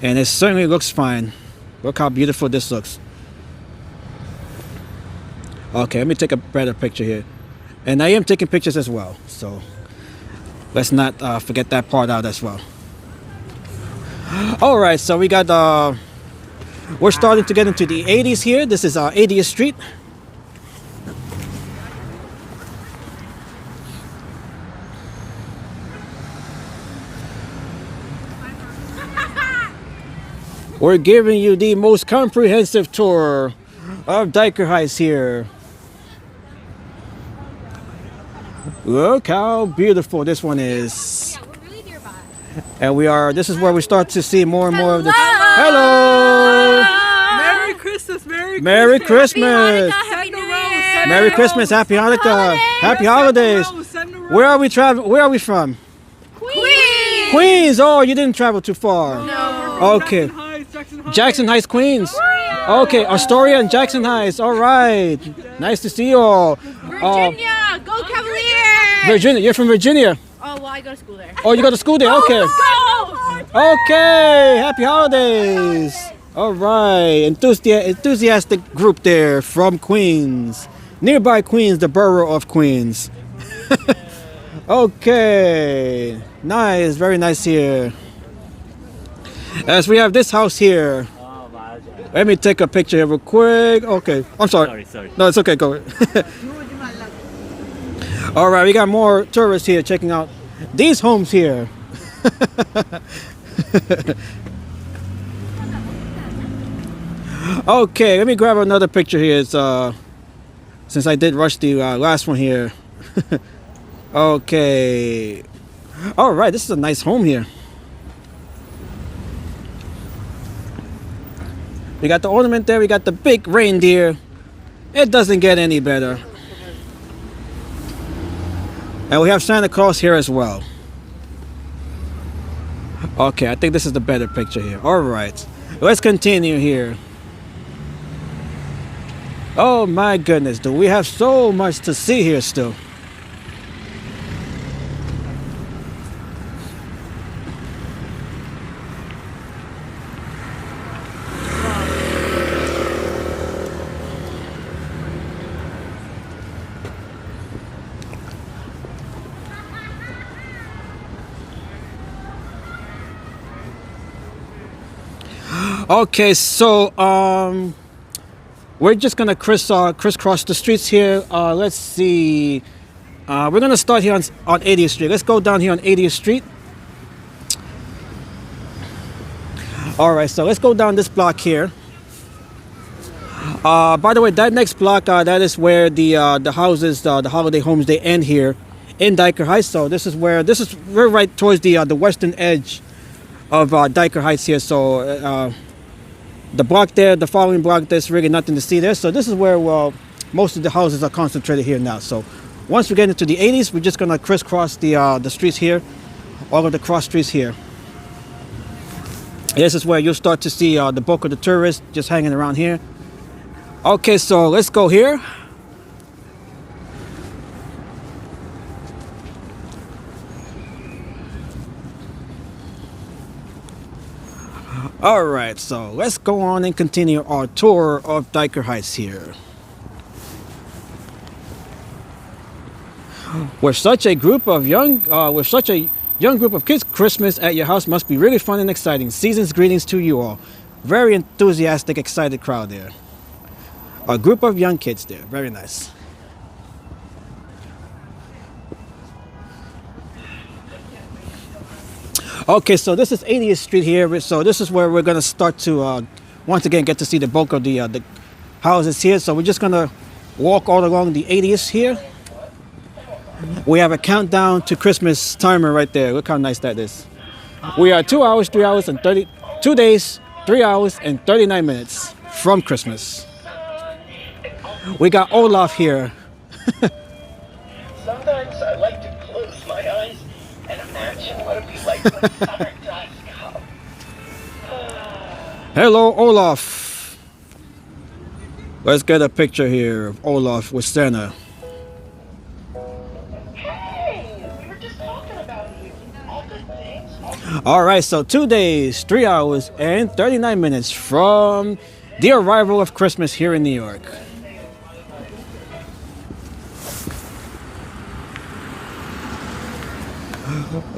and it certainly looks fine. Look how beautiful this looks. Okay, let me take a better picture here. And I am taking pictures as well, so let's not forget that part out as well. All right, so we got we're starting to get into the 80s here. This is 80th Street. We're giving you the most comprehensive tour of Dyker Heights here. Look how beautiful this one is. Yeah, we're really nearby. And this is where we start to see more and more of the... Hello! Merry Christmas, Merry Christmas! Happy New Year! Merry Christmas, Happy Hanukkah, Happy Holidays. Where are we traveling? Where are we from? Queens! Queens. Oh, you didn't travel too far. No. Okay. Jackson Heights, Queens. Okay, Astoria and Jackson Heights. All right. Nice to see you all. Virginia! Go Cavaliers! Virginia. You're from Virginia. Oh, well, I go to school there. Oh, you go to school there. Okay. Go! Okay. Happy holidays. All right. Enthusiastic group there from Queens. Nearby Queens, the borough of Queens. Okay. Nice. Very nice here. As we have this house here. Let me take a picture here real quick. Okay, I'm sorry. Sorry. No, it's okay. Go ahead. All right, we got more tourists here checking out these homes here. Okay, let me grab another picture here. It's, since I did rush the last one here. Okay. All right, this is a nice home here. We got the ornament there. We got the big reindeer. It doesn't get any better. And we have Santa Claus here as well. Okay, I think this is the better picture here. All right, let's continue here. Oh my goodness, do we have so much to see here still. Okay, so we're just gonna crisscross the streets here. Let's see. We're gonna start here on 80th Street. Let's go down here on 80th Street. All right, so let's go down this block here. By the way, that next block, that is where the houses, the holiday homes, they end here in Dyker Heights. So we're right towards the western edge of Dyker Heights here. So the block there, the following block, there's really nothing to see there. So this is where most of the houses are concentrated here now. So once we get into the 80s, we're just gonna crisscross the streets here, all of the cross streets here. This is where you'll start to see the bulk of the tourists just hanging around here. Okay, so let's go here. All right, so let's go on and continue our tour of Dyker Heights here. With such a young group of kids, Christmas at your house must be really fun and exciting. Season's greetings to you all. Very enthusiastic, excited crowd there. A group of young kids there. Very nice. Okay, so this is 80th Street here. So this is where we're gonna start to once again get to see the bulk of the houses here. So we're just gonna walk all along the 80th here. We have a countdown to Christmas timer right there. Look how nice that is. We are 2 hours, 3 hours, and 2 days, 3 hours, and 39 minutes from Christmas. We got Olaf here. Sometimes I like to close my eyes and imagine what it'd be like when summer does come. Hello, Olaf. Let's get a picture here of Olaf with Santa. Hey, we were just talking about you. All good things. All right, so 2 days, 3 hours, and 39 minutes from the arrival of Christmas here in New York.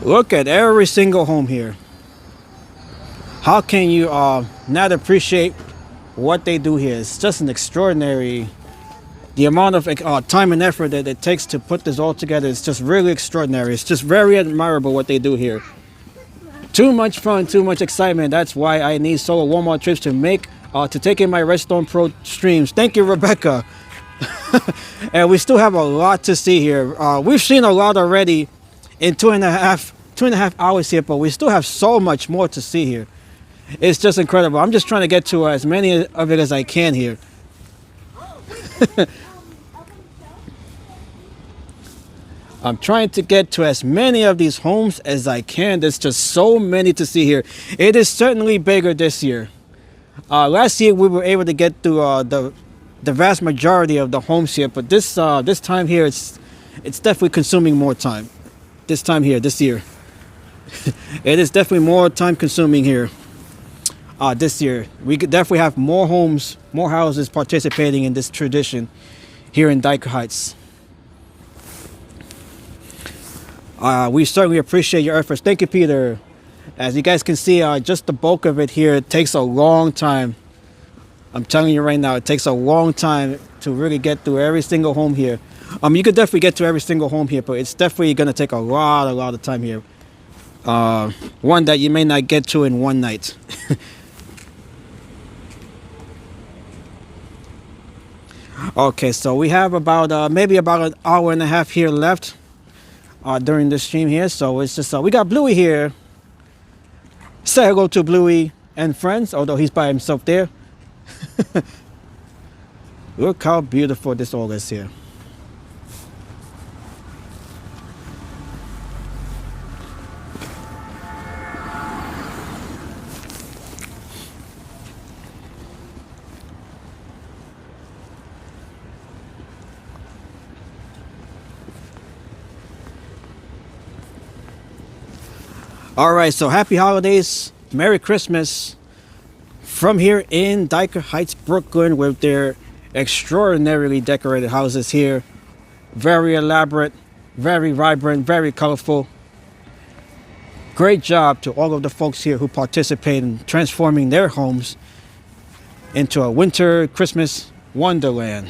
Look at every single home here. How can you not appreciate what they do here? It's just an extraordinary. The amount of time and effort that it takes to put this all together is just really extraordinary. It's just very admirable what they do here. Too much fun, too much excitement. That's why I need solo Walmart trips to take in my Redstone Pro streams. Thank you, Rebecca. And we still have a lot to see here. We've seen a lot already in two and a half hours here, but we still have so much more to see here. It's just incredible. I'm just trying to get to as many of it as I can here. I'm trying to get to as many of these homes as I can. There's just so many to see here. It is certainly bigger this year. Last year we were able to get to the vast majority of the homes here, but this time here it's definitely consuming more time. This year. It is definitely more time consuming here. This year. We could definitely have more homes, more houses participating in this tradition here in Dyker Heights. We certainly appreciate your efforts. Thank you, Peter. As you guys can see, just the bulk of it here, it takes a long time I'm telling you right now, it takes a long time to really get through every single home here. You could definitely get to every single home here, but it's definitely going to take a lot of time here. One that you may not get to in one night. Okay, so we have about maybe about an hour and a half here left during this stream here. So it's just we got Bluey here. Say hello to Bluey and friends, although he's by himself there. Look how beautiful this all is here. All right, so happy holidays, Merry Christmas from here in Dyker Heights, Brooklyn, with their extraordinarily decorated houses here. Very elaborate, very vibrant, very colorful. Great job to all of the folks here who participate in transforming their homes into a winter Christmas wonderland.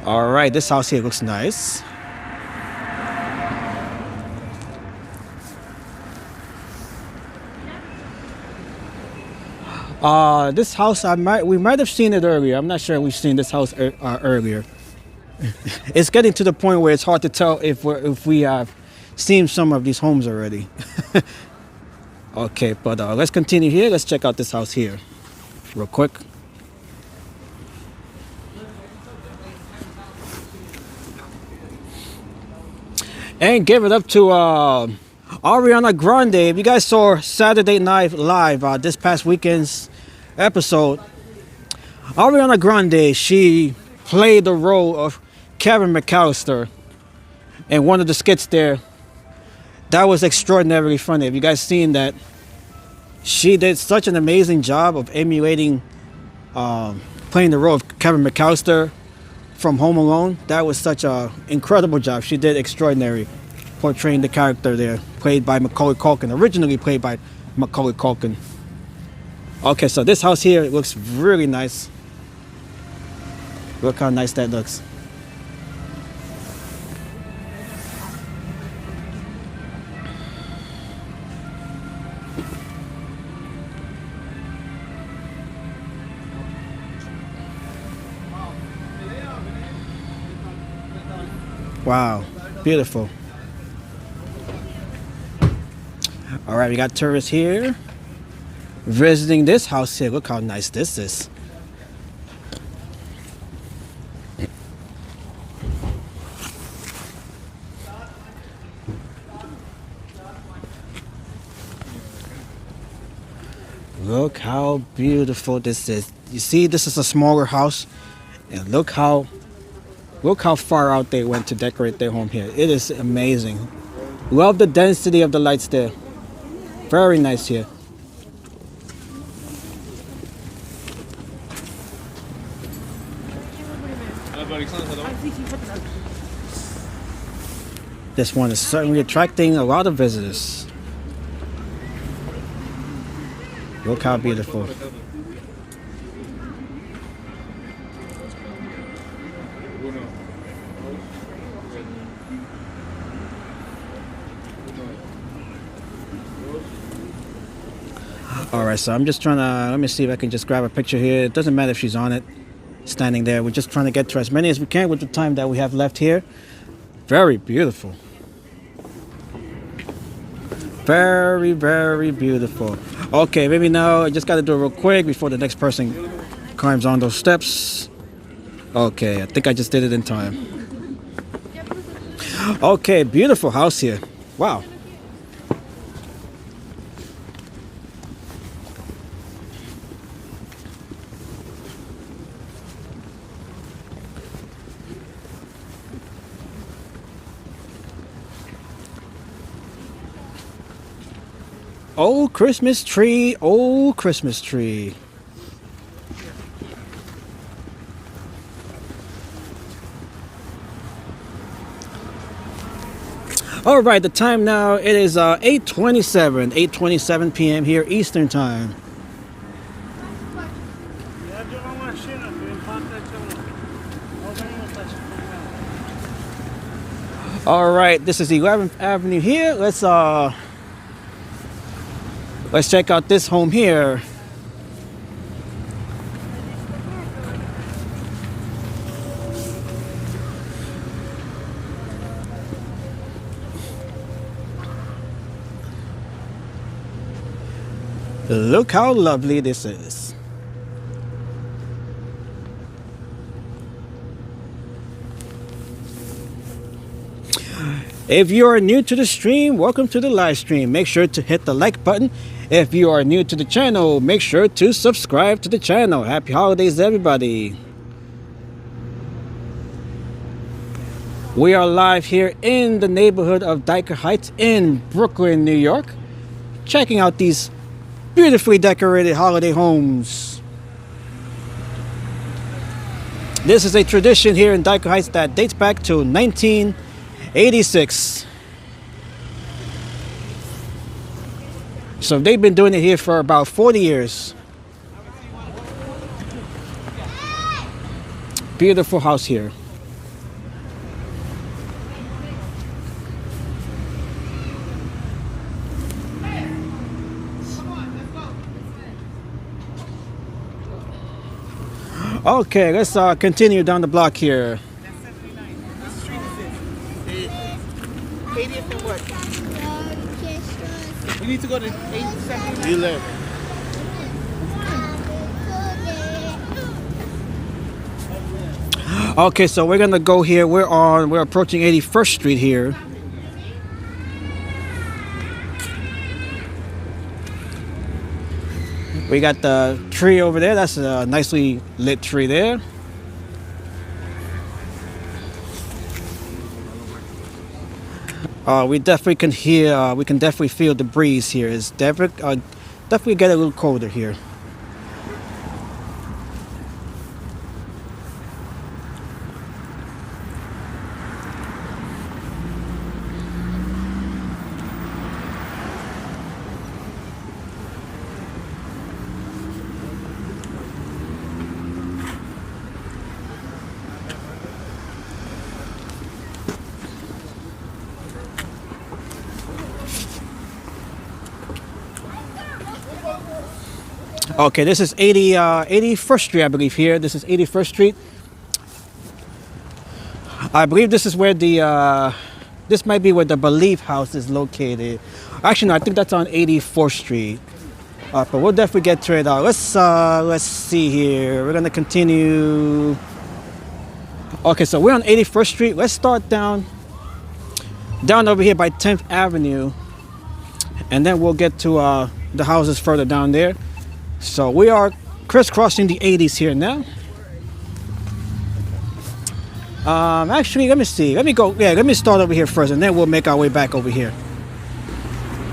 All right, this house here looks nice. This house we might have seen it earlier. I'm not sure we've seen this house earlier. It's getting to the point where it's hard to tell if we have seen some of these homes already. Okay, but let's continue here. Let's check out this house here real quick. And give it up to Ariana Grande. If you guys saw Saturday Night Live, this past weekend's episode, Ariana Grande, she played the role of Kevin McAllister in one of the skits there. That was extraordinarily funny. If you guys seen that, she did such an amazing job of emulating playing the role of Kevin McAllister from Home Alone. That was such an incredible job. She did extraordinary portraying the character there, played by Macaulay Culkin, originally played by Macaulay Culkin. Okay, so this house here, it looks really nice. Look how nice that looks. Wow, beautiful. All right, we got tourists here visiting this house here. Look how nice this is. Look how beautiful this is. You see, this is a smaller house, and look how far out they went to decorate their home here. It is amazing. Love the density of the lights there. Very nice here. This one is certainly attracting a lot of visitors. Look how beautiful. Alright, so I'm just trying to, let me see if I can just grab a picture here. It doesn't matter if she's on it, standing there. We're just trying to get to as many as we can with the time that we have left here. Very beautiful. Very, very beautiful. Okay, maybe now I just got to do it real quick before the next person climbs on those steps. Okay, I think I just did it in time. Okay, beautiful house here. Wow. Oh, Christmas tree, oh, Christmas tree. All right, the time now, it is 8:27 p.m. here Eastern time. All right, this is 11th Avenue here. Let's check out this home here. Look how lovely this is. If you are new to the stream, welcome to the live stream. Make sure to hit the like button. If you are new to the channel, make sure to subscribe to the channel. Happy holidays, everybody. We are live here in the neighborhood of Dyker Heights in Brooklyn, New York, checking out these beautifully decorated holiday homes. This is a tradition here in Dyker Heights that dates back to 1986. So they've been doing it here for about 40 years. Beautiful house here. Okay, let's continue down the block here. What street is this? 80th and what? We need to go to 879. 11. Okay, so we're gonna go here. We're approaching 81st Street here. We got the tree over there. That's a nicely lit tree there. We definitely can hear. We can definitely feel the breeze here. It's definitely get a little colder here. Okay, this is 81st Street, I believe here. This is 81st Street. I believe this is where this might be where the Believe House is located. Actually, no, I think that's on 84th Street. But we'll definitely get to it. Let's see here. We're gonna continue. Okay, so we're on 81st Street. Let's start down over here by 10th Avenue, and then we'll get to the houses further down there. So we are crisscrossing the 80s here now. Actually, let me see. Let me start over here first, and then we'll make our way back over here.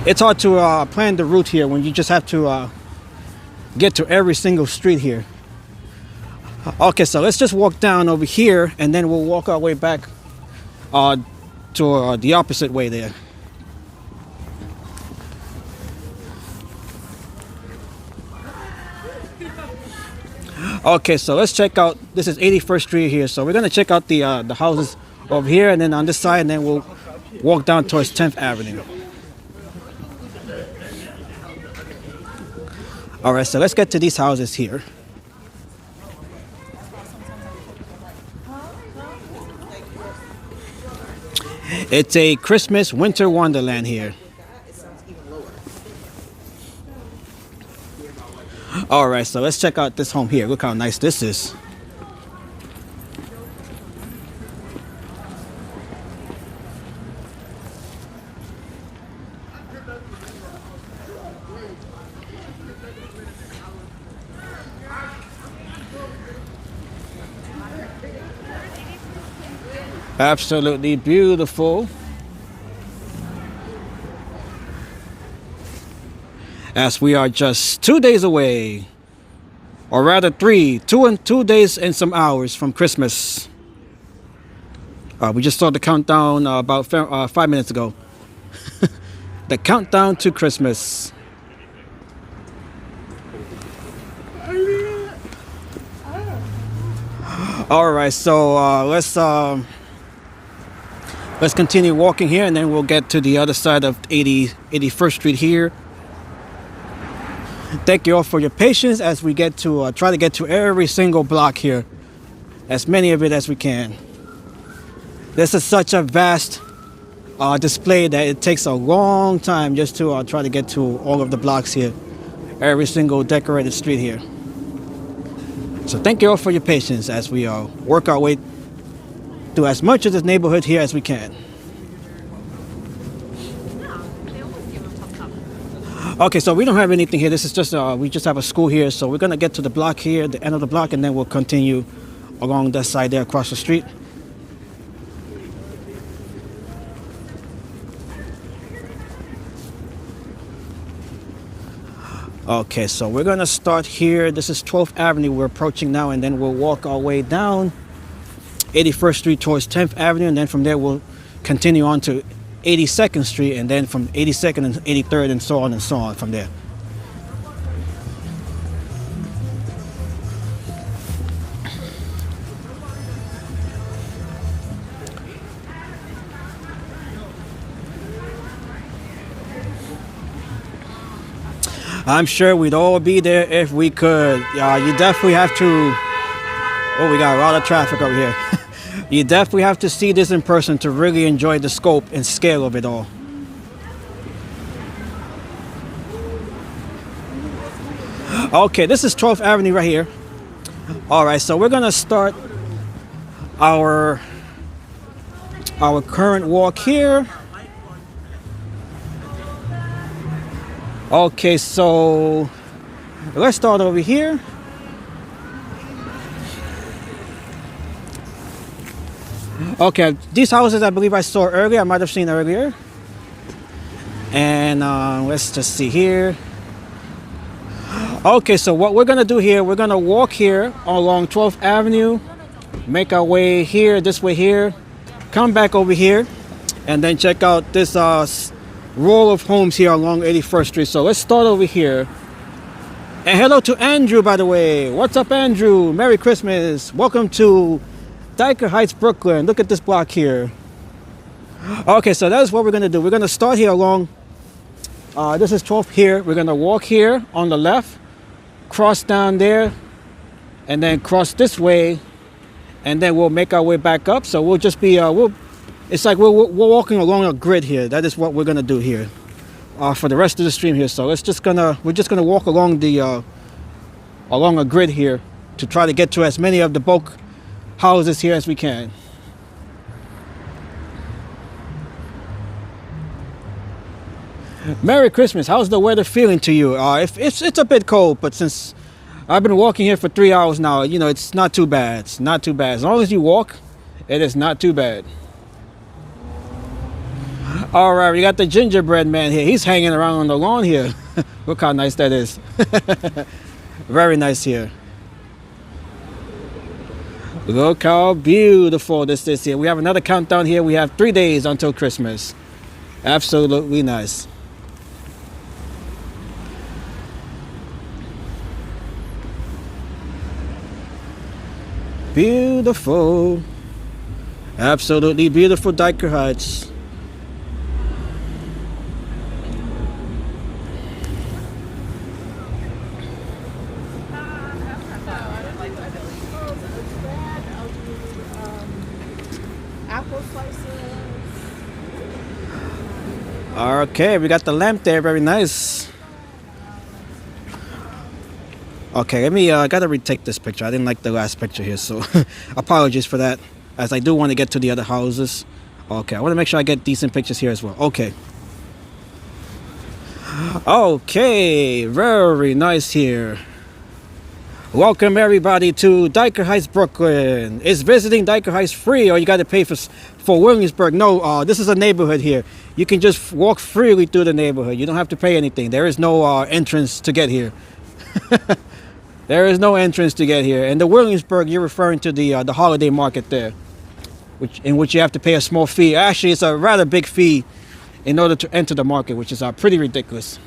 It's hard to plan the route here when you just have to get to every single street here. Okay, so let's just walk down over here, and then we'll walk our way back to the opposite way there. Okay, so let's check out. This is 81st Street here, so we're gonna check out the houses over here, and then on this side, and then we'll walk down towards 10th Avenue. All right, so let's get to these houses here. It's a Christmas winter wonderland here. All right, so let's check out this home here. Look how nice this is. Absolutely beautiful. As we are just 2 days away, or rather 2 days and some hours from Christmas. We just saw the countdown about 5 minutes ago. The countdown to Christmas. All right, so let's continue walking here, and then we'll get to the other side of 81st Street here. Thank you all for your patience as we get to try to get to every single block here, as many of it as we can. This is such a vast display that it takes a long time just to try to get to all of the blocks here, every single decorated street here. So thank you all for your patience as we work our way through as much of this neighborhood here as we can. Okay, so we don't have anything here. This is just we just have a school here, so we're gonna get to the block here, the end of the block, and then we'll continue along that side there across the street. Okay, so we're gonna start here. This is 12th Avenue we're approaching now, and then we'll walk our way down 81st Street towards 10th Avenue, and then from there we'll continue on to 82nd Street, and then from 82nd and 83rd and so on from there. I'm sure we'd all be there if we could. You definitely have to. Oh, we got a lot of traffic over here. You definitely have to see this in person to really enjoy the scope and scale of it all. Okay, this is 12th Avenue right here. All right, so we're gonna start our current walk here. Okay, so let's start over here. Okay, these houses I believe I saw earlier, I might have seen earlier. And let's just see here. Okay, so what we're gonna do here, we're gonna walk here along 12th Avenue, make our way here, this way here, come back over here, and then check out this row of homes here along 81st Street. So let's start over here. And hello to Andrew, by the way. What's up, Andrew? Merry Christmas. Welcome to Dyker Heights, Brooklyn. Look at this block here. Okay, so that's what we're gonna do. We're gonna start here along, this is 12th here. We're gonna walk here on the left, cross down there, and then cross this way, and then we'll make our way back up. So we'll just be, it's like we're walking along a grid here. That is what we're gonna do here for the rest of the stream here. So we're just gonna walk along the along a grid here to try to get to as many of the bulk houses here as we can. Merry Christmas. How's the weather feeling to you? It's a bit cold, but since I've been walking here for 3 hours now, you know, it's not too bad. It's not too bad. As long as you walk, it is not too bad. All right, we got the gingerbread man here. He's hanging around on the lawn here. Look how nice that is. Very nice here. Look how beautiful this is here. We have another countdown here. We have 3 days until Christmas. Absolutely nice. Beautiful. Absolutely beautiful Dyker Heights. Okay, we got the lamp there, very nice. Okay, I gotta retake this picture. I didn't like the last picture here, so apologies for that, as I do want to get to the other houses. Okay, I want to make sure I get decent pictures here as well. Okay. Okay, very nice here. Welcome everybody to Dyker Heights, Brooklyn. Is visiting Dyker Heights free, or you got to pay for Williamsburg? No, this is a neighborhood here. You can just walk freely through the neighborhood. You don't have to pay anything. There is no entrance to get here. There is no entrance to get here. And the Williamsburg, you're referring to the holiday market there, in which you have to pay a small fee. Actually, it's a rather big fee in order to enter the market, which is pretty ridiculous.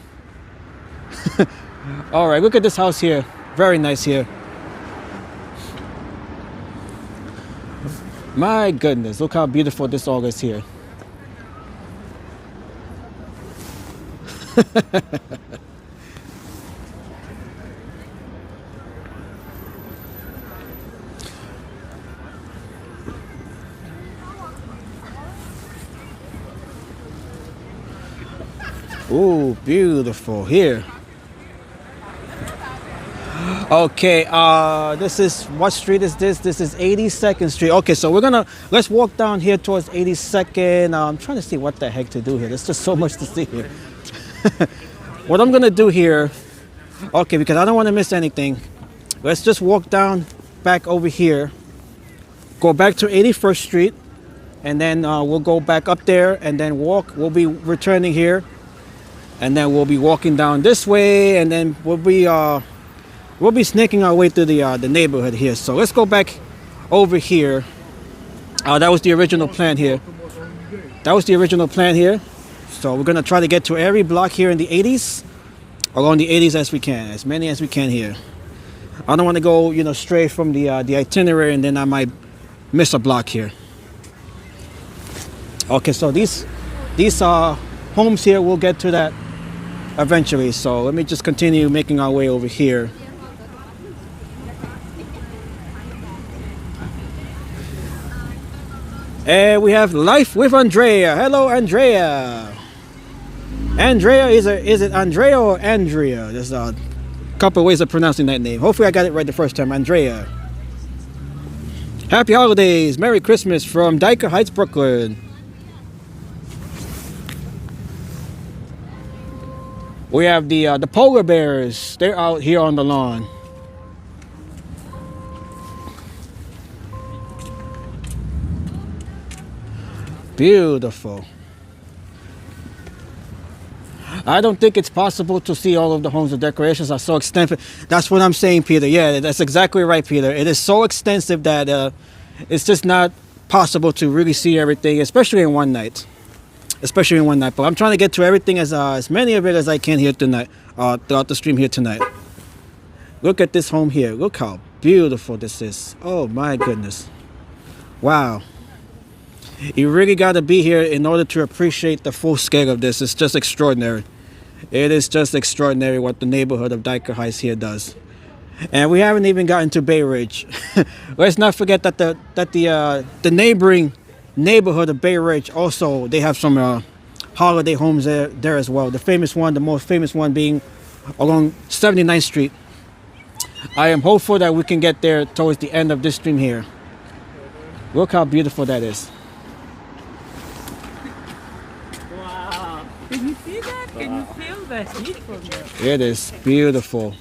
All right, look at this house here. Very nice here. My goodness, look how beautiful this all is here. Ooh, beautiful here. Okay, this is, what street is this? This is 82nd Street. Okay, so let's walk down here towards 82nd. I'm trying to see what the heck to do here. There's just so much to see here. What I'm gonna do here, okay, because I don't want to miss anything. Let's just walk down back over here. Go back to 81st Street, and then we'll go back up there and then walk. We'll be returning here, and then we'll be walking down this way, and then we'll be snaking our way through the neighborhood here. So let's go back over here. That was the original plan here. That was the original plan here. So we're gonna try to get to every block here in the 80s, along the 80s as we can, as many as we can here. I don't want to go, you know, stray from the itinerary, and then I might miss a block here. Okay, so these homes here, we'll get to that eventually. So let me just continue making our way over here. And we have Life with Andrea. Hello, Andrea. Andrea, is it Andrea or Andrea? There's a couple ways of pronouncing that name. Hopefully I got it right the first time. Andrea. Happy holidays. Merry Christmas from Dyker Heights, Brooklyn. We have the polar bears. They're out here on the lawn. Beautiful. I don't think it's possible to see all of the homes. The decorations are so extensive. That's what I'm saying, Peter. Yeah, that's exactly right, Peter. It is so extensive that it's just not possible to really see everything, especially in one night. Especially in one night. But I'm trying to get to everything, as many of it as I can here tonight, throughout the stream here tonight. Look at this home here. Look how beautiful this is. Oh my goodness. Wow. You really got to be here in order to appreciate the full scale of this. It's just extraordinary. It is just extraordinary what the neighborhood of Dyker Heights here does. And we haven't even gotten to Bay Ridge. Let's not forget that the neighboring neighborhood of Bay Ridge also, they have some holiday homes there as well. The most famous one being along 79th Street. I am hopeful that we can get there towards the end of this stream here. Look how beautiful that is. Wow. Can you see that? Can you feel that heat from there? It is beautiful.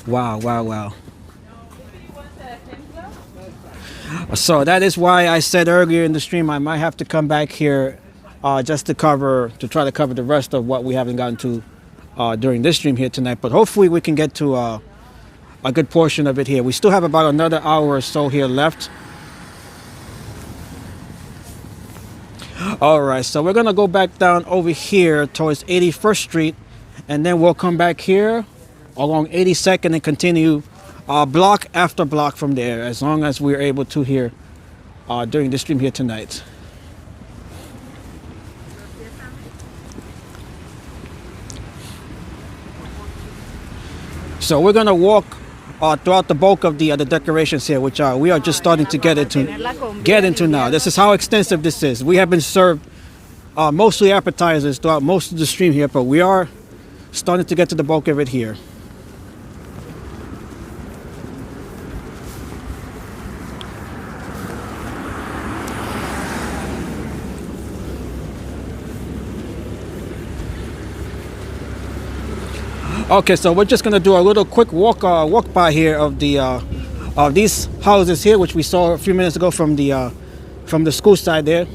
Wow, wow, wow. So that is why I said earlier in the stream I might have to come back here just to try to cover the rest of what we haven't gotten to during this stream here tonight. But hopefully we can get to a good portion of it here. We still have about another hour or so here left. All right, so we're gonna go back down over here towards 81st Street, and then we'll come back here along 82nd and continue block after block from there, as long as we're able to here during the stream here tonight. So we're gonna walk throughout the bulk of the decorations here, which we are just starting to get into now. This is how extensive this is. We have been served mostly appetizers throughout most of the stream here, but we are starting to get to the bulk of it here. Okay, so we're just gonna do a little quick walk by here of these houses here, which we saw a few minutes ago from the school side there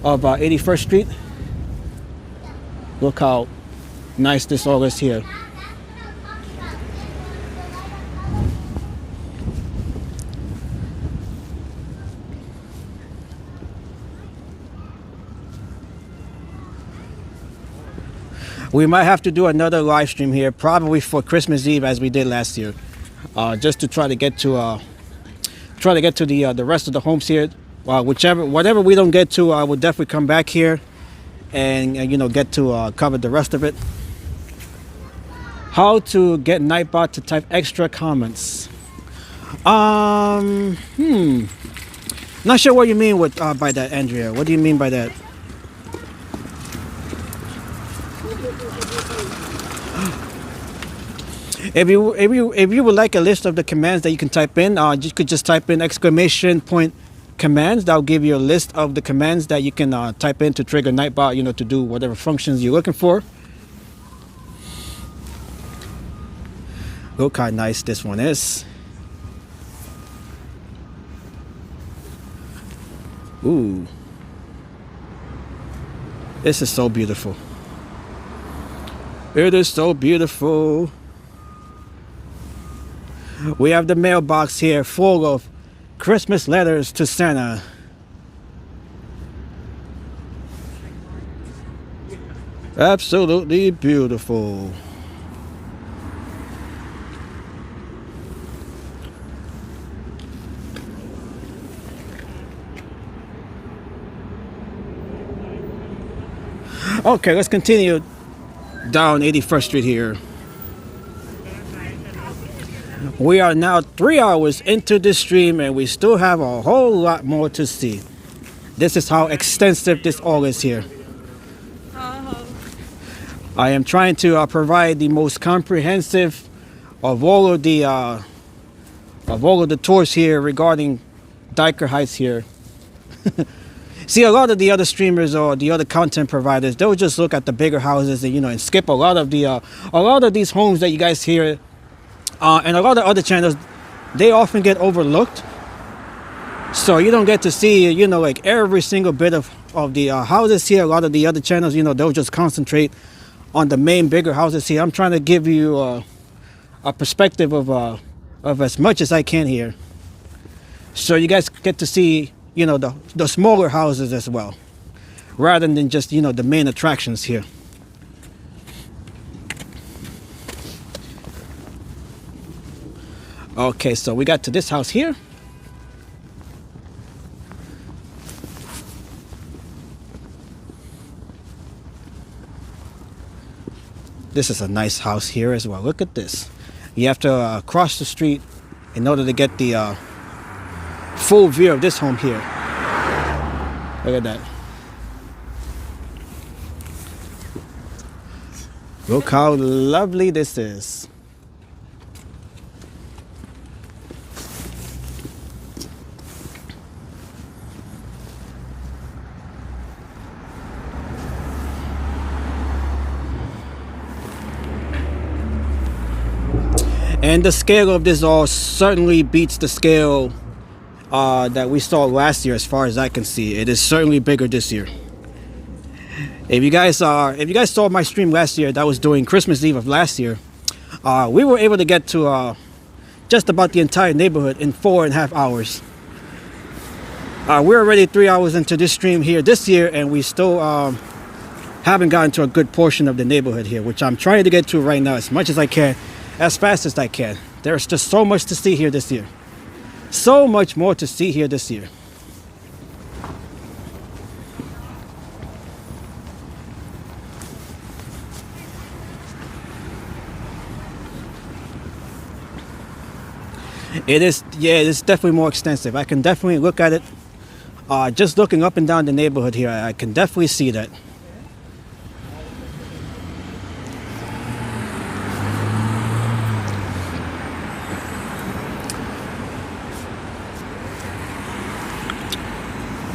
of 81st Street. Look how nice this all is here. We might have to do another live stream here, probably for Christmas Eve, as we did last year, just to try to get to the rest of the homes here. Whatever we don't get to, I will definitely come back here and you know, get to cover the rest of it. How to get Nightbot to type extra comments. Not sure what you mean with by that, Andrea. What do you mean by that? If you would like a list of the commands that you can type in, you could just type in exclamation point commands. That'll give you a list of the commands that you can type in to trigger Nightbot, you know, to do whatever functions you're looking for. Look how nice this one is. Ooh, this is so beautiful. It is so beautiful. We have the mailbox here full of Christmas letters to Santa. Absolutely beautiful. Okay, let's continue down 81st Street here. We are now 3 hours into this stream and we still have a whole lot more to see. This is how extensive this all is here. I am trying to provide the most comprehensive of all of the tours here regarding Dyker Heights here. See, a lot of the other streamers or the other content providers, they'll just look at the bigger houses and, you know, and skip a lot of these homes that you guys hear. And a lot of other channels, they often get overlooked. So you don't get to see, you know, like every single bit of the houses here. A lot of the other channels, you know, they'll just concentrate on the main bigger houses here. I'm trying to give you a perspective of as much as I can here. So you guys get to see, you know, the smaller houses as well, rather than just, you know, the main attractions here. Okay, so we got to this house here. This is a nice house here as well. Look at this. You have to cross the street in order to get the full view of this home here. Look at that. Look how lovely this is. And the scale of this all certainly beats the scale that we saw last year, as far as I can see. It is certainly bigger this year. If you guys saw my stream last year, that was during Christmas Eve of last year, we were able to get to just about the entire neighborhood in 4.5 hours. We're already 3 hours into this stream here this year, and we still haven't gotten to a good portion of the neighborhood here, which I'm trying to get to right now as much as I can, as fast as I can. There's just so much to see here this year. So much more to see here this year. It is, yeah, it's definitely more extensive. I can definitely look at it. Just looking up and down the neighborhood here, I can definitely see that.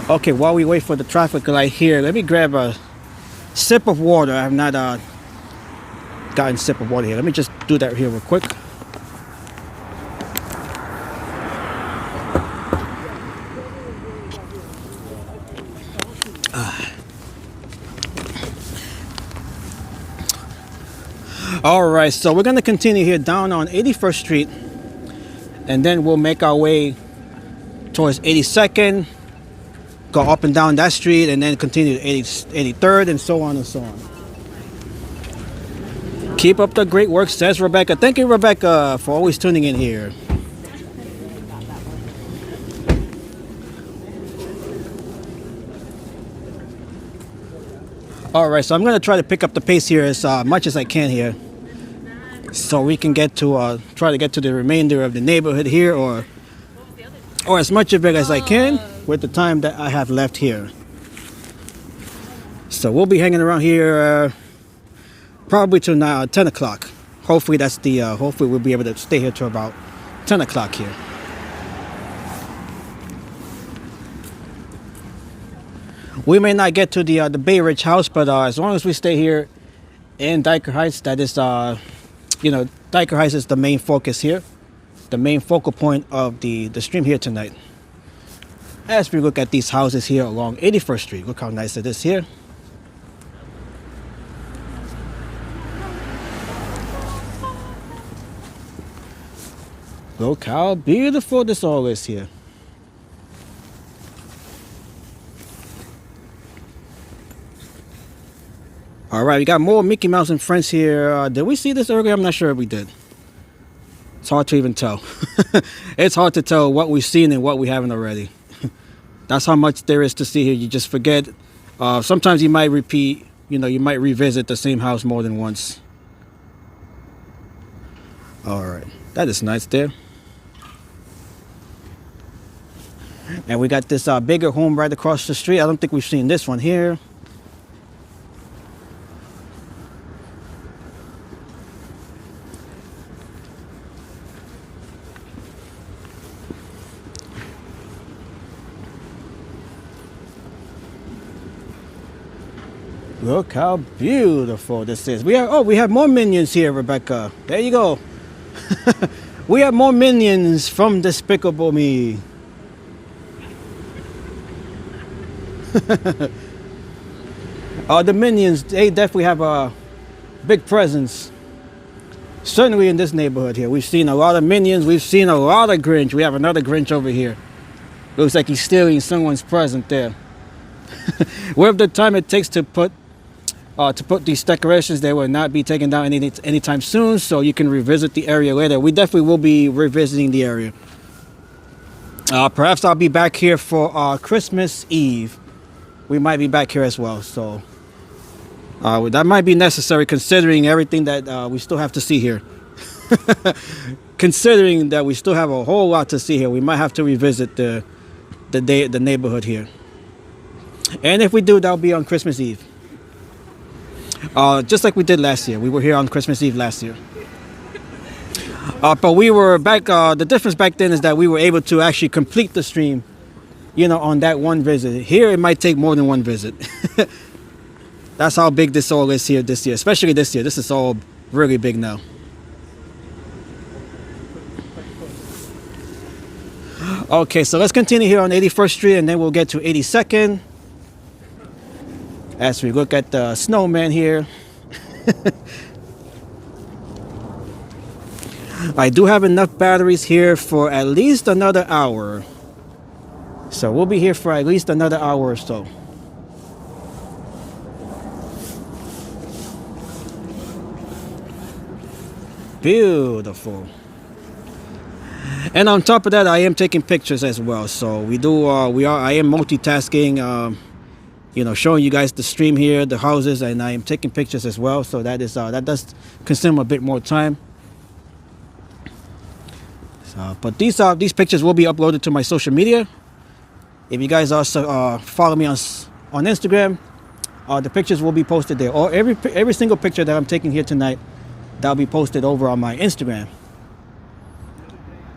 Okay, while we wait for the traffic light here, let me grab a sip of water. I have not gotten a sip of water here. Let me just do that here real quick. All right, so we're going to continue here down on 81st Street, and then we'll make our way towards 82nd. Go up and down that street and then continue to 83rd and so on and so on. Keep up the great work, says Rebecca. Thank you, Rebecca, for always tuning in here. All right, so I'm going to try to pick up the pace here as much as I can here, so we can get to try to get to the remainder of the neighborhood here, or as much of it as I can with the time that I have left here. So we'll be hanging around here probably till now 10 o'clock. Hopefully that's the hopefully we'll be able to stay here till about 10 o'clock here. We may not get to the Bay Ridge house, but as long as we stay here in Dyker Heights, that is you know, Dyker Heights is the main focus here, the main focal point of the stream here tonight. As we look at these houses here along 81st Street, look how nice it is here. Look how beautiful this all is here. All right, we got more Mickey Mouse and Friends here. Did we see this earlier? I'm not sure if we did. It's hard to even tell. It's hard to tell what we've seen and what we haven't already. That's how much there is to see here. You just forget. Sometimes you might repeat, you know, you might revisit the same house more than once. All right, that is nice there. And we got this bigger home right across the street. I don't think we've seen this one here. Look how beautiful this is. We have more minions here, Rebecca. There you go. We have more minions from Despicable Me. The minions, they definitely have a big presence. Certainly in this neighborhood here. We've seen a lot of minions. We've seen a lot of Grinch. We have another Grinch over here. Looks like he's stealing someone's present there. With the time it takes to put these decorations, they will not be taken down anytime soon, so you can revisit the area later. We definitely will be revisiting the area. Perhaps I'll be back here for Christmas Eve. We might be back here as well, so that might be necessary considering everything that we still have to see here. Considering that we still have a whole lot to see here, we might have to revisit the neighborhood here. And if we do, that'll be on Christmas Eve. Just like we did last year. We were here on Christmas Eve last year. But we were back, the difference back then is that we were able to actually complete the stream, you know, on that one visit. Here it might take more than one visit. That's how big this all is here this year, especially this year. This is all really big now. Okay, so let's continue here on 81st Street and then we'll get to 82nd. As we look at the snowman here. I do have enough batteries here for at least another hour. So we'll be here for at least another hour or so. Beautiful. And on top of that, I am taking pictures as well. So I am multitasking, you know, showing you guys the stream here, the houses, and I am taking pictures as well. So that does consume a bit more time. But these pictures will be uploaded to my social media. If you guys also follow me on Instagram, the pictures will be posted there. Or every single picture that I'm taking here tonight, that'll be posted over on my Instagram.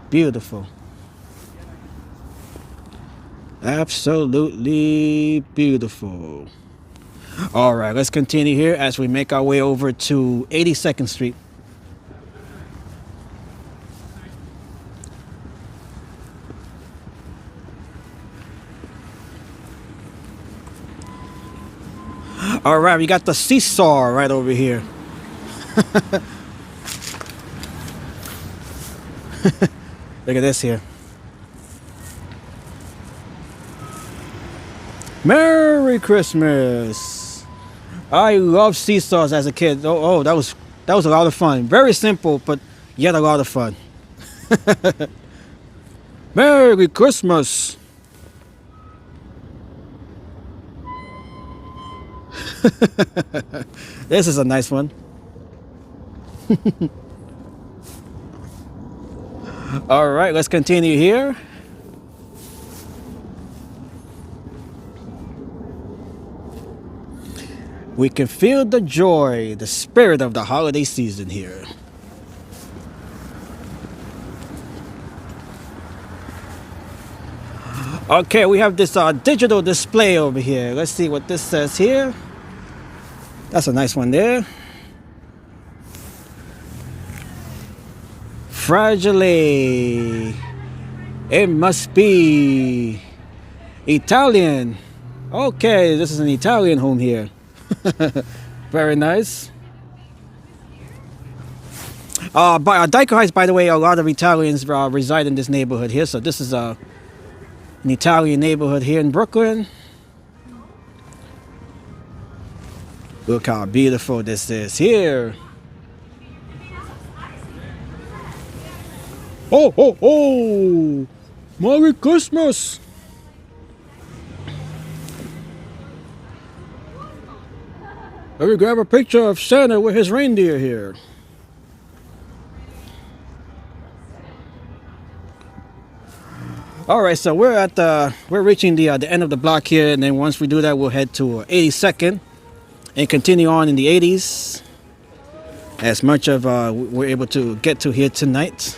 Beautiful. Absolutely beautiful. All right, let's continue here as we make our way over to 82nd Street. All right, we got the seesaw right over here. Look at this here. Merry Christmas. I loved seesaws as a kid. Oh, that was That was a lot of fun. Very simple, but yet a lot of fun. Merry Christmas. This is a nice one. All right, let's continue here. We can feel the joy, the spirit of the holiday season here. Okay, we have this digital display over here. Let's see what this says here. That's a nice one there. Fragile. It must be Italian. Okay, this is an Italian home here. Very nice. By Dyker Heights, by the way, a lot of Italians reside in this neighborhood here. So this is an Italian neighborhood here in Brooklyn. Look how beautiful this is here. Oh, oh, oh! Merry Christmas! Let me grab a picture of Santa with his reindeer here. All right, so we're reaching the end of the block here, and then once we do that, we'll head to 82nd and continue on in the 80s. As much of we're able to get to here tonight.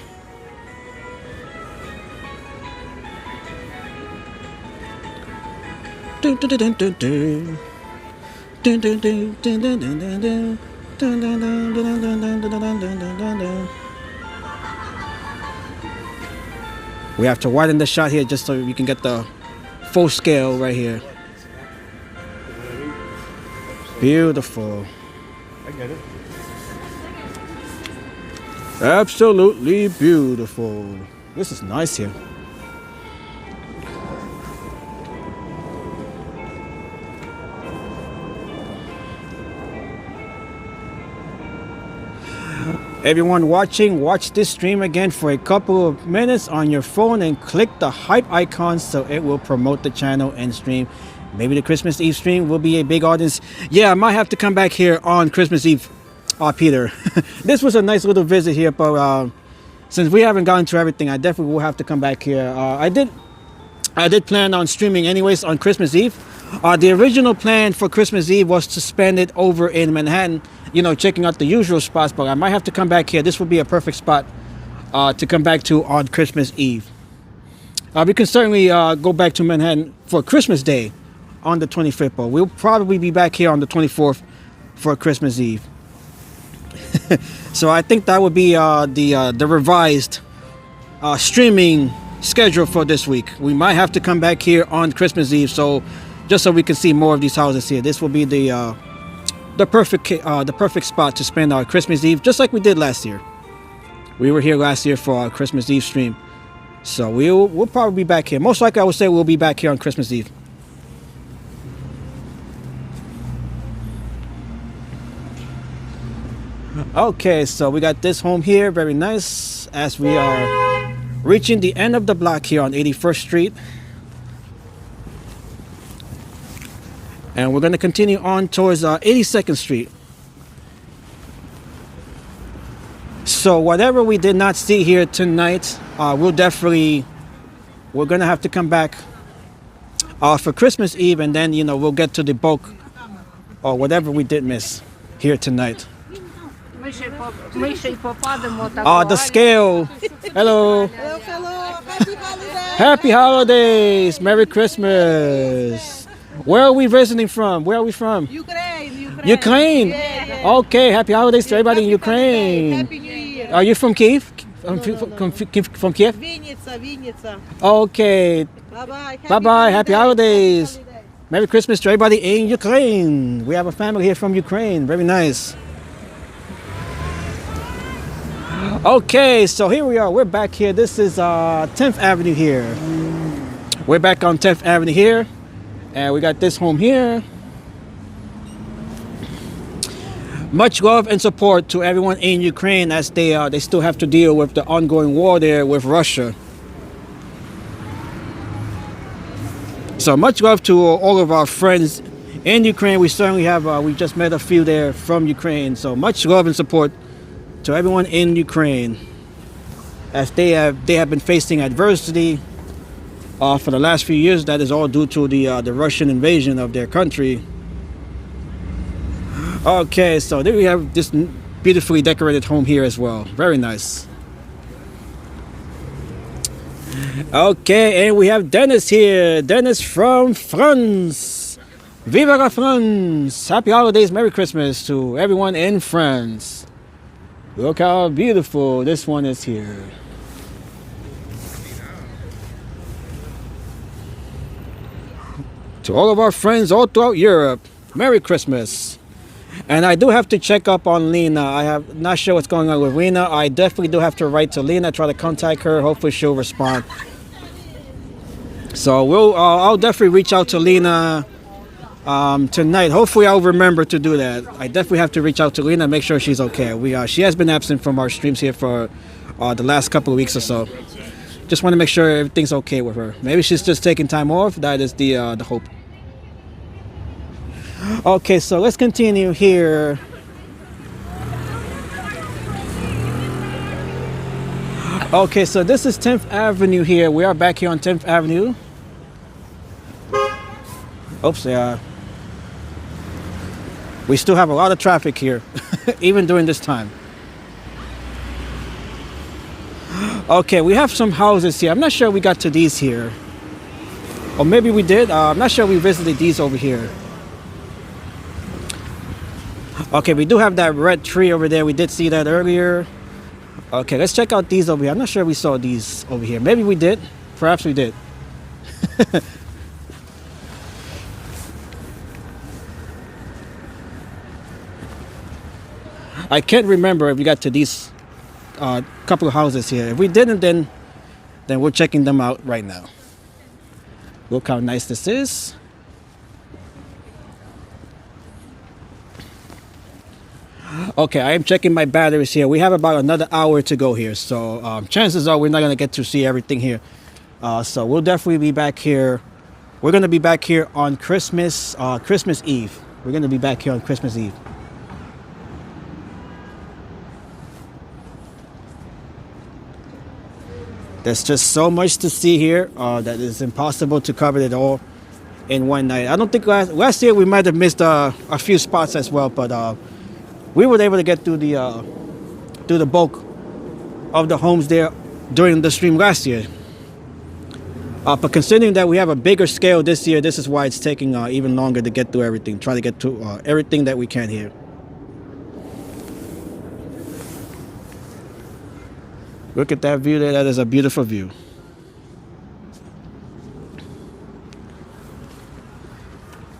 Dun, dun, dun, dun, dun. Dun, dun, dun, dun, dun, dun, dun, dun. Dun, dun, dun, dun, dun, dun, dun, dun, dun, dun, dun. We have to widen the shot here just so you can get the full scale right here. Beautiful. I get it. Absolutely beautiful. This is nice here. Everyone watching, watch this stream again for a couple of minutes on your phone and click the hype icon so it will promote the channel and stream. Maybe the Christmas Eve stream will be a big audience. Yeah, I might have to come back here on Christmas Eve, Peter. This was a nice little visit here, but since we haven't gotten to everything, I definitely will have to come back here. I did plan on streaming anyways on Christmas Eve. The original plan for Christmas Eve was to spend it over in Manhattan, you know, checking out the usual spots, but I might have to come back here. This would be a perfect spot to come back to on Christmas Eve. We can certainly go back to Manhattan for Christmas Day on the 25th, but we'll probably be back here on the 24th for Christmas Eve. So I think that would be the revised streaming schedule for this week. We might have to come back here on Christmas Eve, so just so we can see more of these houses here. This will be the perfect spot to spend our Christmas Eve, just like we did last year. We were here last year for our Christmas Eve stream, so we'll probably be back here. Most likely, I would say we'll be back here on Christmas Eve. Okay, so we got this home here, very nice, as we are reaching the end of the block here on 81st Street. And we're going to continue on towards 82nd Street. So whatever we did not see here tonight, we're going to have to come back for Christmas Eve, and then, you know, we'll get to the bulk or whatever we did miss here tonight. The scale. Hello. Hello, hello. Happy holidays. Happy holidays. Merry Christmas. Where are we visiting from? Where are we from? Ukraine. Ukraine. Yeah. Okay. Happy holidays to everybody in Ukraine. Happy New Year. Are you from Kiev? From Kiev? Vinnytsia. Okay. Bye-bye. Bye-bye. Happy holidays. Merry Christmas to everybody in Ukraine. We have a family here from Ukraine. Very nice. Okay, so here we are. We're back here. This is 10th Avenue here. We're back on 10th Avenue here. And we got this home here. Much love and support to everyone in Ukraine as they still have to deal with the ongoing war there with Russia. So much love to all of our friends in Ukraine. We certainly have, we just met a few there from Ukraine. So much love and support to everyone in Ukraine as they have been facing adversity for the last few years. That is all due to the Russian invasion of their country. Okay, so there we have this beautifully decorated home here as well. Very nice. Okay, and we have Dennis here. Dennis from France. Viva la France! Happy holidays, Merry Christmas to everyone in France. Look how beautiful this one is here. To all of our friends all throughout Europe, Merry Christmas. And I do have to check up on Lena. I have not sure what's going on with Lena. I definitely do have to write to Lena, try to contact her. Hopefully she'll respond. So I'll definitely reach out to Lena tonight. Hopefully I'll remember to do that. I definitely have to reach out to Lena, make sure she's okay. She has been absent from our streams here for the last couple of weeks or so. Just want to make sure everything's okay with her. Maybe she's just taking time off. That is the hope. Okay, so let's continue here. Okay, so this is 10th Avenue here. We are back here on 10th Avenue. Oops, yeah. We still have a lot of traffic here, even during this time. Okay, we have some houses here. I'm not sure we got to these here. Or maybe we did. I'm not sure we visited these over here. Okay, we do have that red tree over there. We did see that earlier. Okay, let's check out these over here. I'm not sure we saw these over here. Maybe we did. Perhaps we did. I can't remember if we got to these couple of houses here. If we didn't, then we're checking them out right now. Look how nice this is. Okay, I am checking my batteries here. We have about another hour to go here, so chances are we're not going to get to see everything here. So we'll definitely be back here. We're going to be back here on Christmas Eve. We're going to be back here on Christmas Eve. There's just so much to see here that it's impossible to cover it all in one night. I don't think last year we might have missed a few spots as well, but we were able to get through the bulk of the homes there during the stream last year. But considering that we have a bigger scale this year, this is why it's taking even longer to get through everything. Try to get to everything that we can here. Look at that view there. That is a beautiful view.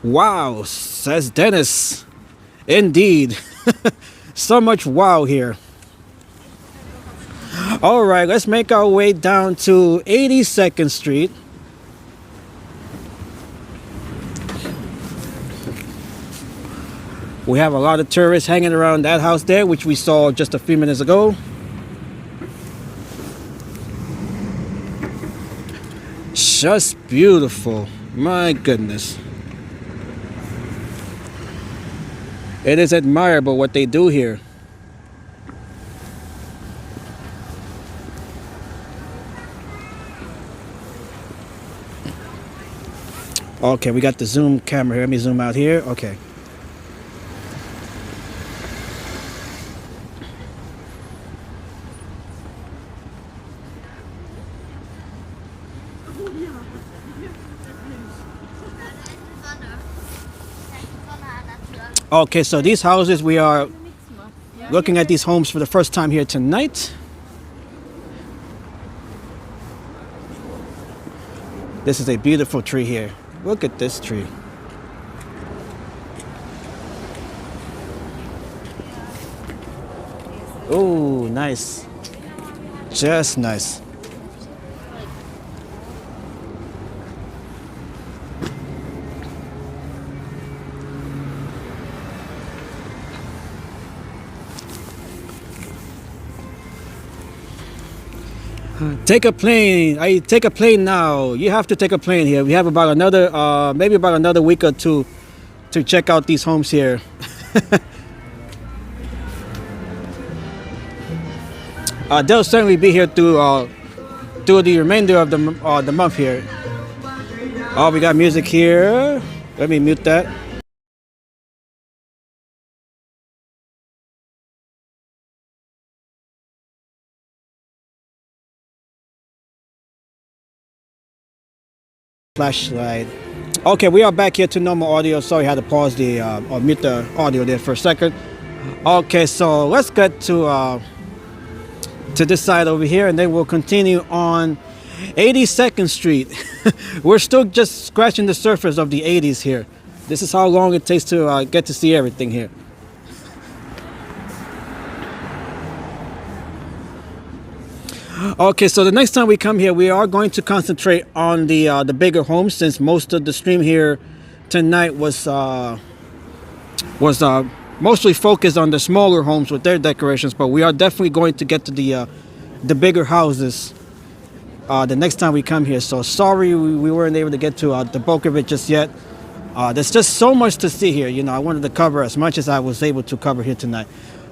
Wow, says Dennis. Indeed. So much wow here. All right, let's make our way down to 82nd Street. We have a lot of tourists hanging around that house there, which we saw just a few minutes ago. Just beautiful. My goodness. It is admirable what they do here. Okay, we got the zoom camera here. Let me zoom out here. Okay. Okay, so these houses, we are looking at these homes for the first time here tonight. This is a beautiful tree here. Look at this tree. Oh, nice. Just nice. Take a plane. I take a plane now. You have to take a plane here. We have about another, maybe about another week or two to check out these homes here. They'll certainly be here through the remainder of the month here. Oh, we got music here. Let me mute that. Flashlight. Okay, we are back here to normal audio. Sorry, I had to pause the or mute the audio there for a second. Okay, so let's get to this side over here, and then we'll continue on 82nd Street. We're still just scratching the surface of the 80s here. This is how long it takes to get to see everything here. Okay, so the next time we come here, we are going to concentrate on the bigger homes, since most of the stream here tonight was mostly focused on the smaller homes with their decorations. But we are definitely going to get to the bigger houses the next time we come here. So sorry we weren't able to get to the bulk of it just yet. There's just so much to see here. You know, I wanted to cover as much as I was able to cover here tonight.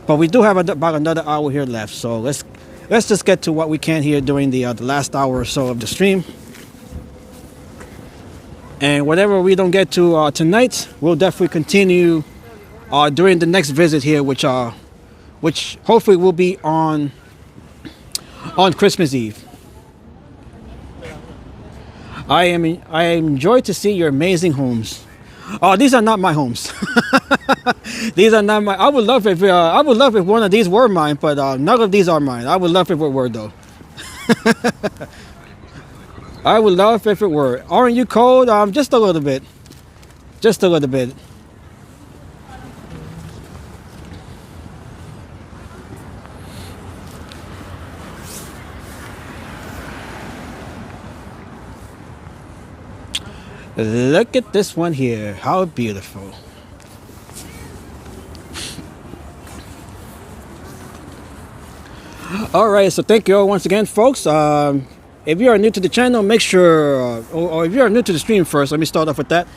But we do have about another hour here left, so let's just get to what we can here during the last hour or so of the stream. And whatever we don't get to tonight, we'll definitely continue during the next visit here, which hopefully will be on Christmas Eve. I enjoy to see your amazing homes. Oh, these are not my homes. These are not my. I would love if one of these were mine, but none of these are mine. I would love if it were though. I would love if it were. Aren't you cold? Just a little bit. Just a little bit. Look at this one here. How beautiful. All right, so thank you all once again, folks. If you are new to the channel, make sure, or if you are new to the stream first, let me start off with that.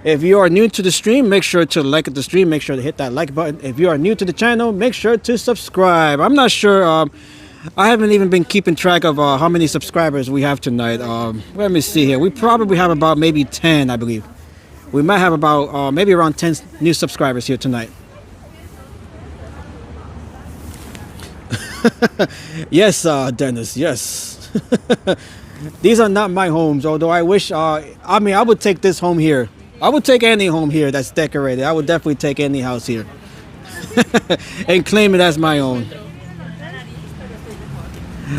If you are new to the stream, make sure to like the stream. Make sure to hit that like button. If you are new to the channel, make sure to subscribe. I'm not sure. I haven't even been keeping track of how many subscribers we have tonight. Let me see here. We probably have about maybe 10, I believe. We might have about maybe around 10 new subscribers here tonight. Yes, Dennis, yes. These are not my homes, although I wish, I mean, I would take this home here. I would take any home here that's decorated. I would definitely take any house here and claim it as my own.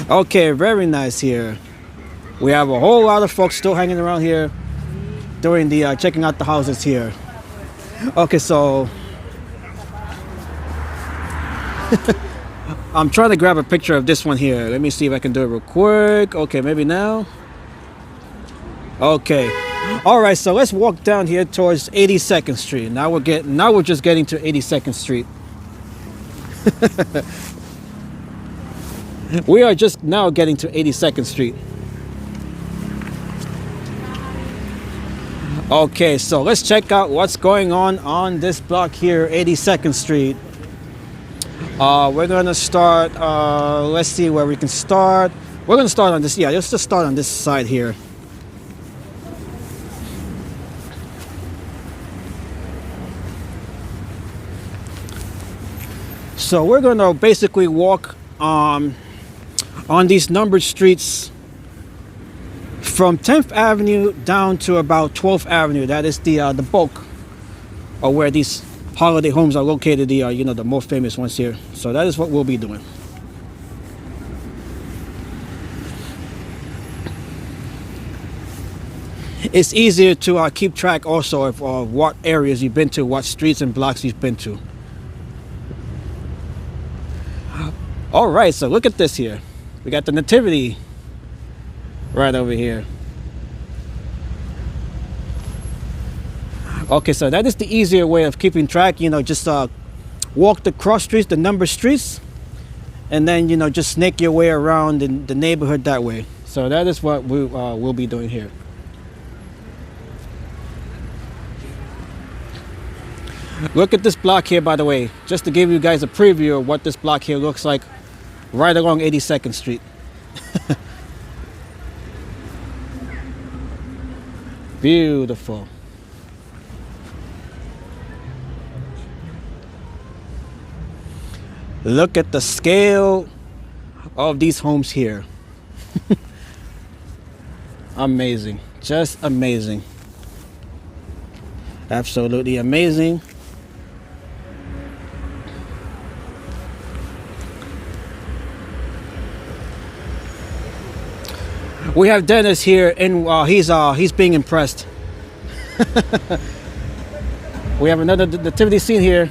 Okay, very nice here. We have a whole lot of folks still hanging around here during the checking out the houses here. Okay, so I'm trying to grab a picture of this one here. Let me see if I can do it real quick. Okay, maybe now. Okay. All right, so let's walk down here towards 82nd Street. Now we're just getting to 82nd Street. We are just now getting to 82nd Street. Okay, so let's check out what's going on this block here, 82nd Street. We're gonna start, let's see where we can start. We're gonna start on this, yeah, let's just start on this side here. So we're gonna basically walk on these numbered streets from 10th Avenue down to about 12th Avenue. That is the bulk of where these holiday homes are located, you know, the more famous ones here. So that is what we'll be doing. It's easier to keep track also of what areas you've been to, what streets and blocks you've been to. All right, so look at this here. We got the Nativity right over here. Okay, so that is the easier way of keeping track. You know, just walk the cross streets, the number streets, and then, you know, just snake your way around in the neighborhood that way. So that is what we will be doing here. Look at this block here, by the way, just to give you guys a preview of what this block here looks like right along 82nd Street. Beautiful. Look at the scale of these homes here. Amazing. Just amazing. Absolutely amazing. We have Dennis here, and he's being impressed. We have another nativity scene here.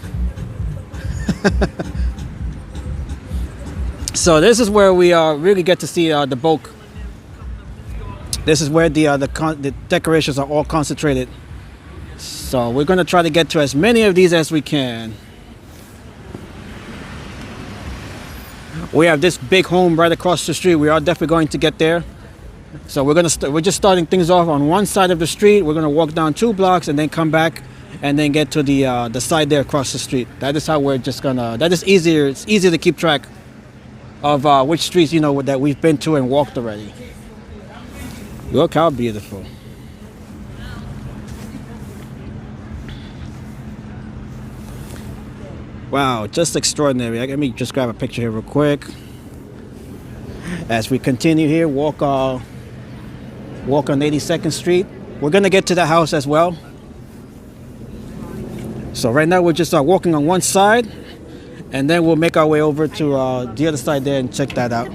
So this is where we really get to see the bulk. This is where the decorations are all concentrated. So we're going to try to get to as many of these as we can. We have this big home right across the street. We are definitely going to get there. So we're just starting things off on one side of the street. We're going to walk down 2 blocks and then come back and then get to the side there across the street. That is how we're just gonna. That is easier. It's easier to keep track of which streets, you know, that we've been to and walked already. Look how beautiful. Wow, just extraordinary. Let me just grab a picture here real quick. As we continue here, walk on 82nd Street. We're gonna get to the house as well. So right now we're just walking on one side, and then we'll make our way over to the other side there and check that out.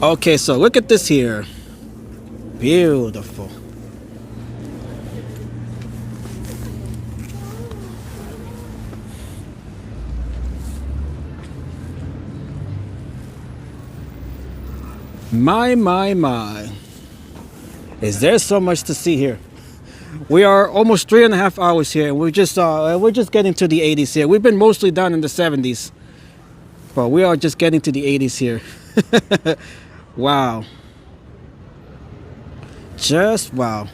Okay, so look at this here. Beautiful. My. Is there so much to see here? We are almost 3.5 hours here, and we're just getting to the 80s here. We've been mostly down in the 70s, but we are just getting to the 80s here. Wow. Just wow.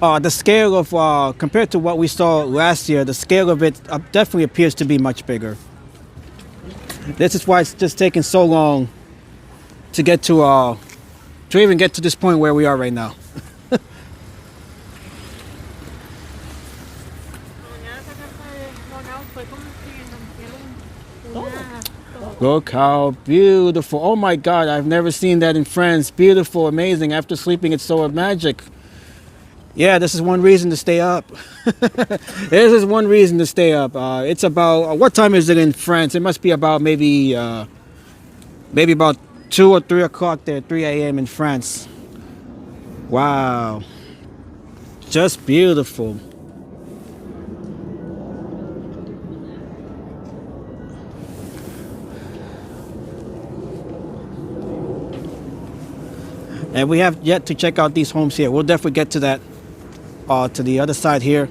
The scale of, compared to what we saw last year, the scale of it definitely appears to be much bigger. This is why it's just taking so long to get to even get to this point where we are right now. Look how beautiful. Oh my God, I've never seen that in France. Beautiful, amazing. After sleeping, it's so magic. Yeah, this is one reason to stay up. This is one reason to stay up. It's about, what time is it in France? It must be about maybe about 2 or 3 o'clock there, 3 a.m. in France. Wow. Just beautiful. And we have yet to check out these homes here. We'll definitely get to that. To the other side here.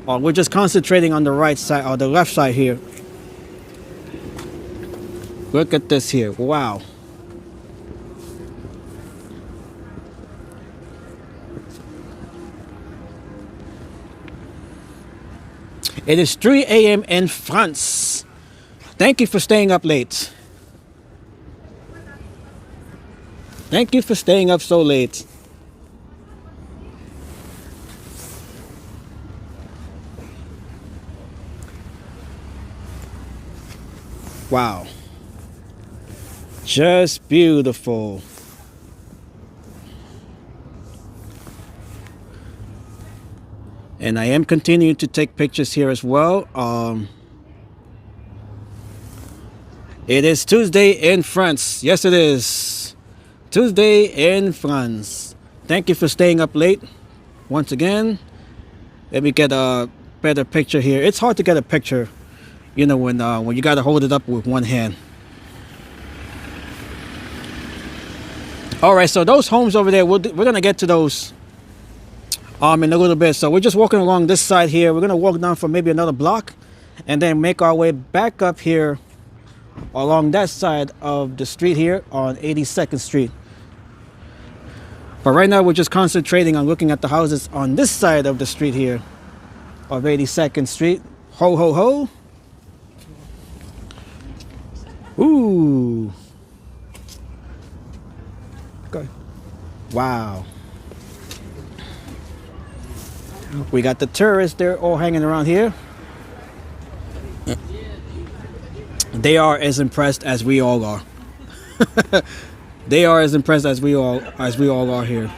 We're just concentrating on the right side or the left side here. Look at this here. Wow. It is 3 a.m. in France. Thank you for staying up late. Thank you for staying up so late. Wow. Just beautiful. And I am continuing to take pictures here as well. It is Tuesday in France. Yes, it is. Tuesday in France. Thank you for staying up late. Once again, let me get a better picture here. It's hard to get a picture, you know, when you gotta hold it up with one hand. All right, so those homes over there, we're gonna get to those in a little bit. So we're just walking along this side here. We're gonna walk down for maybe another block, and then make our way back up here along that side of the street here on 82nd Street. But right now we're just concentrating on looking at the houses on this side of the street here of 82nd Street. Ho ho ho. Ooh. Okay. Wow. We got the tourists, they're all hanging around here. They are as impressed as we all are. They are as impressed as we all are here.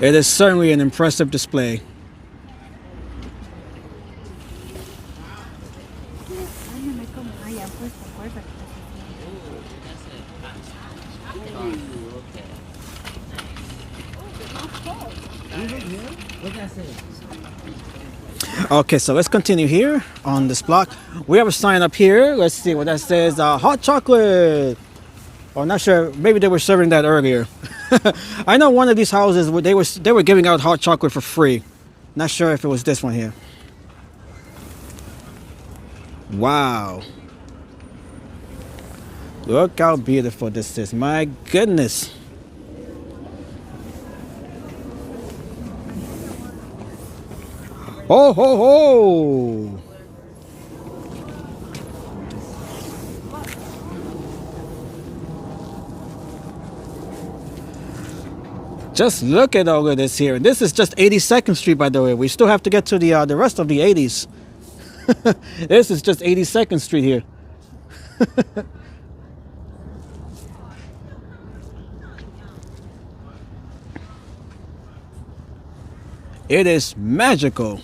It is certainly an impressive display. Okay, so let's continue here on this block. We have a sign up here. Let's see what that says. Hot chocolate. Oh, not sure. Maybe they were serving that earlier. I know one of these houses they were giving out hot chocolate for free. Not sure if it was this one here. Wow. Look how beautiful this is. My goodness. Ho ho ho! Just look at all of this here. This is just 82nd Street, by the way. We still have to get to the rest of the 80s. This is just 82nd Street here. It is magical.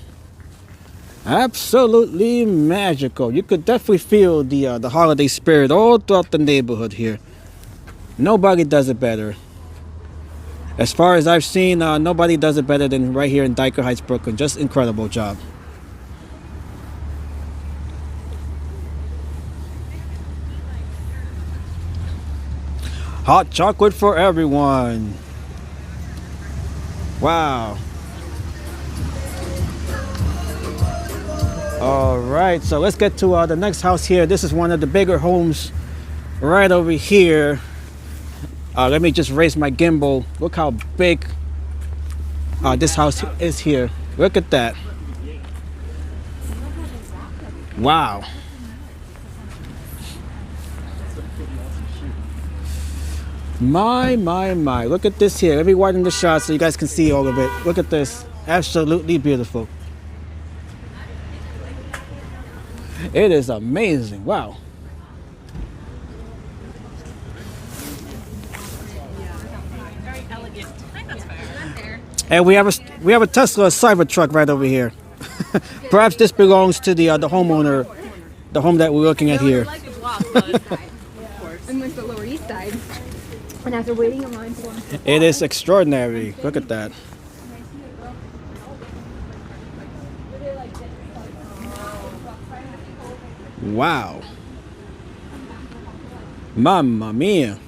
Absolutely magical. You could definitely feel the holiday spirit all throughout the neighborhood here. Nobody does it better. As far as I've seen, nobody does it better than right here in Dyker Heights, Brooklyn. Just incredible job. Hot chocolate for everyone. Wow. All right, so let's get to the next house here. This is one of the bigger homes right over here. Let me just raise my gimbal. Look how big this house is here. Look at that. Wow. My. Look at this here. Let me widen the shot so you guys can see all of it. Look at this. Absolutely beautiful. It is amazing. Wow. Very elegant. I think that's fair. And we have a Tesla Cybertruck right over here. Perhaps this belongs to the homeowner, the home that we're looking at here. Like a block, but And went to the Lower East Side. And after waiting in line for It is extraordinary. Look at that. Wow. Mamma mia.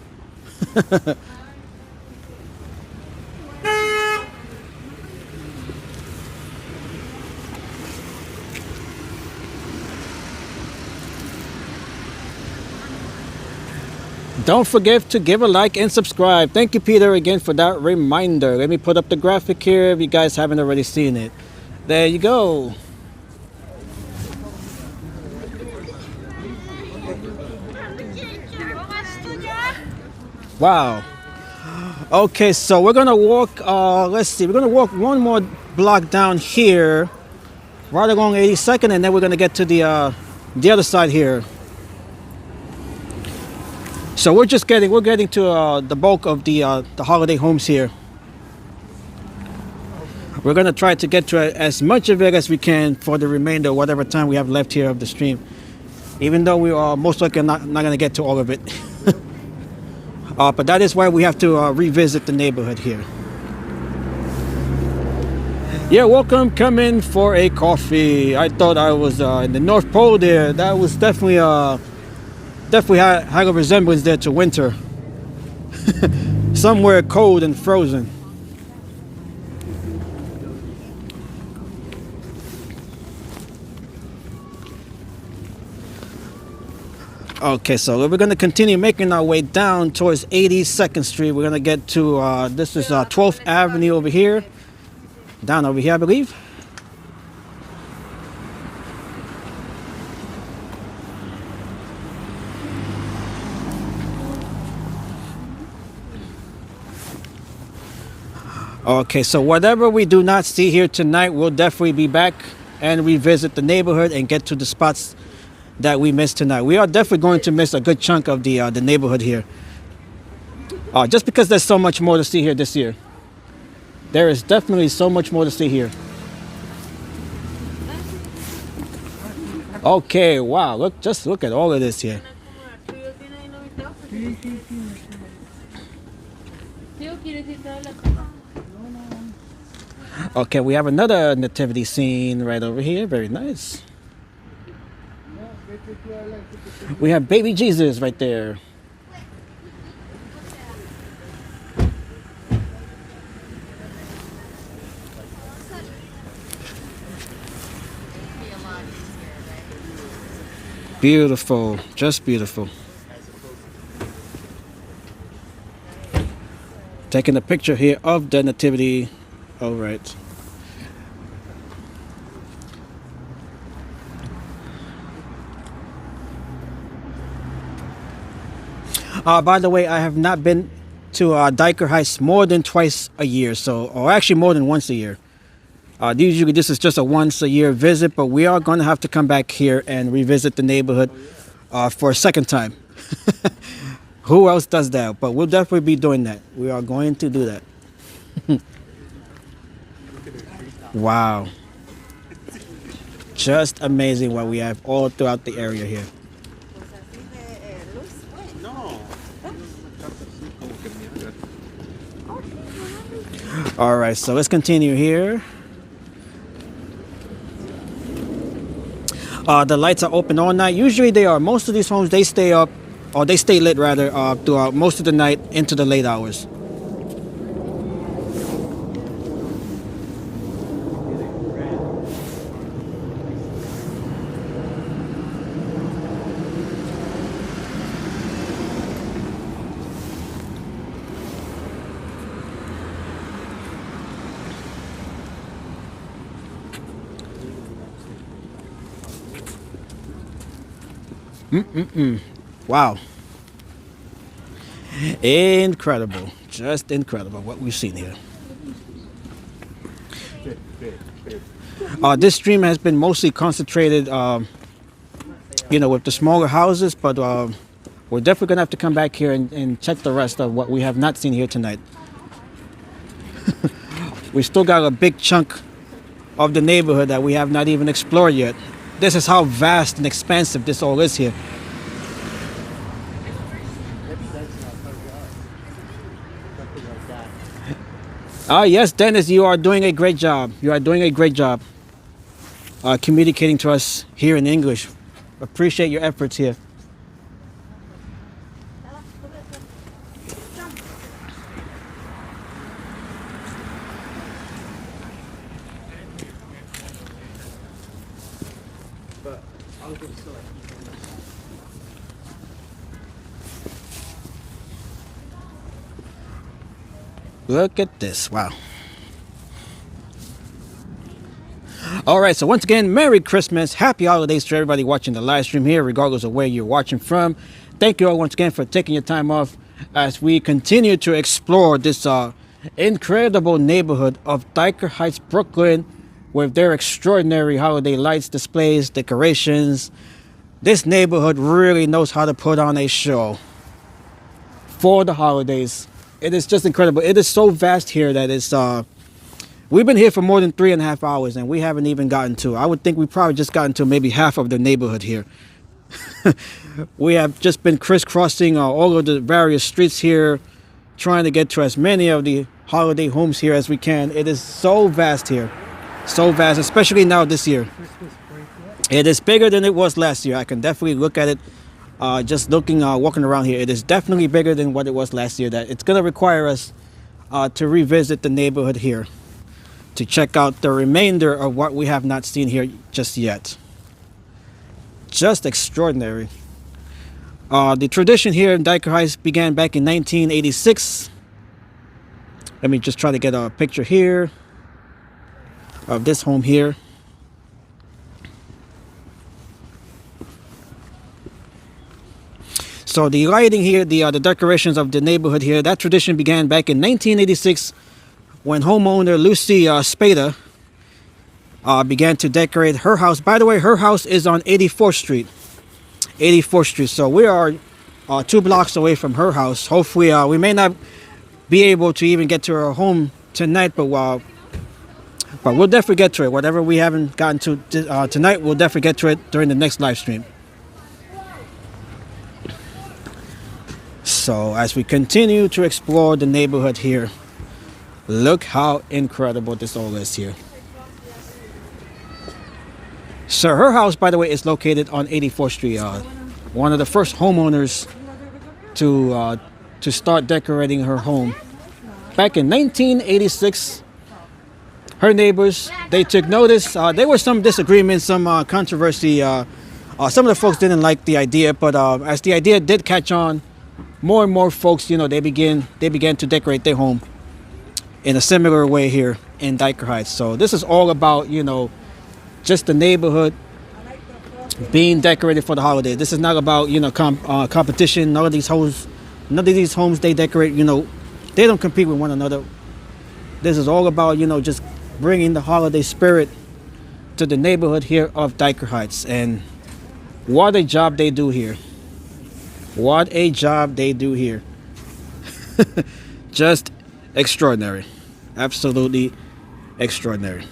Don't forget to give a like and subscribe. Thank you, Peter, again for that reminder. Let me put up the graphic here if you guys haven't already seen it. There you go. Wow. Okay, so we're gonna walk, let's see, we're gonna walk one more block down here, right along 82nd, and then we're gonna get to the other side here. So we're getting to the bulk of the holiday homes here. We're gonna try to get to as much of it as we can for the remainder, whatever time we have left here of the stream. Even though we are most likely not gonna get to all of it. But that is why we have to revisit the neighborhood here. Yeah, welcome. Come in for a coffee. I thought I was in the North Pole there. That was definitely had a resemblance there to winter. somewhere cold and frozen. Okay, so we're going to continue making our way down towards 82nd Street. We're going to get to, this is 12th Avenue over here. Down over here, I believe. Okay, so whatever we do not see here tonight, we'll definitely be back and revisit the neighborhood and get to the spots that we missed tonight. We are definitely going to miss a good chunk of the neighborhood here. Just because there's so much more to see here this year. There is definitely so much more to see here. Okay, wow, just look at all of this here. Okay, we have another nativity scene right over here. Very nice. We have baby Jesus right there. Beautiful, just beautiful. Taking a picture here of the nativity. All right. By the way, I have not been to Dyker Heights more than twice a year, or actually more than once a year. Usually this is just a once a year visit, but we are going to have to come back here and revisit the neighborhood for a second time. Who else does that? But we'll definitely be doing that. We are going to do that. Wow. Just amazing what we have all throughout the area here. All right, so let's continue here. The lights are open all night. Usually they are. Most of these homes, they stay up, or they stay lit rather, throughout most of the night into the late hours. Wow. Incredible. Just incredible what we've seen here. This stream has been mostly concentrated, with the smaller houses, but we're definitely going to have to come back here and check the rest of what we have not seen here tonight. We still got a big chunk of the neighborhood that we have not even explored yet. This is how vast and expansive this all is here. Yes, Dennis, you are doing a great job. You are doing a great job communicating to us here in English. Appreciate your efforts here. Look at this. Wow. All right. So once again, Merry Christmas. Happy holidays to everybody watching the live stream here, regardless of where you're watching from. Thank you all once again for taking your time off as we continue to explore this incredible neighborhood of Dyker Heights, Brooklyn, with their extraordinary holiday lights, displays, decorations. This neighborhood really knows how to put on a show for the holidays. It is just incredible. It is so vast here that it's we've been here for more than 3.5 hours and we haven't even gotten to. I would think we probably just gotten to maybe half of the neighborhood here. We have just been crisscrossing all of the various streets here, trying to get to as many of the holiday homes here as we can. It is so vast here. So vast, especially now this year. It is bigger than it was last year. I can definitely look at it just looking, walking around here, it is definitely bigger than what it was last year. That it's gonna require us to revisit the neighborhood here to check out the remainder of what we have not seen here just yet. Just extraordinary. The tradition here in Dyker Heights began back in 1986. Let me just try to get a picture here of this home here. So the lighting here, the decorations of the neighborhood here, that tradition began back in 1986 when homeowner Lucy Spada began to decorate her house. By the way, her house is on 84th Street. 84th Street. So we are 2 blocks away from her house. Hopefully, we may not be able to even get to her home tonight, but we'll definitely get to it. Whatever we haven't gotten to tonight, we'll definitely get to it during the next live stream. So as we continue to explore the neighborhood here, look how incredible this all is here. So her house, by the way, is located on 84th Street. One of the first homeowners to start decorating her home back in 1986. Her neighbors, they took notice. There were some disagreements, some controversy. Some of the folks didn't like the idea, but as the idea did catch on, more and more folks, they began to decorate their home in a similar way here in Dyker Heights. So this is all about, just the neighborhood being decorated for the holiday. This is not about, competition. None of these homes they decorate, they don't compete with one another. This is all about, just bringing the holiday spirit to the neighborhood here of Dyker Heights. And what a job they do here. What a job they do here. Just extraordinary. Absolutely extraordinary.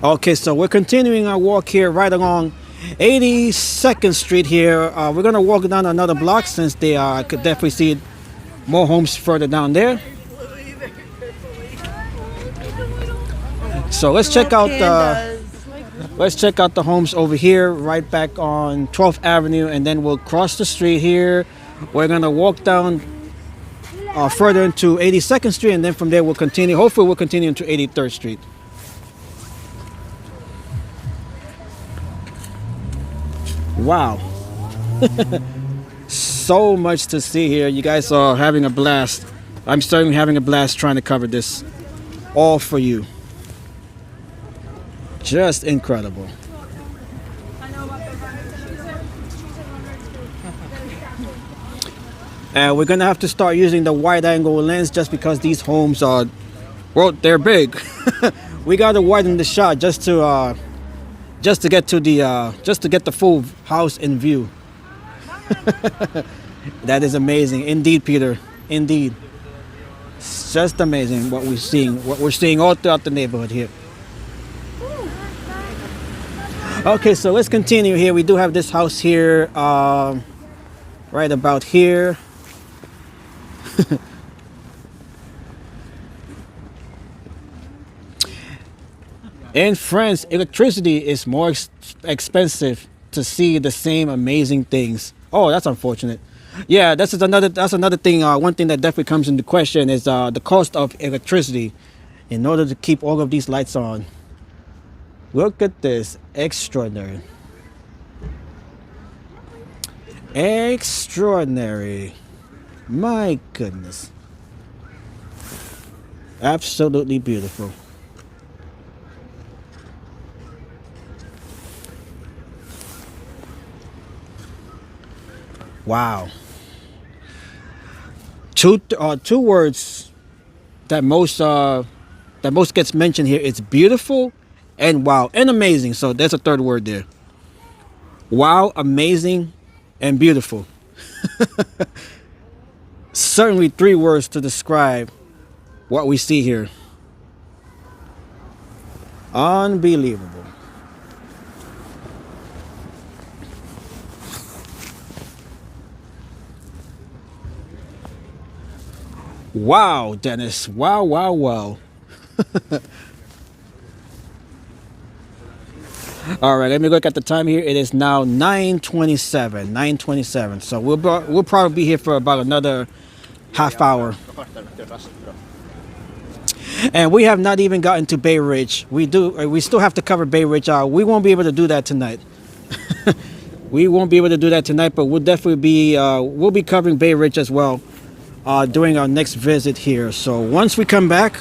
Okay, so we're continuing our walk here right along 82nd Street here. We're going to walk down another block since I could definitely see more homes further down there. So let's check out the homes over here, right back on 12th Avenue, and then we'll cross the street here. We're gonna walk down further into 82nd Street, and then from there we'll continue. Hopefully, we'll continue into 83rd Street. Wow, so much to see here. You guys are having a blast. I'm certainly having a blast trying to cover this all for you. Just incredible. And we're gonna have to start using the wide angle lens just because these homes are, well, they're big. We gotta widen the shot just to get the full house in view. That is amazing, indeed, Peter. Indeed, it's just amazing what we're seeing all throughout the neighborhood here. Okay, so let's continue here. We do have this house here, right about here. In France, electricity is more expensive to see the same amazing things. Oh, that's unfortunate. Yeah, that's another thing. One thing that definitely comes into question is the cost of electricity in order to keep all of these lights on. Look at this. Extraordinary. Extraordinary. My goodness. Absolutely beautiful. Wow. Two words that most gets mentioned here. It's beautiful and wow and amazing. So there's a third word there. Wow, amazing, and beautiful. Certainly 3 words to describe what we see here. Unbelievable. Wow, Dennis. Wow, wow, wow. All right, let me look at the time here. It is now 9:27. 9:27. So we'll probably be here for about another half hour. And we have not even gotten to Bay Ridge. We still have to cover Bay Ridge. We won't be able to do that tonight. We won't be able to do that tonight, but we'll definitely be we'll be covering Bay Ridge as well during our next visit here. So once we come back,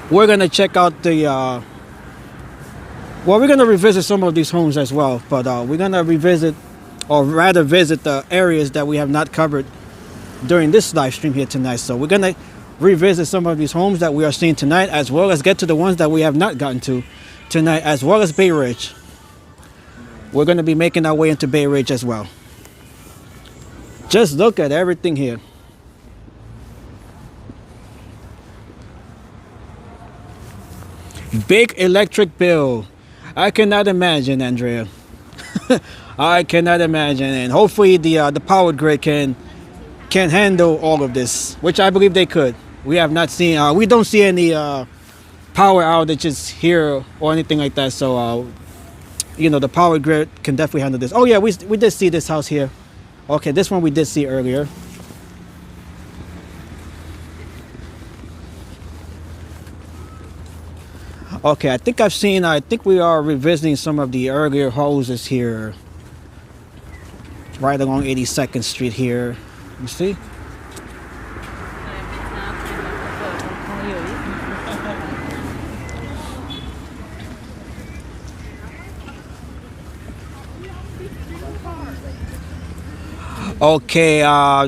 we're gonna check out the well, we're gonna revisit some of these homes as well, but we're gonna revisit, or rather visit, the areas that we have not covered during this live stream here tonight. So we're gonna revisit some of these homes that we are seeing tonight, as well as get to the ones that we have not gotten to tonight, as well as Bay Ridge. We're going to be making our way into Bay Ridge as well. Just look at everything here. Big electric bill. I cannot imagine, Andrea. I cannot imagine, and hopefully the power grid can handle all of this, which I believe they could. We have not seen. We don't see any power outages here or anything like that. So you know, the power grid can definitely handle this. Oh yeah, we did see this house here. Okay, this one we did see earlier. Okay, I think we are revisiting some of the earlier houses here. Right along 82nd Street here. You see? Okay,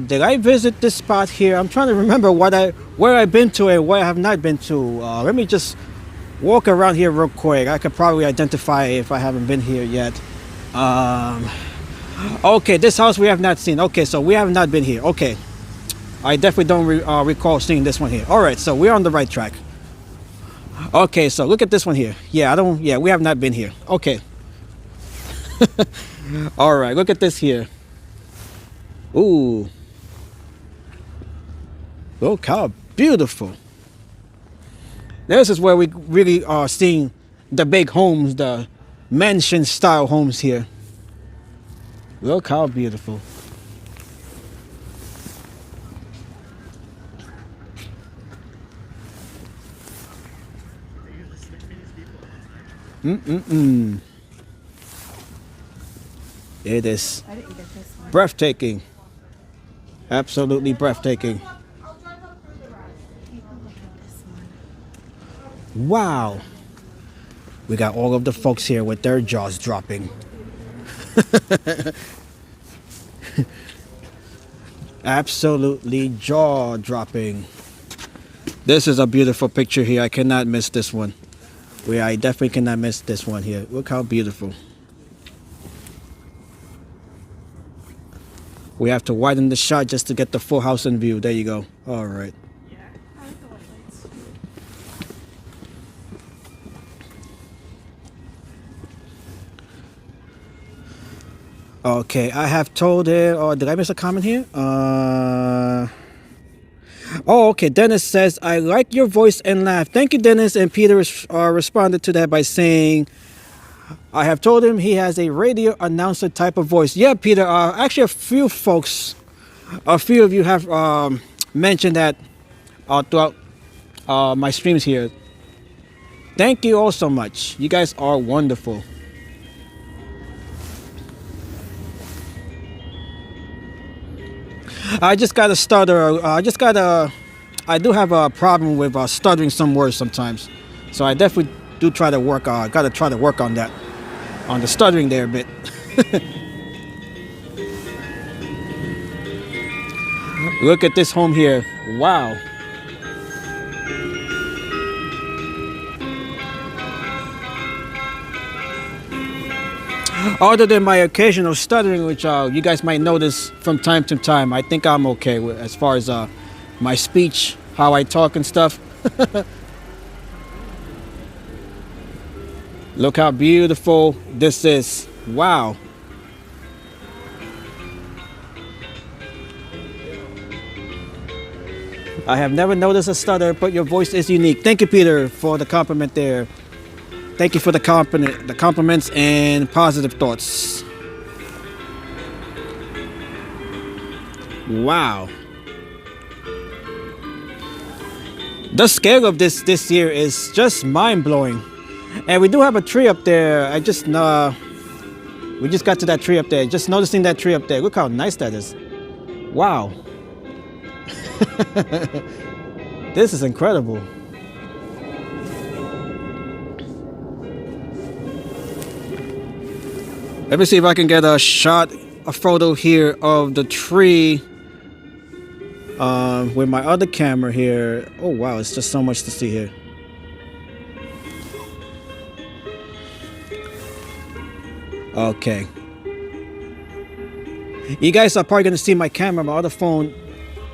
did I visit this spot here? I'm trying to remember where I've been to and where I have not been to. Let me just walk around here real quick. I could probably identify if I haven't been here yet. Okay, this house we have not seen. Okay, so we have not been here. Okay, I definitely don't recall seeing this one here. All right, so we're on the right track. Okay, so look at this one here. Yeah, we have not been here. Okay. All right, look at this here. Ooh, look how beautiful. This is where we really are seeing the big homes, the mansion style homes here. Look how beautiful. It is breathtaking. Absolutely breathtaking. Wow. We got all of the folks here with their jaws dropping. Absolutely jaw dropping. This is a beautiful picture here. I cannot miss this one. I definitely cannot miss this one here. Look how beautiful. We have to widen the shot just to get the full house in view. There you go. All right. Okay, I have told her. Oh, did I miss a comment here? Oh, okay. Dennis says, I like your voice and laugh. Thank you, Dennis. And Peter responded to that by saying, I have told him he has a radio announcer type of voice. Yeah, Peter. Actually, a few of you have mentioned that throughout my streams here. Thank you all so much. You guys are wonderful. I just got to stutter. I do have a problem with stuttering some words sometimes. So I definitely do try to work. Got to try to work on that, on the stuttering there a bit. Look at this home here. Wow. Other than my occasional stuttering, which you guys might notice from time to time, I think I'm okay with as far as my speech, how I talk and stuff. Look how beautiful this is. Wow. I have never noticed a stutter, but your voice is unique. Thank you, Peter, for the compliment there. Thank you for the compliments and positive thoughts. Wow. The scale of this year is just mind-blowing. And we do have a tree up there. We just got to that tree up there. Just noticing that tree up there. Look how nice that is. Wow. This is incredible. Let me see if I can get a photo here of the tree with my other camera here. Oh wow, it's just so much to see here. Okay. You guys are probably going to see my camera, my other phone,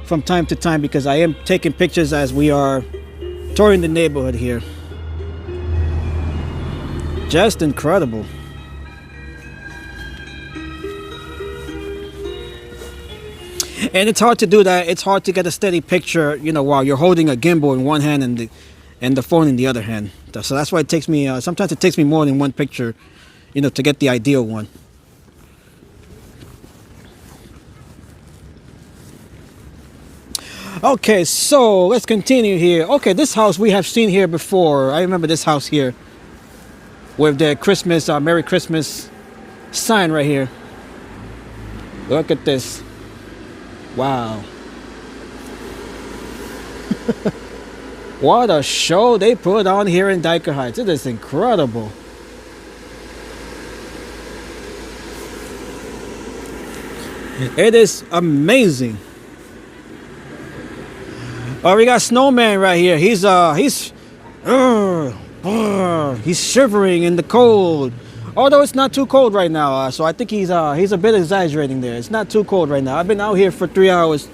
from time to time because I am taking pictures as we are touring the neighborhood here. Just incredible. And it's hard to do that. It's hard to get a steady picture, you know, while you're holding a gimbal in one hand and the phone in the other hand. So that's why it takes me, sometimes it takes me more than one picture, you know, to get the ideal one. Okay, so let's continue here. Okay, this house we have seen here before. I remember this house here with the Christmas, Merry Christmas sign right here. Look at this. Wow. What a show they put on here in Dyker Heights. It is incredible. It is amazing. Oh, we got Snowman right here. He's shivering in the cold. Although it's not too cold right now, so I think he's a bit exaggerating there. It's not too cold right now. I've been out here for 3 hours,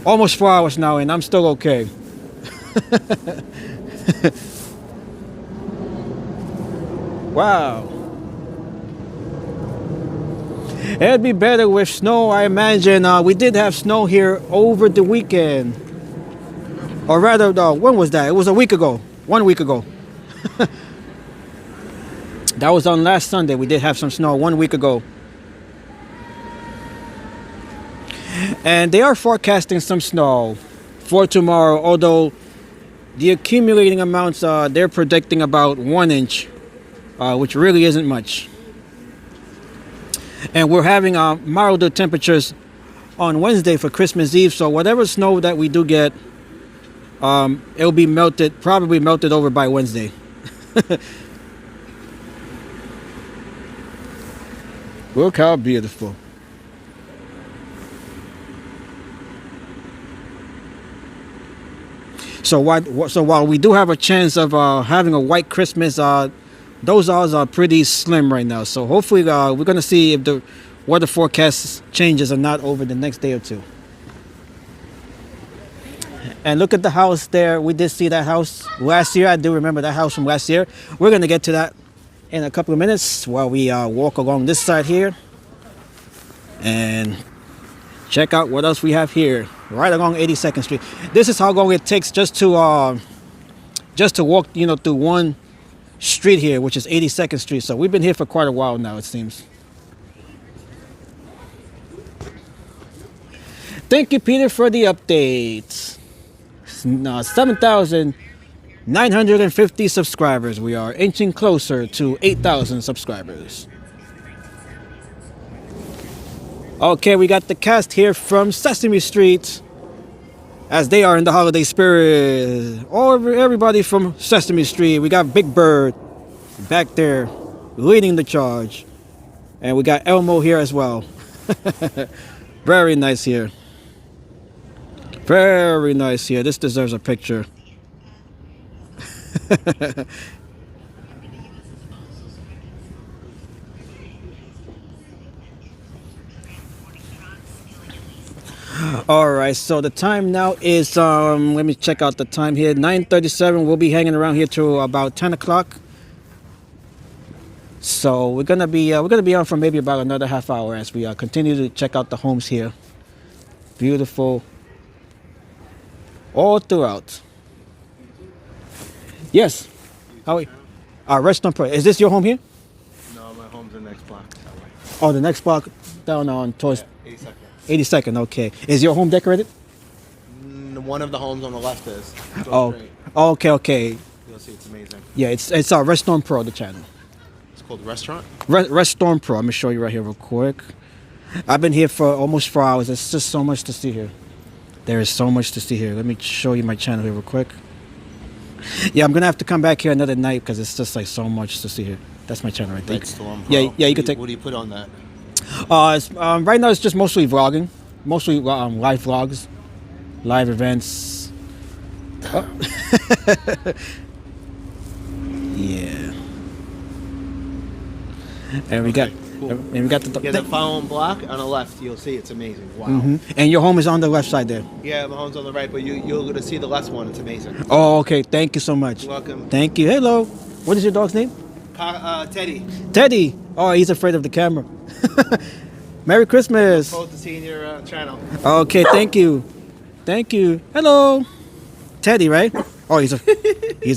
almost 4 hours now, and I'm still okay. Wow. It'd be better with snow, I imagine. We did have snow here over the weekend. Or rather, when was that? It was a week ago. 1 week ago. That was on last Sunday. We did have some snow 1 week ago. And they are forecasting some snow for tomorrow, although the accumulating amounts, they're predicting about 1 inch, which really isn't much. And we're having milder temperatures on Wednesday for Christmas Eve, so whatever snow that we do get, it'll be melted, probably melted over by Wednesday. Look how beautiful. So while we do have a chance of having a white Christmas, those odds are pretty slim right now. So hopefully we're going to see if the weather forecast changes or not over the next day or two. And look at the house there. We did see that house last year. I do remember that house from last year. We're going to get to that in a couple of minutes while we walk along this side here and check out what else we have here right along 82nd Street. This is how long it takes just to walk, you know, through one street here, which is 82nd Street. So we've been here for quite a while now, it seems. Thank you, Peter, for the update. 7,950 subscribers. We are inching closer to 8,000 subscribers. Okay, we got the cast here from Sesame Street, as they are in the holiday spirit. Everybody from Sesame Street. We got Big Bird back there leading the charge, and we got Elmo here as well. Very nice here. Very nice here. This deserves a picture. All right, so the time now is let me check out the time here. 9:37. We'll be hanging around here till about 10 o'clock. So we're gonna be on for maybe about another half hour as we continue to check out the homes here. Beautiful. All throughout. Yes. Howie. Redstone Pro. Is this your home here? No, my home's the next block. That way. Oh, the next block down on towards 82nd. 82nd. Okay. Is your home decorated? One of the homes on the left is. Oh. Okay. Okay. You'll see, it's amazing. Yeah, it's Redstone Pro, the channel. It's called Restaurant. Redstone Pro. I'm gonna show you right here real quick. I've been here for almost 4 hours. There's just so much to see here. There is so much to see here. Let me show you my channel here real quick. Yeah, I'm gonna have to come back here another night because it's just like so much to see here. That's my channel right there. Redstorm Pro. Yeah, yeah, you can take. What do you put on that? Right now it's just mostly vlogging, mostly live vlogs, live events. Oh. Yeah. And we got, cool. and we got the. Yeah, the following block on the left, you'll see it's amazing. Wow. And your home is on the left side there. Yeah, my home's on the right, but you're gonna see the left one. It's amazing. Oh, okay. Thank you so much. You're welcome. Thank you. Hello. What is your dog's name? Teddy. Teddy. Oh, he's afraid of the camera. Merry Christmas. Forward to seeing your channel. Okay, thank you. Thank you. Hello. Teddy, right? Oh, he's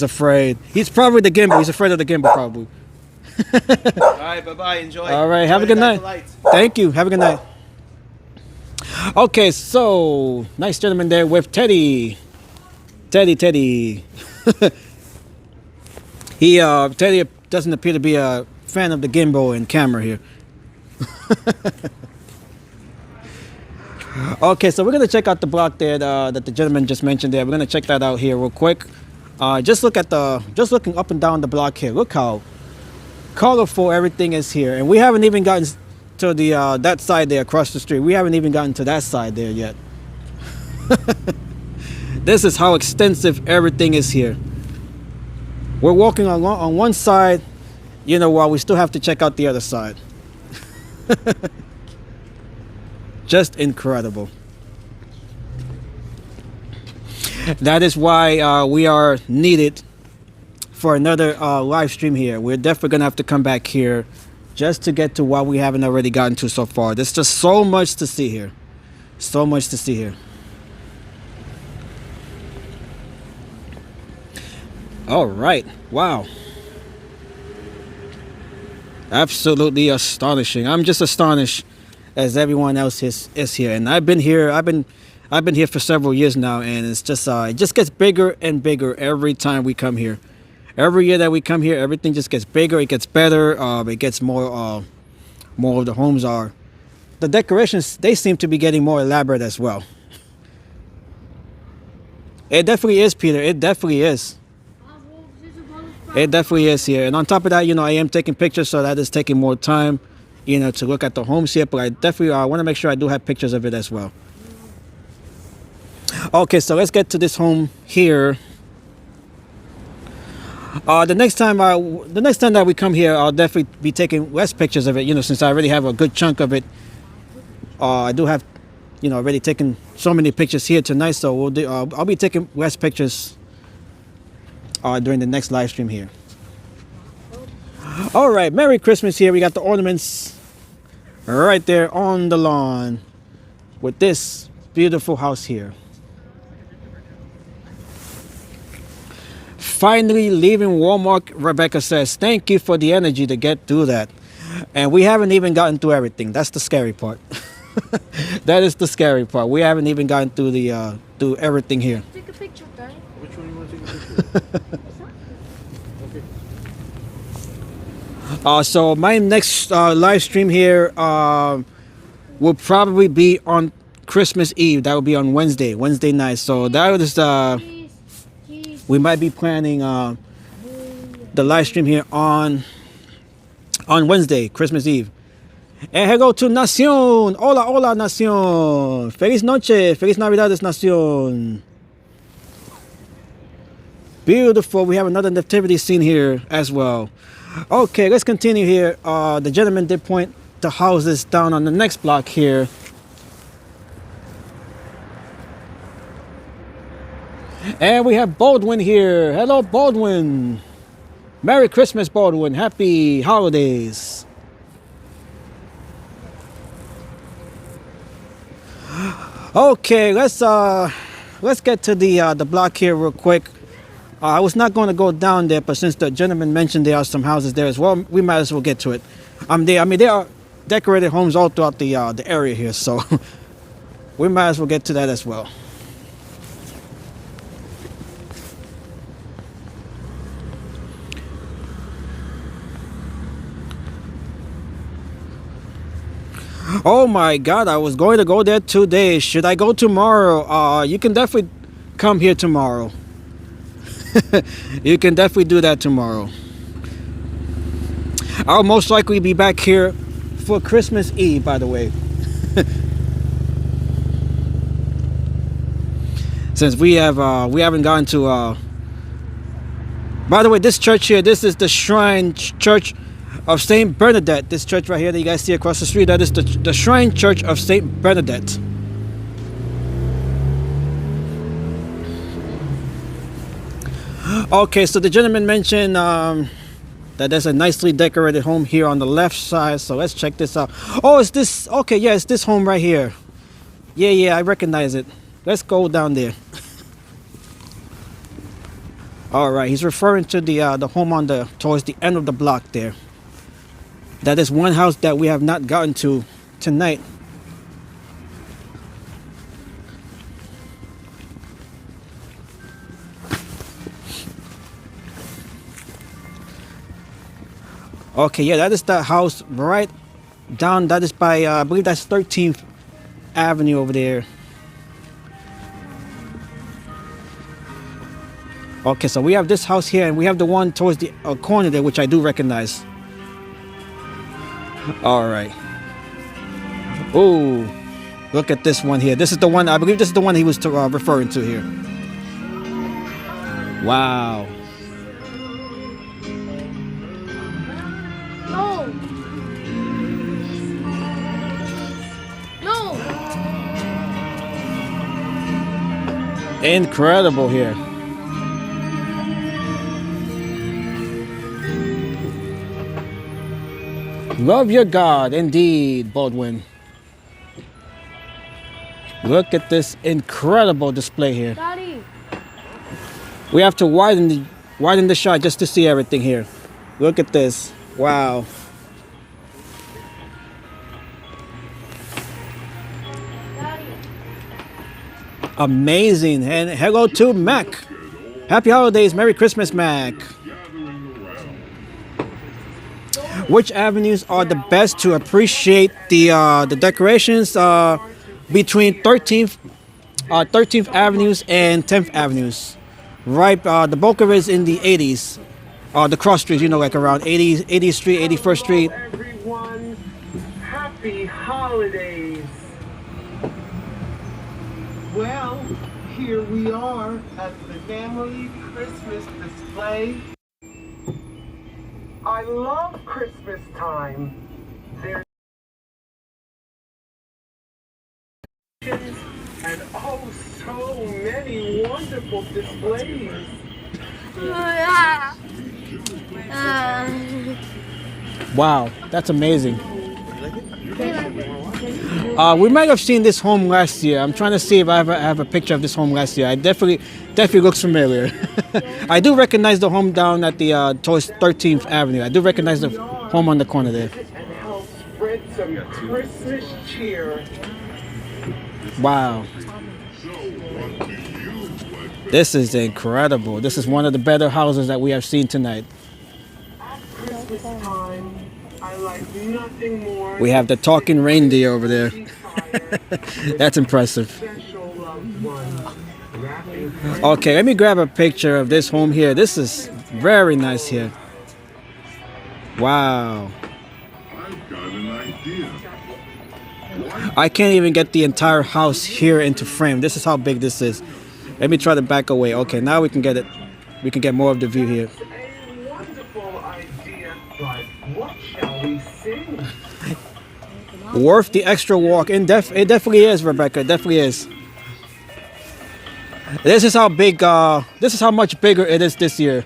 afraid. He's probably the gimbal. He's afraid of the gimbal, probably. All right, bye-bye. Enjoy. All right, have a Enjoy good the night. lights. Thank you. Have a good night. Okay, so nice gentleman there with Teddy. Teddy. Teddy doesn't appear to be a fan of the gimbal and camera here. Okay, so we're gonna check out the block there that the gentleman just mentioned there. We're gonna check that out here real quick. Just looking up and down the block here. Look how colorful everything is here, and we haven't even gotten to the that side there across the street. We haven't even gotten to that side there yet. This is how extensive everything is here. We're walking on one side, you know, while we still have to check out the other side. Just incredible. That is why we are needed for another live stream here. We're definitely gonna have to come back here just to get to what we haven't already gotten to so far. There's just so much to see here. So much to see here. All right. Wow. Absolutely astonishing. I'm just astonished as everyone else is here. And I've been here for several years now, and it's just it just gets bigger and bigger every time we come here. Every year that we come here, everything just gets bigger, it gets better, it gets more of the homes are. The decorations, they seem to be getting more elaborate as well. It definitely is, Peter. It definitely is. It definitely is here. And on top of that, you know, I am taking pictures, so that is taking more time, you know, to look at the homes here. But I definitely want to make sure I do have pictures of it as well. Okay, so let's get to this home here. The next time that we come here, I'll definitely be taking less pictures of it, you know, since I already have a good chunk of it. I do have, you know, already taken so many pictures here tonight, so I'll be taking less pictures during the next live stream here. All right, Merry Christmas here. We got the ornaments right there on the lawn with this beautiful house here. Finally leaving Walmart, Rebecca says, thank you for the energy to get through that. And we haven't even gotten through everything. That's the scary part. That is the scary part. We haven't even gotten through the through everything here. Take a picture, guys. Which one do you want to take a picture of? Okay. So my next live stream here will probably be on Christmas Eve. That will be on Wednesday night. So that is we might be planning the live stream here on Wednesday, Christmas Eve. And hello to Nación. Hola, Nación. Feliz noche. Feliz Navidades, Nación. Beautiful. We have another nativity scene here as well. Okay, let's continue here. The gentleman did point the houses down on the next block here. And we have Baldwin here. Hello, Baldwin. Merry Christmas, Baldwin. Happy holidays. Okay, let's get to the block here real quick. I was not going to go down there, but since the gentleman mentioned there are some houses there as well, we might as well get to it. I mean, there are decorated homes all throughout the area here, so we might as well get to that as well. Oh my God, I was going to go there today. Should I go tomorrow? You can definitely come here tomorrow. You can definitely do that tomorrow. I'll most likely be back here for Christmas Eve, by the way. Since we haven't gone to by the way, this church here, this is the Shrine Church of Saint Bernadette. This church right here that you guys see across the street, that is the Shrine Church of Saint Bernadette. Okay, so the gentleman mentioned that there's a nicely decorated home here on the left side, so let's check this out. Oh, it's this, okay, yeah, it's this home right here. Yeah, I recognize it. Let's go down there. All right, he's referring to the home on towards the end of the block there. That is one house that we have not gotten to tonight. Okay, yeah, that is the house right down. That is by, I believe that's 13th Avenue over there. Okay, so we have this house here, and we have the one towards the corner there, which I do recognize. All right. Oh, look at this one here. This is the one, I believe this is the one he was referring to here. Wow. Incredible here. Love your God, indeed, Baldwin. Look at this incredible display here. Daddy. We have to widen the shot just to see everything here. Look at this. Wow. Amazing. And hello to Mac. Happy holidays. Merry Christmas, Mac. Which avenues are the best to appreciate the decorations between 13th Avenues and 10th Avenues? Right, the bulk of it is in the 80s. The cross streets, you know, like around 80th Street, 81st Street. Everyone, happy holidays. Well, here we are at the family Christmas display. I love Christmas time. There's and oh, so many wonderful displays. Wow, that's amazing. We might have seen this home last year. I'm trying to see if I have a picture of this home last year. I definitely looks familiar. I do recognize the home down at the towards 13th Avenue. I do recognize the home on the corner there. And help spread some Christmas cheer. Wow. This is incredible. This is one of the better houses that we have seen tonight. At Christmas time, I like nothing more. We have the talking reindeer over there. That's impressive. Okay, let me grab a picture of this home here. This is very nice here. Wow. I've got an idea. I can't even get the entire house here into frame. This is how big this is. Let me try to back away. Okay, now we can get it. We can get more of the view here. A wonderful idea, but what shall we sing? Worth the extra walk. It definitely is, Rebecca. It definitely is. This is how big. This is how much bigger it is this year.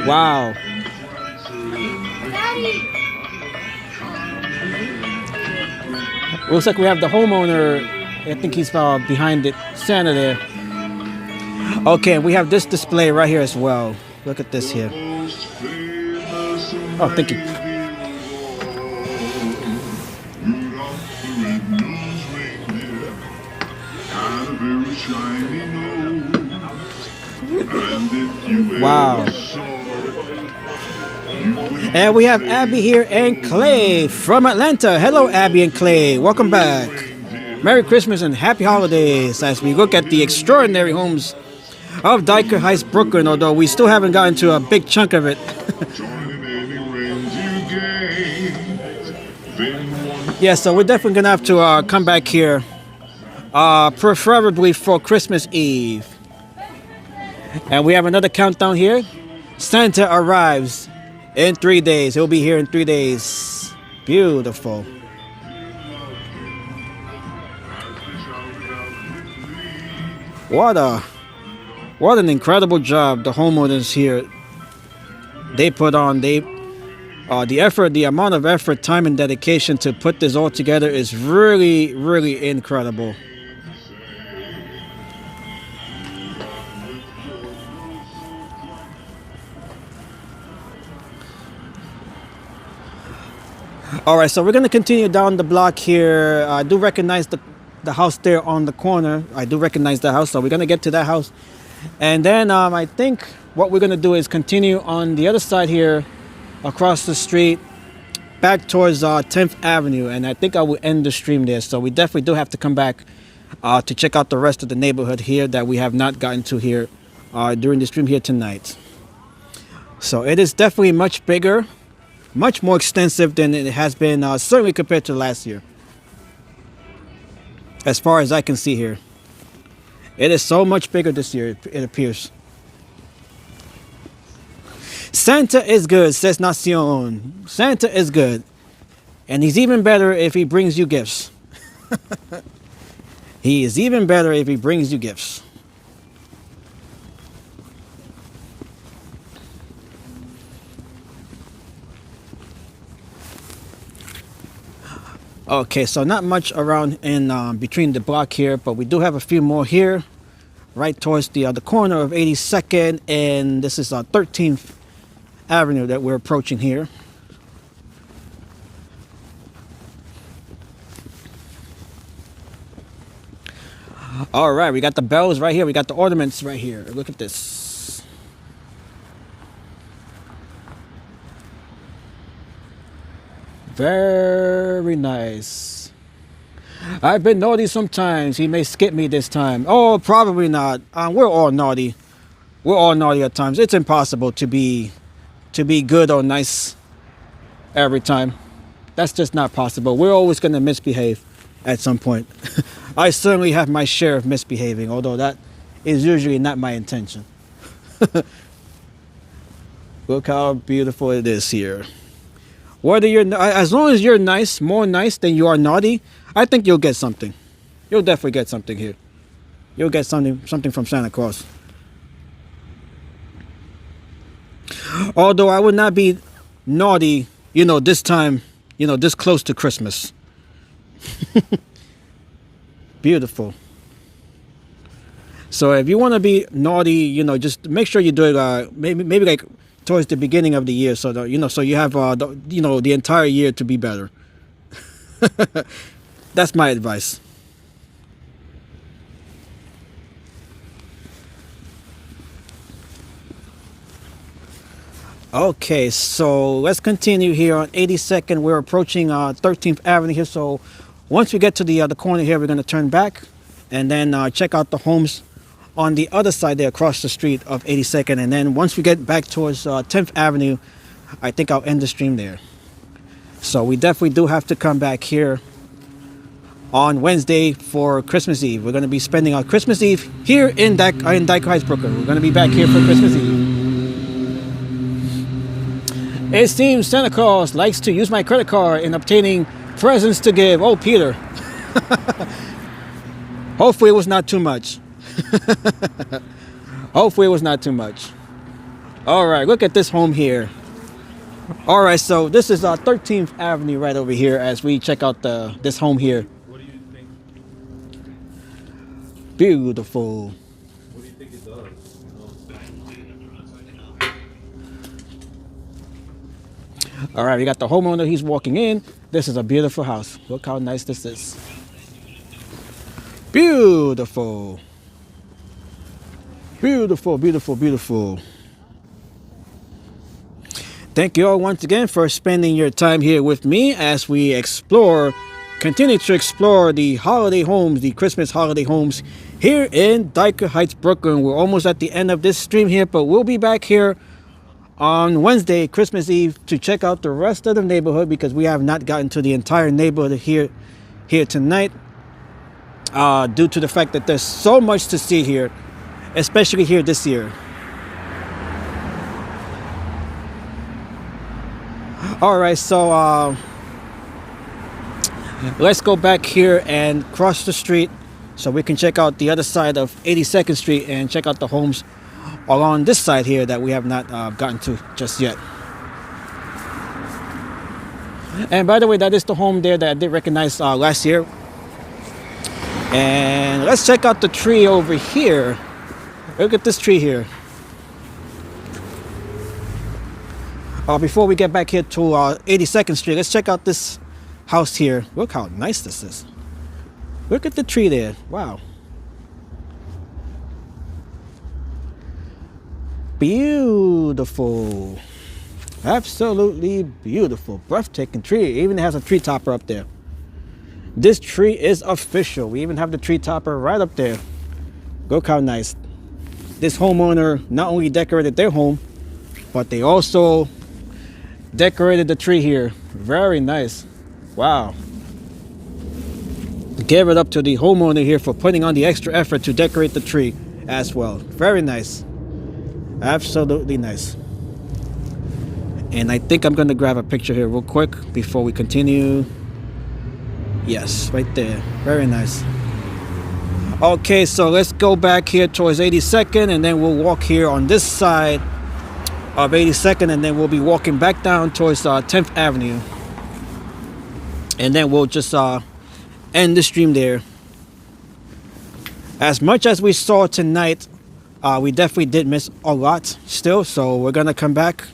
Wow. Looks like we have the homeowner. I think he's behind it, Santa there. Okay, we have this display right here as well. Look at this here. Oh, thank you. Wow. And we have Abby here and Clay from Atlanta. Hello, Abby and Clay. Welcome back. Merry Christmas and Happy Holidays as we look at the extraordinary homes of Dyker Heights, Brooklyn, although we still haven't gotten to a big chunk of it. Yeah, so we're definitely going to have to come back here, preferably for Christmas Eve. And we have another countdown here. Santa arrives in 3 days. He'll be here in 3 days. Beautiful. What an incredible job the homeowners here. They put on. The effort, the amount of effort, time, and dedication to put this all together is really, really incredible. All right, so we're going to continue down the block here. I do recognize the house there on the corner. I do recognize that house, so we're going to get to that house. And then I think what we're going to do is continue on the other side here, across the street, back towards 10th Avenue. And I think I will end the stream there. So we definitely do have to come back to check out the rest of the neighborhood here that we have not gotten to here during the stream here tonight. So it is definitely much bigger, much more extensive than it has been, certainly compared to last year. As far as I can see here. It is so much bigger this year, it appears. Santa is good, says Nacion. Santa is good. And he's even better if he brings you gifts. He is even better if he brings you gifts. Okay, so not much around in between the block here, but we do have a few more here, right towards the corner of 82nd, and this is 13th Avenue that we're approaching here. All right, we got the bells right here. We got the ornaments right here. Look at this. Very nice. I've been naughty sometimes. He may skip me this time. Oh, probably not. We're all naughty. We're all naughty at times. It's impossible to be good or nice every time. That's just not possible. We're always going to misbehave at some point. I certainly have my share of misbehaving, although that is usually not my intention. Look how beautiful it is here. Whether you're, as long as you're nice, more nice than you are naughty, I think you'll get something. You'll definitely get something here. You'll get something from Santa Claus. Although I would not be naughty, this time, this close to Christmas. Beautiful. So if you want to be naughty, just make sure you do it. Maybe like towards the beginning of the year, so that so you have the entire year to be better. That's my advice. Okay, so let's continue here on 82nd. We're approaching 13th Avenue here. So once we get to the corner here, we're going to turn back and then check out the homes on the other side there across the street of 82nd. And then once we get back towards 10th Avenue, I think I'll end the stream there. So we definitely do have to come back here on Wednesday for Christmas Eve. We're going to be spending our Christmas Eve here in Dyker Heights, Brooklyn. We're going to be back here for Christmas Eve. It seems Santa Claus likes to use my credit card in obtaining presents to give. Oh, Peter. Hopefully it was not too much. Hopefully it was not too much. All right, look at this home here. All right, so this is 13th Avenue right over here as we check out this home here. Beautiful. What do you think it does? All right, we got the homeowner. He's walking in. This is a beautiful house. Look how nice this is. Beautiful. Beautiful, beautiful, beautiful. Thank you all once again for spending your time here with me as we continue to explore the holiday homes, the Christmas holiday homes here in Dyker Heights, Brooklyn. We're almost at the end of this stream here, but we'll be back here on Wednesday, Christmas Eve, to check out the rest of the neighborhood because we have not gotten to the entire neighborhood here tonight due to the fact that there's so much to see here, especially here this year. All right, so let's go back here and cross the street so we can check out the other side of 82nd Street and check out the homes along this side here that we have not gotten to just yet. And by the way, that is the home there that I did recognize last year. And let's check out the tree over here. Look at this tree here. Before we get back here to 82nd Street, let's check out this house here. Look how nice this is. Look at the tree there. Wow. Beautiful. Absolutely beautiful. Breathtaking tree. It even has a tree topper up there. This tree is official. We even have the tree topper right up there. Look how nice. This homeowner not only decorated their home, but they also decorated the tree here. Very nice. Wow. Give it up to the homeowner here for putting on the extra effort to decorate the tree as well. Very nice. Absolutely nice. And I think I'm going to grab a picture here real quick before we continue. Yes, right there. Very nice. Okay, so let's go back here towards 82nd and then we'll walk here on this side of 82nd and then we'll be walking back down towards 10th Avenue. And then we'll just end the stream there. As much as we saw tonight, we definitely did miss a lot still. So we're going to come back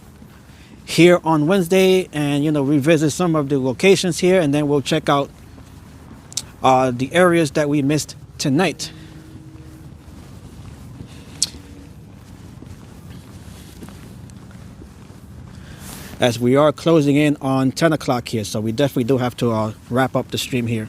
here on Wednesday and, revisit some of the locations here. And then we'll check out the areas that we missed tonight. As we are closing in on 10 o'clock here, so we definitely do have to wrap up the stream here.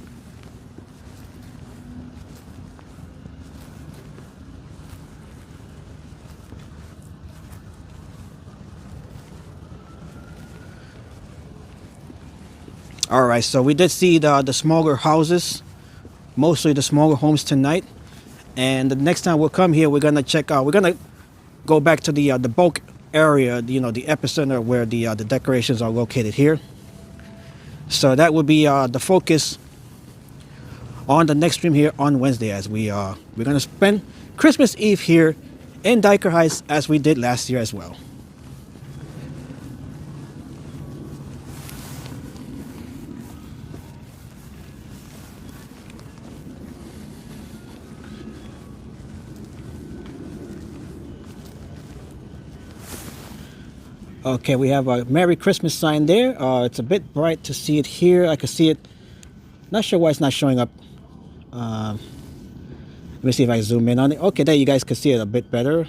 All right, so we did see the smaller houses, mostly the smaller homes tonight. And the next time we'll come here, we're gonna check out. We're gonna go back to the bulk area, the epicenter where the decorations are located here. So that would be the focus on the next stream here on Wednesday, as we're gonna spend Christmas Eve here in Dyker Heights as we did last year as well. Okay, we have a Merry Christmas sign there. It's a bit bright to see it here. I can see it. Not sure why it's not showing up. Let me see if I zoom in on it. Okay, there you guys can see it a bit better.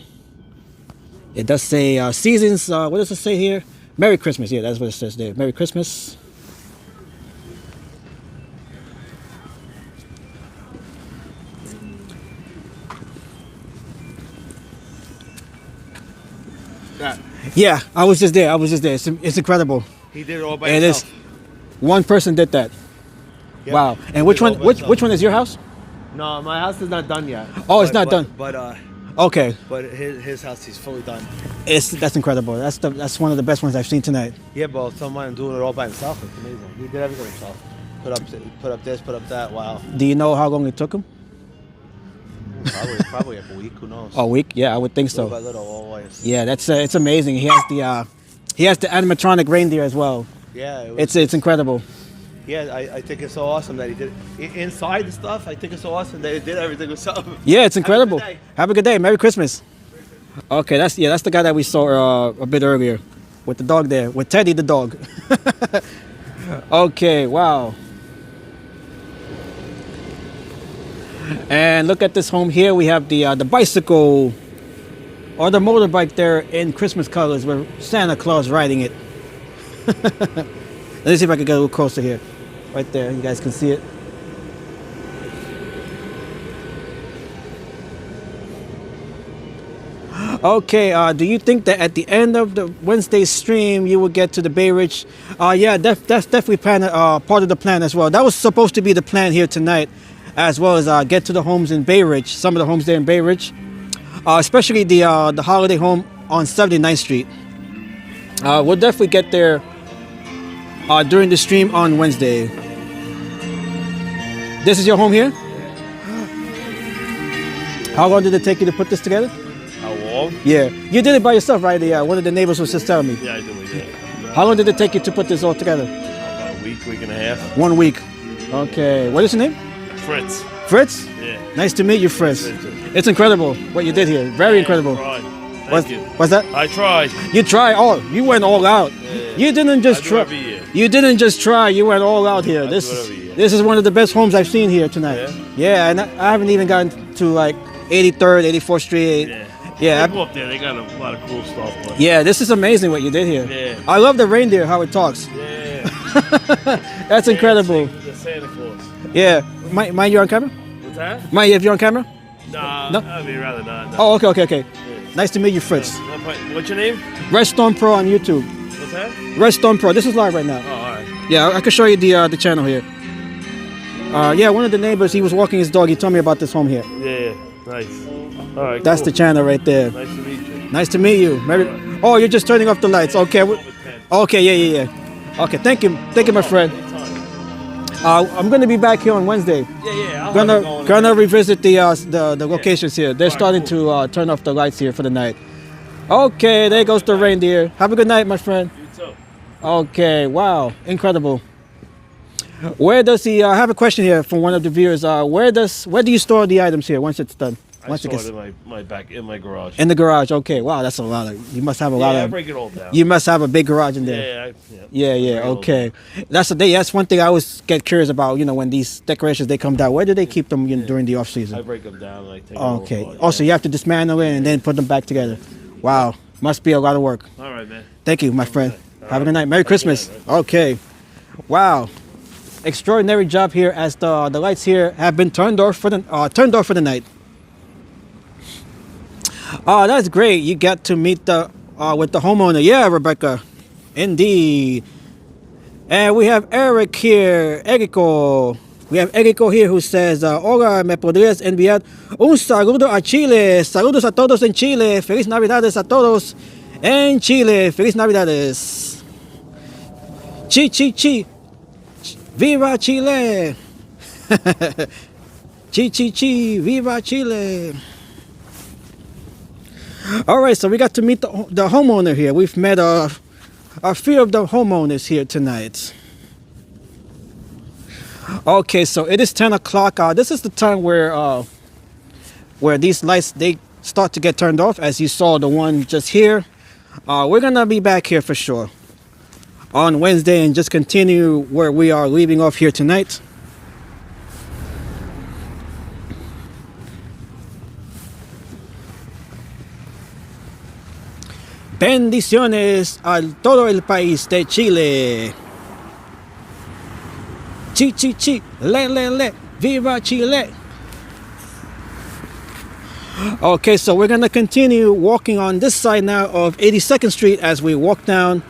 It does say seasons. What does it say here? Merry Christmas. Yeah, that's what it says there. Merry Christmas. Yeah, I was just there. It's incredible. He did it all by and himself. One person did that. Yep. Wow. And which one is your house? No, my house is not done yet. Oh, it's not done. But okay. But his house, he's fully done. That's incredible. That's one of the best ones I've seen tonight. Yeah, but someone doing it all by himself. It's amazing. He did everything himself. Put up this, put up that. Wow. Do you know how long it took him? Probably like a week. Who knows? A week? Yeah, I would think so. Little by little, always. Yeah, that's it's amazing. He has the animatronic reindeer as well. Yeah. It's incredible. Yeah, I think it's so awesome that he did inside the stuff. I think it's so awesome that he did everything himself. Yeah, it's incredible. Have a good day. Have a good day. Merry Christmas. Okay, that's the guy that we saw a bit earlier with the dog there, with Teddy the dog. Okay, wow. And look at this home here. We have the bicycle or the motorbike there in Christmas colors with Santa Claus riding it. Let's see if I can get a little closer here. Right there, you guys can see it. Okay, do you think that at the end of the Wednesday stream you will get to the Bay Ridge? Yeah, that's definitely part of the plan as well. That was supposed to be the plan here tonight, as well as get to the homes in Bay Ridge, some of the homes there in Bay Ridge, especially the holiday home on 79th Street. We'll definitely get there during the stream on Wednesday. This is your home here? How long did it take you to put this together? How long? Yeah, you did it by yourself, right? Yeah, one of the neighbors was just telling me. Yeah, I did. How long did it take you to put this all together? About a week and a half. 1 week. Okay, what is your name? Fritz. Fritz? Yeah. Nice to meet you, Fritz. It's incredible what you did here. Very incredible. I tried. Thank you. What's that? I tried. You tried all. You went all out. You didn't just try. You didn't just try. You went all out here. This is one of the best homes I've seen here tonight. Yeah, and I haven't even gotten to like 83rd, 84th Street. Yeah. I go up there. They got a lot of cool stuff. But Yeah, this is amazing what you did here. Yeah. I love the reindeer, how it talks. Yeah. That's incredible. The Santa Claus. Yeah. Mind you on camera? What's that? Mind if you're on camera? Nah, No? I'd be rather not. No. Oh, okay. Nice to meet you, Fritz. What's your name? Redstone Pro on YouTube. What's that? Redstone Pro. This is live right now. Oh, all right. Yeah, I can show you the channel here. Yeah, one of the neighbors, he was walking his dog. He told me about this home here. Yeah, nice. All right. That's the channel right there. Nice to meet you. Nice to meet you. Oh, you're just turning off the lights. Okay. Okay. Yeah. Okay. Thank you, my friend. I'm gonna be back here on Wednesday. Yeah. Gonna revisit the locations here. They're starting to turn off the lights here for the night. Okay, there goes the reindeer. Have a good night, my friend. You too. Okay, wow, incredible. Where does he? I have a question here from one of the viewers. Where do you store the items here once it's done? I store it in my garage. In the garage. Okay, wow, that's a lot of. You must have a lot of. I break it all down. You must have a big garage in there. Yeah. Okay, that's one thing I always get curious about. You know, when these decorations they come down, where do they keep them during the off season? I break them down and I take them Okay. apart. Also, you have to dismantle it and then put them back together. Wow, must be a lot of work. All right, man. Thank you, my friend. Have a good night. Merry Christmas. Okay. Wow. Extraordinary job here as the lights here have been turned off for the night. Oh, that's great. You got to meet with the homeowner. Yeah, Rebecca. Indeed. And we have Eric here. Erico. We have Erico here who says, Hola, ¿me podrías enviar un saludo a Chile? Saludos a todos en Chile. Feliz Navidades a todos en Chile. Feliz Navidades. Chi. Viva Chile. Chi. Viva Chile. All right, so we got to meet the homeowner here. We've met a few of the homeowners here tonight. Okay, so it is 10 o'clock. This is the time where these lights, they start to get turned off, as you saw the one just here. We're going to be back here for sure on Wednesday and just continue where we are leaving off here tonight. Bendiciones a todo el país de Chile. Chi, le, viva Chile. Okay, so we're gonna continue walking on this side now of 82nd Street as we walk down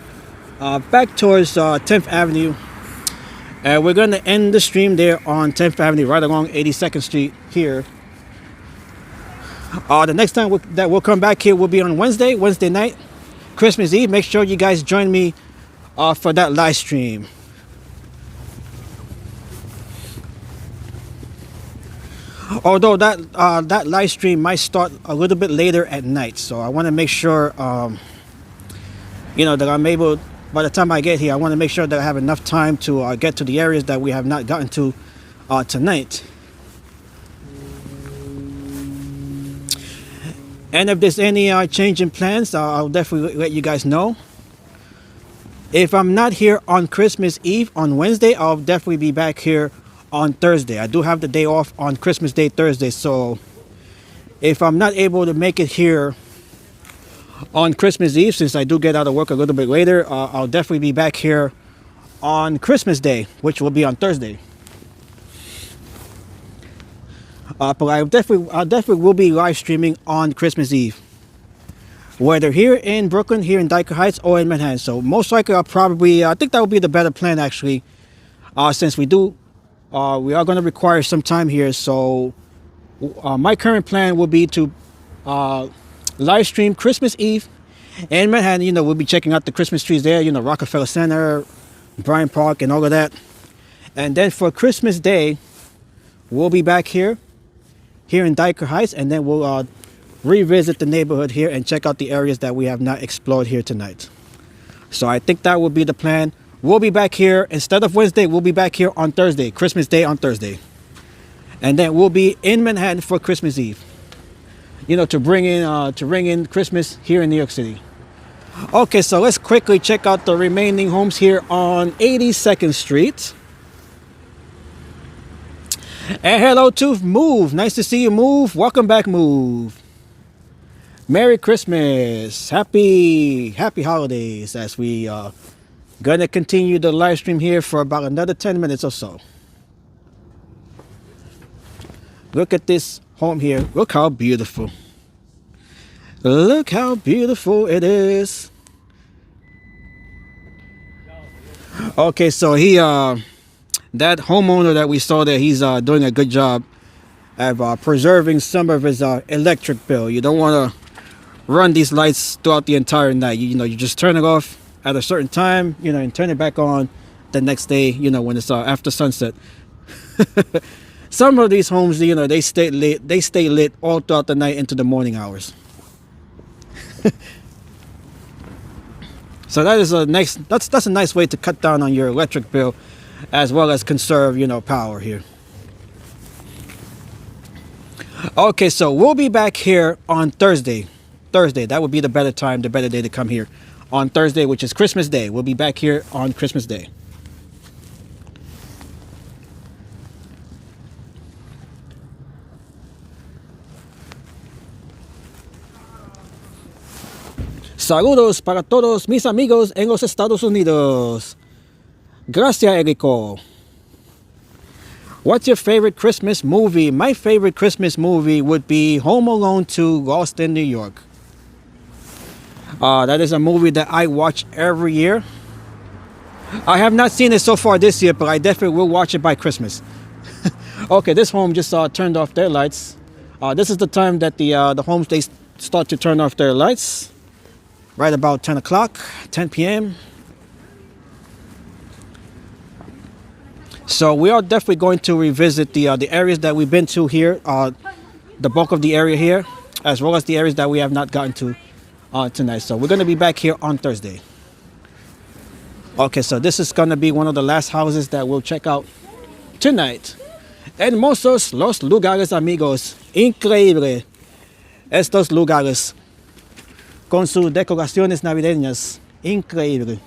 back towards 10th Avenue. And we're gonna end the stream there on 10th Avenue, right along 82nd Street here. The next time that we'll come back here will be on Wednesday night, Christmas Eve. Make sure you guys join me for that live stream. Although that live stream might start a little bit later at night, so I want to make sure that I'm able by the time I get here. I want to make sure that I have enough time to get to the areas that we have not gotten to tonight. And if there's any change in plans, I'll definitely let you guys know. If I'm not here on Christmas Eve on Wednesday, I'll definitely be back here on Thursday. I do have the day off on Christmas Day Thursday, so if I'm not able to make it here on Christmas Eve, since I do get out of work a little bit later, I'll definitely be back here on Christmas Day, which will be on Thursday. But I definitely will be live streaming on Christmas Eve, whether here in Brooklyn, here in Dyker Heights, or in Manhattan. So most likely, I think that would be the better plan actually, since we are going to require some time here. So my current plan will be to live stream Christmas Eve in Manhattan. You know, we'll be checking out the Christmas trees there. You know, Rockefeller Center, Bryant Park, and all of that. And then for Christmas Day, we'll be back here in Dyker Heights, and then we'll revisit the neighborhood here and check out the areas that we have not explored here tonight. So I think that will be the plan. We'll be back here instead of Wednesday. We'll be back here on Thursday, Christmas Day on Thursday, and then we'll be in Manhattan for Christmas Eve. You know, to ring in Christmas here in New York City. Okay, so let's quickly check out the remaining homes here on 82nd Street. And hello to Move. Nice to see you, Move. Welcome back, Move. Merry Christmas. Happy holidays, as we gonna continue the live stream here for about another 10 minutes or so. Look at this home here. Look how beautiful. Look how beautiful it is. Okay, so that homeowner that we saw there, he's doing a good job of preserving some of his electric bill. You don't want to run these lights throughout the entire night. You know, you just turn it off at a certain time, you know, and turn it back on the next day, you know, when it's after sunset. Some of these homes, you know, they stay lit all throughout the night into the morning hours. So that is that's a nice way to cut down on your electric bill, as well as conserve, you know, power here. Okay, so we'll be back here on Thursday. That would be the better time, the better day to come here on Thursday, which is Christmas Day. We'll be back here on Christmas Day. Saludos para todos mis amigos en los Estados Unidos. Gracias, Erico. What's your favorite Christmas movie? My favorite Christmas movie would be Home Alone 2, Lost in New York. That is a movie that I watch every year. I have not seen it so far this year, but I definitely will watch it by Christmas. Okay, this home just turned off their lights. This is the time that the homes, they start to turn off their lights. Right about 10 o'clock, 10 p.m. So we are definitely going to revisit the areas that we've been to here, the bulk of the area here, as well as the areas that we have not gotten to tonight. So we're going to be back here on Thursday. Okay, so this is going to be one of the last houses that we'll check out tonight. Hermosos los lugares, amigos. Increíble estos lugares con sus decoraciones navideñas. Increíble.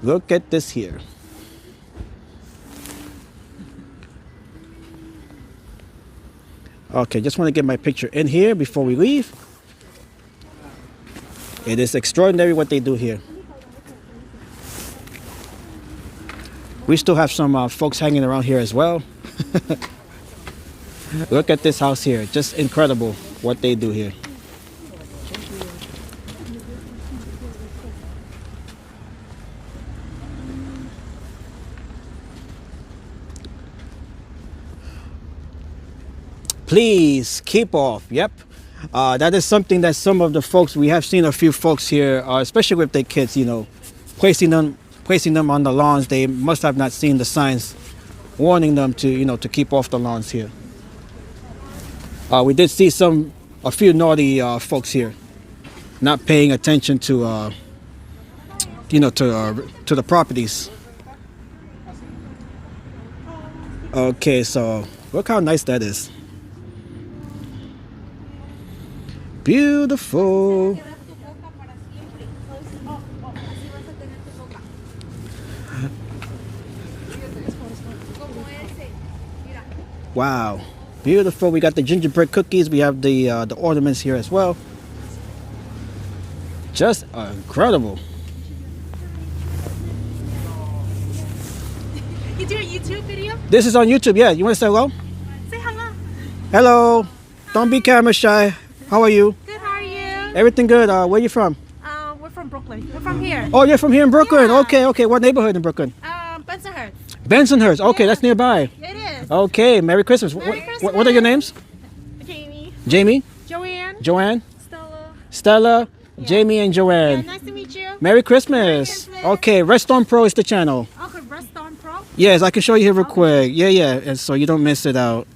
Look at this here. Okay, just want to get my picture in here before we leave. It is extraordinary what they do here. We still have some folks hanging around here as well. Look at this house here. Just incredible what they do here. Please keep off. Yep. That is something that some of the folks, we have seen a few folks here, especially with their kids, you know, placing them on the lawns. They must have not seen the signs warning them to, you know, to keep off the lawns here. We did see a few naughty folks here. not paying attention to you know, to the properties. Okay, so look how nice that is. Beautiful. Wow, beautiful. We got the gingerbread cookies. We have the ornaments here as well. Just incredible. You do a YouTube video? This is on YouTube. Yeah, you want to say hello? Say hello. Hello. Don't be camera shy. How are you? Good, how are you? Everything good. Where you from? We're from Brooklyn. We're from here. Oh, you're from here in Brooklyn. Yeah. Okay, okay. What neighborhood in Brooklyn? Bensonhurst. Bensonhurst. Okay, that's nearby. It is. Okay, Merry Christmas. Merry Christmas. What are your names? Jamie. Jamie, Joanne. Joanne, Stella. Stella, Jamie, and Joanne. Nice to meet you. Merry Christmas. Christmas. Okay, Rest on Pro is the channel. Okay, Rest on Pro. Yes, I can show you here real quick. Yeah, yeah, and so you don't miss it out.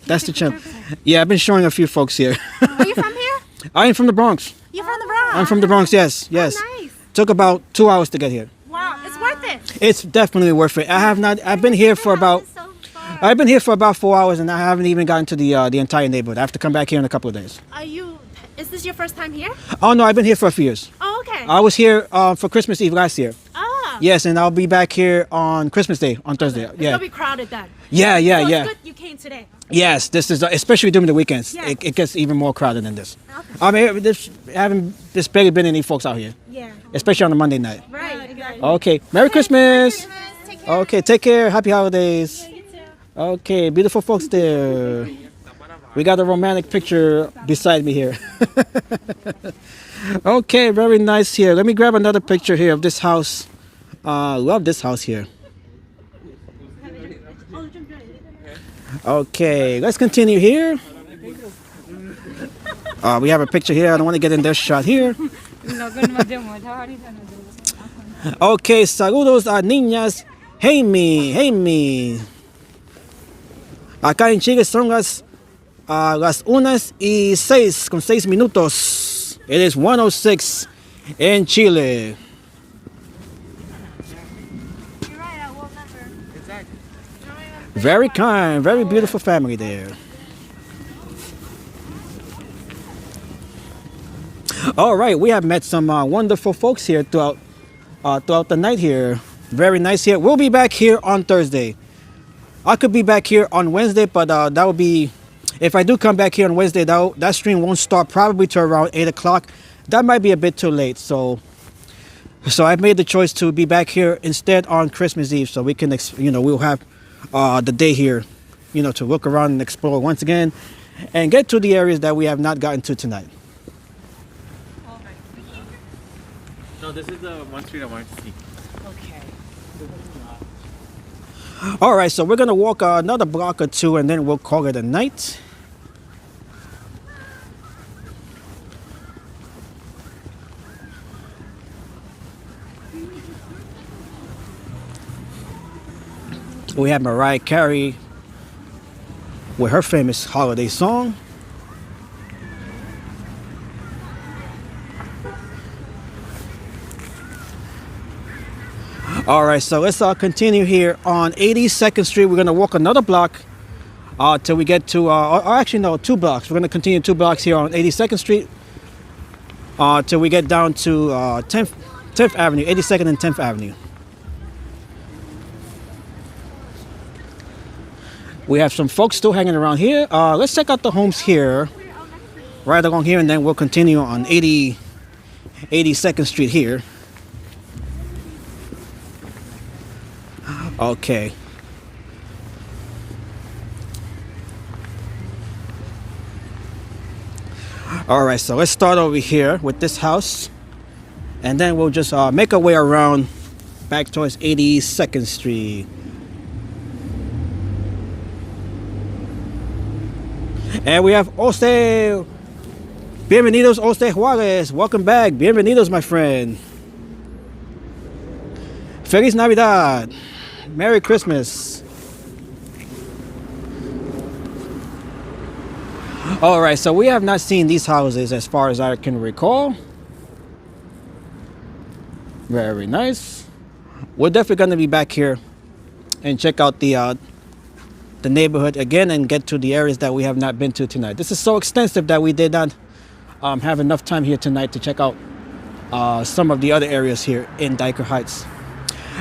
That's the channel. Yeah, I've been showing a few folks here. Are you from here? I am from the Bronx. You're from the Bronx. I'm from the Bronx. Yes, yes. Oh, nice. Took about 2 hours to get here. Wow, it's worth it. It's definitely worth it. I've been here for about. I've been here for about 4 hours, and I haven't even gotten to the entire neighborhood. I have to come back here in a couple of days. Is this your first time here? Oh no, I've been here for a few years. Oh, okay. I was here for Christmas Eve last year. Oh. Yes, and I'll be back here on Christmas Day on Thursday. It's Yeah. gonna be crowded then. Yeah, yeah, So yeah. It's good you came today. Yes, this is especially during the weekends. Yeah. It gets even more crowded than this. Okay. I mean, there's barely been any folks out here, Yeah. especially on a Monday night. Right. Exactly. Okay, Merry Christmas. Take care. Okay, take care. Happy holidays. You too. Okay, beautiful folks there. We got a romantic picture beside me here. Okay, very nice here. Let me grab another picture here of this house. Love this house here. Okay, let's continue here. We have a picture here. I don't want to get in their shot here. Okay, saludos a niñas. Hey me, hey me. Acá en Chile son las 1:06 con 6 minutos. It is 1:06 in Chile. You're right, I will never. Exactly. Very kind, very beautiful family there. All right, we have met some wonderful folks here throughout the night here. Very nice here. We'll be back here on Thursday. I could be back here on Wednesday, but that would be, if I do come back here on Wednesday, that stream won't start probably till around 8 o'clock. That might be a bit too late, so I've made the choice to be back here instead on Christmas Eve, so we can, we'll have the day here, to look around and explore once again, and get to the areas that we have not gotten to tonight. No, this is the one street I wanted to see. Okay. All right, so we're gonna walk another block or two, and then we'll call it a night. We have Mariah Carey with her famous holiday song. All right, so let's continue here on 82nd Street. We're gonna walk another block till we get to, or actually no, 2 blocks. We're gonna continue 2 blocks here on 82nd Street till we get down to 10th Avenue, 82nd and 10th Avenue. We have some folks still hanging around here. Let's check out the homes here, right along here, and then we'll continue on 82nd Street here. Okay. All right, so let's start over here with this house, and then we'll just make our way around back towards 82nd Street. And we have Jose. Bienvenidos, Jose Juarez. Welcome back. Bienvenidos, my friend. Feliz Navidad. Merry Christmas. All right, so we have not seen these houses as far as I can recall. Very nice. We're definitely going to be back here and check out the neighborhood again and get to the areas that we have not been to tonight. This is so extensive that we did not have enough time here tonight to check out some of the other areas here in Dyker Heights,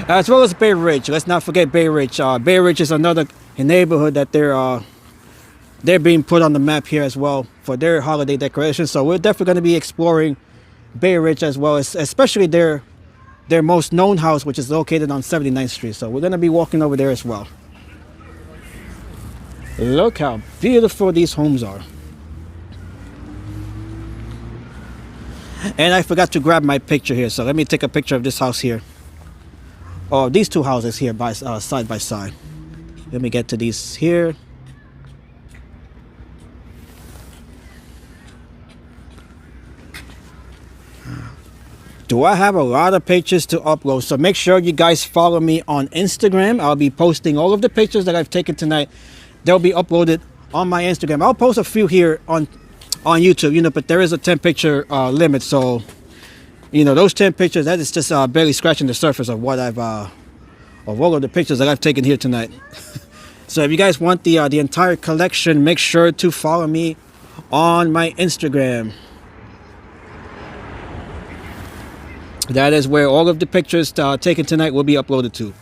as well as Bay Ridge. Let's not forget Bay Ridge. Bay Ridge is another neighborhood that they're being put on the map here as well for their holiday decorations. So we're definitely going to be exploring Bay Ridge as well, as especially their most known house, which is located on 79th Street. So we're going to be walking over there as well. Look how beautiful these homes are. And I forgot to grab my picture here, so let me take a picture of this house here. Oh, these two houses here by side by side. Let me get to these here. Do I have a lot of pictures to upload? So make sure you guys follow me on Instagram. I'll be posting all of the pictures that I've taken tonight. They'll be uploaded on my Instagram. I'll post a few here on YouTube, you know, but there is a 10 picture limit. So, you know, those 10 pictures, that is just barely scratching the surface of what I've of all of the pictures that I've taken here tonight. So if you guys want the entire collection, make sure to follow me on my Instagram. That is where all of the pictures taken tonight will be uploaded to.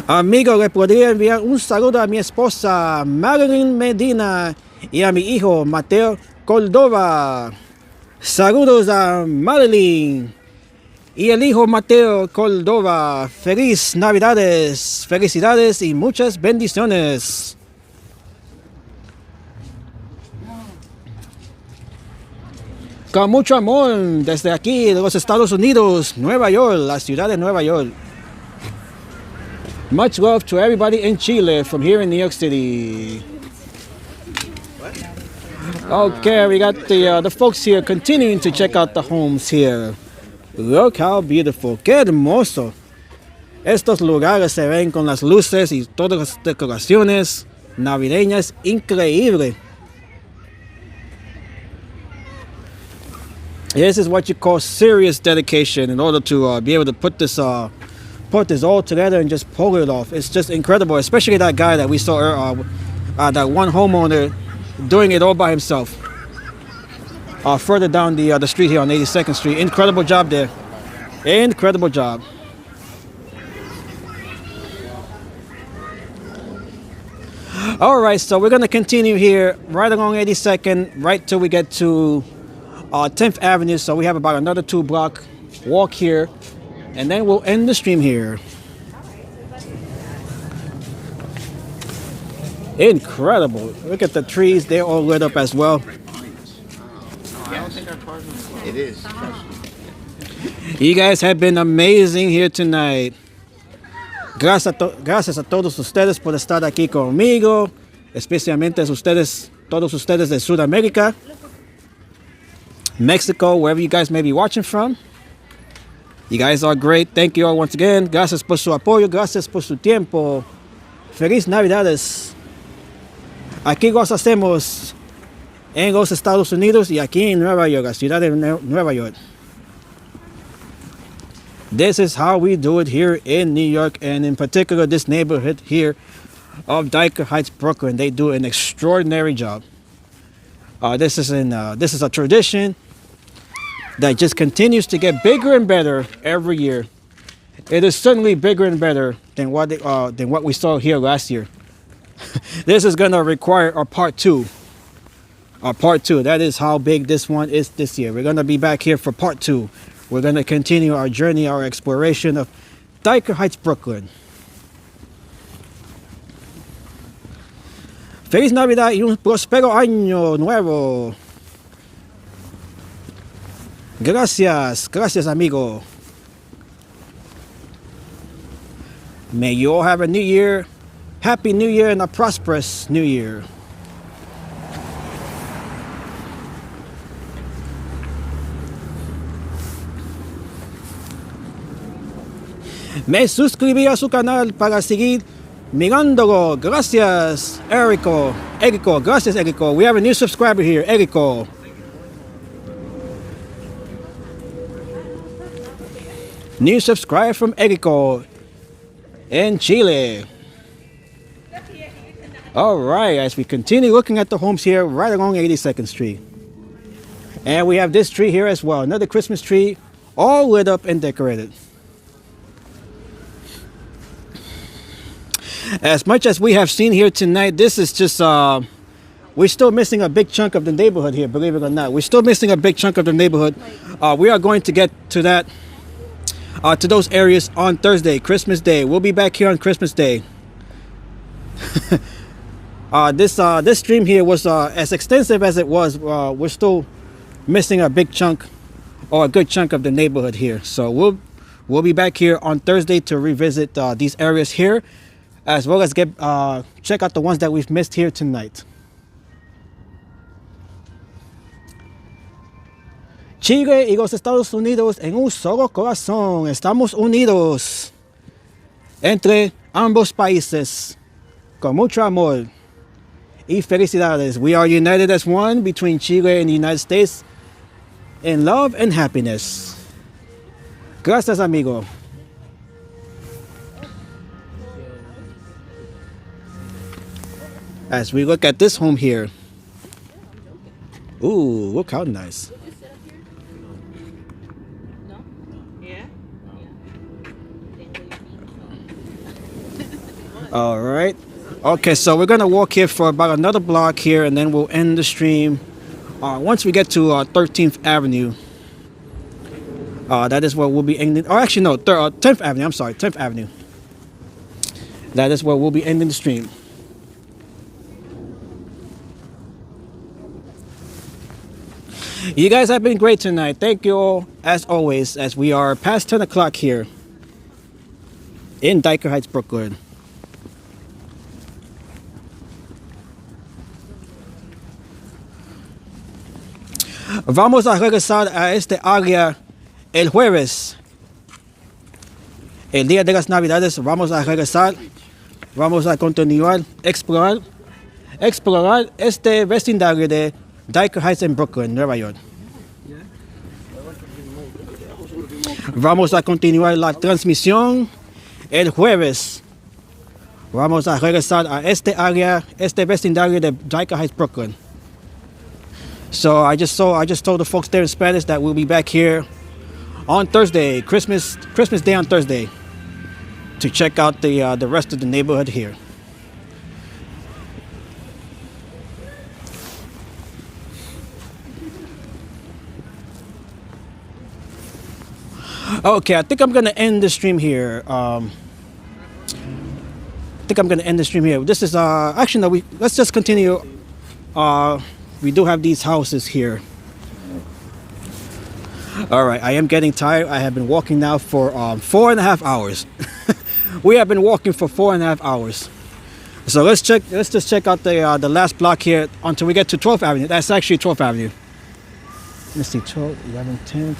Amigo, le podría enviar un saludo a mi esposa Marilyn Medina y a mi hijo Mateo Cordova. Saludos a Marilyn y el hijo Mateo Cordova. Feliz Navidades, felicidades y muchas bendiciones. Con mucho amor desde aquí de los Estados Unidos, Nueva York, la ciudad de Nueva York. Much love to everybody in Chile from here in New York City. Okay, we got the folks here continuing to check out the homes here. Look how beautiful. Qué hermoso. Estos lugares se ven con las luces y todas las decoraciones navideñas. Increíble. This is what you call serious dedication in order to be able to put this all together and just pull it off. It's just incredible, especially that guy that we saw, that one homeowner doing it all by himself. Further down the street here on 82nd Street. Incredible job there. Incredible job. All right, so we're going to continue here right along 82nd, right till we get to 10th Avenue. So we have about another 2-block walk here, and then we'll end the stream here. Incredible. Look at the trees. They're all lit up as well. It is. You guys have been amazing here tonight. Gracias a todos ustedes por estar aquí conmigo, especialmente a ustedes, todos ustedes de Sudamérica, Mexico, wherever you guys may be watching from. You guys are great. Thank you all once again. Gracias por su apoyo. Gracias por su tiempo. Feliz Navidades. Aquí los hacemos en los Estados Unidos y aquí en Nueva York, la ciudad de Nueva York. This is how we do it here in New York, and in particular this neighborhood here of Dyker Heights, Brooklyn. They do an extraordinary job. This is a tradition that just continues to get bigger and better every year. It is certainly bigger and better than what we saw here last year. This is gonna require a part two. That is how big this one is this year. We're gonna be back here for part 2. We're gonna continue our journey, our exploration of Dyker Heights, Brooklyn. Feliz Navidad y un próspero año nuevo. Gracias amigo. May you all have a new year, happy new year, and a prosperous new year. Me suscribí a su canal para seguir mirándolo. Gracias, Erico. Erico, gracias, Erico. We have a new subscriber here, Erico. New subscriber from Erico in Chile. All right, as we continue looking at the homes here right along 82nd Street. And we have this tree here as well, another Christmas tree, all lit up and decorated. As much as we have seen here tonight, this is just, we're still missing a big chunk of the neighborhood here, believe it or not. We're still missing a big chunk of the neighborhood. We are going to get to that, to those areas on Thursday, Christmas Day. We'll be back here on Christmas Day. This stream here was as extensive as it was. We're still missing a big chunk or a good chunk of the neighborhood here. So we'll be back here on Thursday to revisit these areas here, as well as get check out the ones that we've missed here tonight. Chile y los Estados Unidos en un solo corazón. Estamos unidos entre ambos países con mucho amor y felicidades. We are united as one between Chile and the United States in love and happiness. Gracias, amigo. As we look at this home here. Ooh, look how nice. Yeah. All right. Okay, so we're gonna walk here for about another block here, and then we'll end the stream once we get to 13th Avenue. That is where we'll be ending. Oh, actually, no, 10th Avenue. I'm sorry, 10th Avenue. That is where we'll be ending the stream. You guys have been great tonight. Thank you all, as always, as we are past 10 o'clock here in Dyker Heights, Brooklyn. Vamos a regresar a este área el jueves. El día de las Navidades vamos a regresar. Vamos a continuar explorar este vecindario de Dyker Heights en Brooklyn, Nueva York. Vamos a continuar la transmisión el jueves. Vamos a regresar a este área, este vecindario de Dyker Heights, Brooklyn. So I just told the folks there in Spanish that we'll be back here on Thursday, Christmas Day on Thursday, to check out the rest of the neighborhood here. Okay, I think I'm gonna end the stream here. This is actually no. Let's just continue. We do have these houses here. All right, I am getting tired. I have been walking now for 4.5 hours. We have been walking for 4.5 hours. So let's just check out the last block here until we get to 12th Avenue. That's actually 12th Avenue. Let's see, 12, 11, 10.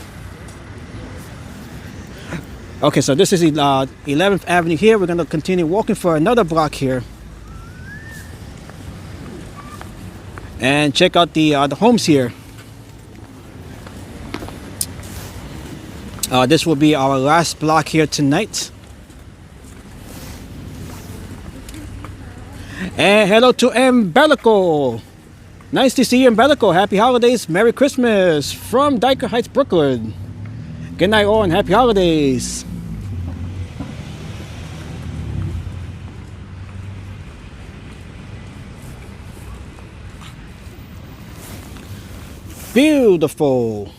Okay, so this is 11th Avenue here. We're gonna continue walking for another block here. And check out the homes here. This will be our last block here tonight. And hello to Embelico. Nice to see you, Embelico. Happy holidays, Merry Christmas from Dyker Heights, Brooklyn. Good night all and happy holidays. Beautiful.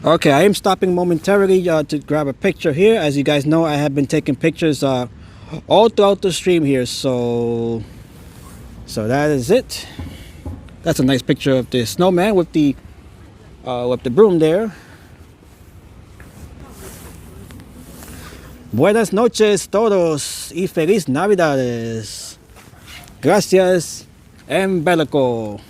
Okay, I am stopping momentarily to grab a picture here. As you guys know, I have been taking pictures all throughout the stream here. So that is it. That's a nice picture of the snowman with the broom there. Buenas noches todos y feliz Navidades. Gracias, Embelico.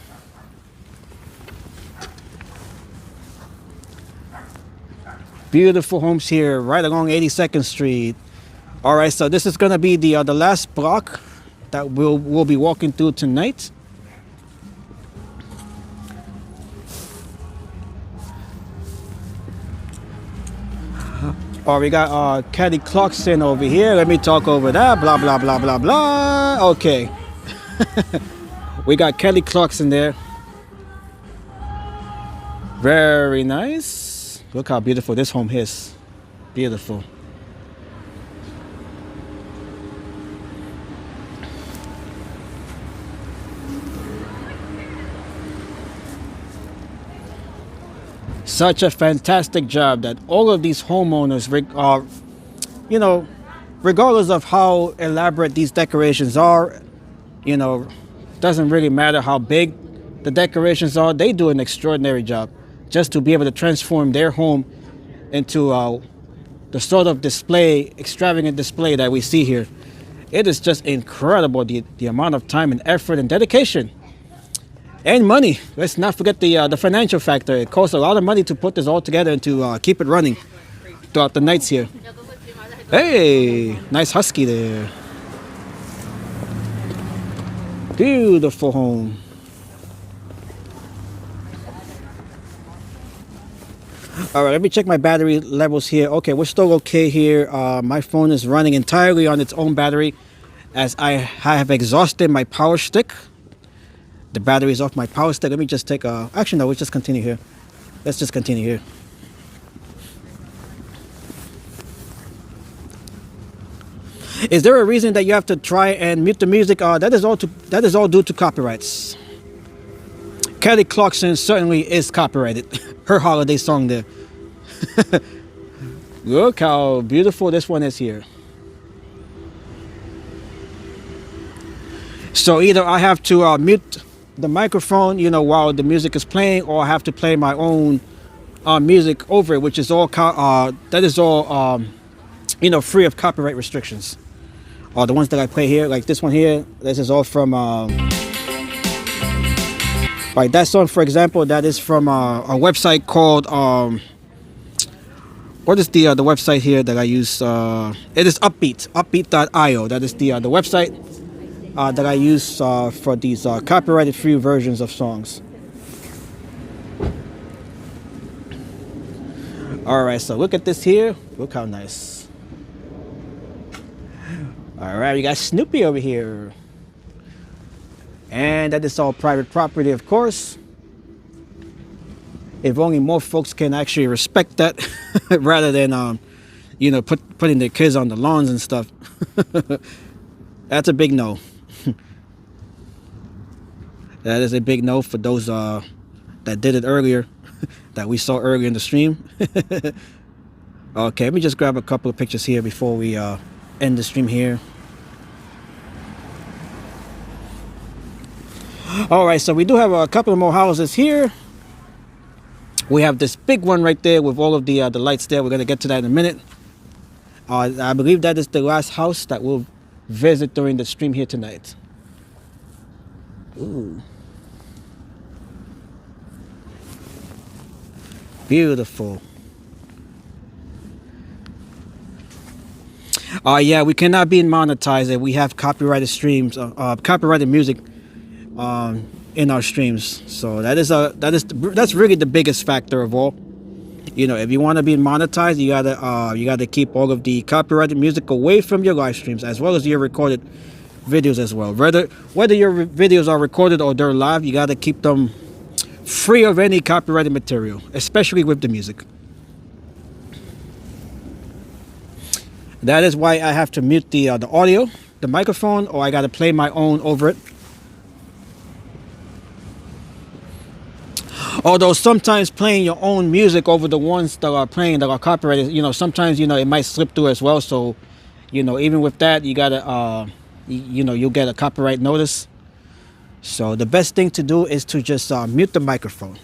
Beautiful homes here right along 82nd Street. All right, so this is gonna be the last block that we'll be walking through tonight. Oh, we got Kelly Clarkson over here. Let me talk over that. Blah blah blah blah blah. Okay. We got Kelly Clarkson there. Very nice. Look how beautiful this home is. Beautiful. Such a fantastic job that all of these homeowners are, you know, regardless of how elaborate these decorations are, you know, doesn't really matter how big the decorations are, they do an extraordinary job just to be able to transform their home into the sort of display, extravagant display that we see here. It is just incredible, the amount of time and effort and dedication. And money. Let's not forget the financial factor. It costs a lot of money to put this all together and to keep it running throughout the nights here. Hey, nice husky there. Beautiful home. All right, let me check my battery levels here. Okay, we're still okay here. My phone is running entirely on its own battery as I have exhausted my power stick. The battery is off my power stick. Let me just take a... Actually, no, let's just continue here. Let's just continue here. Is there a reason that you have to try and mute the music? That is all due to copyrights. Kelly Clarkson certainly is copyrighted. Her holiday song there. Look how beautiful this one is here. So either I have to mute the microphone, you know, while the music is playing, or I have to play my own music over it, which is all you know, free of copyright restrictions. Or the ones that I play here, like this one here, this is all from like that song, for example, that is from a website called what is the website here that I use? It is upbeat.io. That is the website that I use for these copyrighted free versions of songs. All right, so look at this here. Look how nice. All right, we got Snoopy over here. And that is all private property, of course. If only more folks can actually respect that rather than, you know, putting their kids on the lawns and stuff. That's a big no. That is a big no for those that did it earlier, that we saw earlier in the stream. Okay, let me just grab a couple of pictures here before we end the stream here. All right, so we do have a couple of more houses here. We have this big one right there with all of the lights there. We're going to get to that in a minute. I believe that is the last house that we'll visit during the stream here tonight. Ooh. Beautiful. Yeah, we cannot be monetized if we have copyrighted streams, copyrighted music in our streams. So that's really the biggest factor of all. You know, if you want to be monetized, you gotta keep all of the copyrighted music away from your live streams, as well as your recorded videos as well. Whether your videos are recorded or they're live, you gotta keep them free of any copyrighted material, especially with the music. That is why I have to mute the audio, the microphone, or I gotta play my own over it. Although sometimes playing your own music over the ones that are playing that are copyrighted, you know, sometimes, you know, it might slip through as well. So, you know, even with that, you gotta, you know, you'll get a copyright notice. So the best thing to do is to just mute the microphone.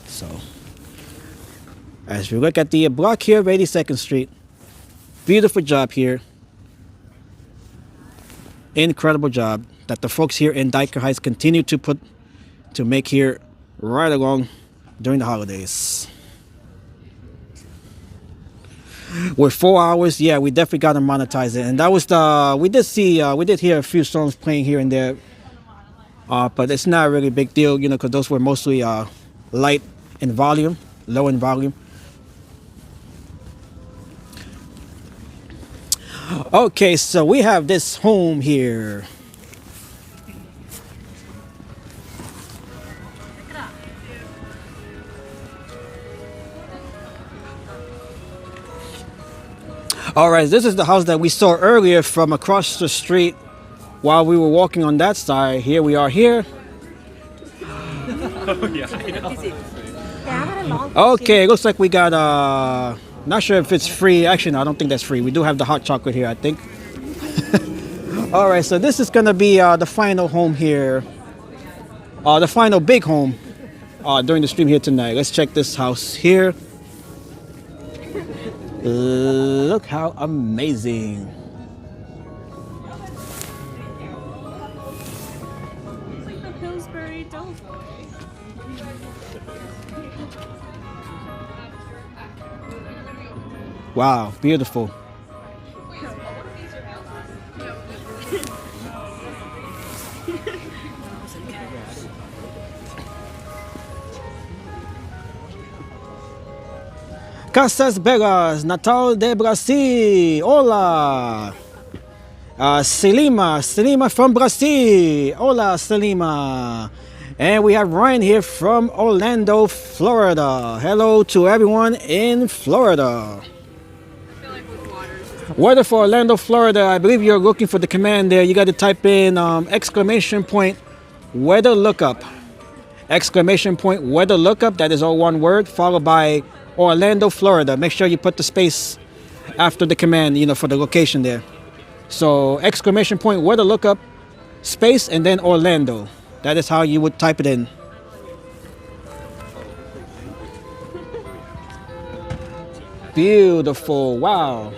So, as we look at the block here of 82nd Street, beautiful job here. Incredible job that the folks here in Dyker Heights continue to make here right along during the holidays. With 4 hours, yeah, we definitely got to monetize it. And that was the, we did hear a few songs playing here and there. But it's not really a big deal, you know, because those were mostly light in volume, low in volume. Okay, so we have this home here. All right, this is the house that we saw earlier from across the street while we were walking on that side. Here we are here. Oh, yeah, I know. Okay, looks like we got not sure if it's free. Actually, no, I don't think that's free. We do have the hot chocolate here, I think. All right, so this is gonna be the final home here, the final big home during the stream here tonight. Let's check this house here. Look how amazing. It's like the Pillsbury Dolls. Wow, beautiful. Casas Belas, Natal de Brasil. Hola. Selima from Brazil. Hola, Selima. And we have Ryan here from Orlando, Florida. Hello to everyone in Florida. Weather for Orlando, Florida. I believe you're looking for the command there. You got to type in exclamation point weather lookup. Exclamation point weather lookup. That is all one word, followed by Orlando, Florida. Make sure you put the space after the command, you know, for the location there. So exclamation point weather lookup, space, and then Orlando. That is how you would type it in. Beautiful. Wow.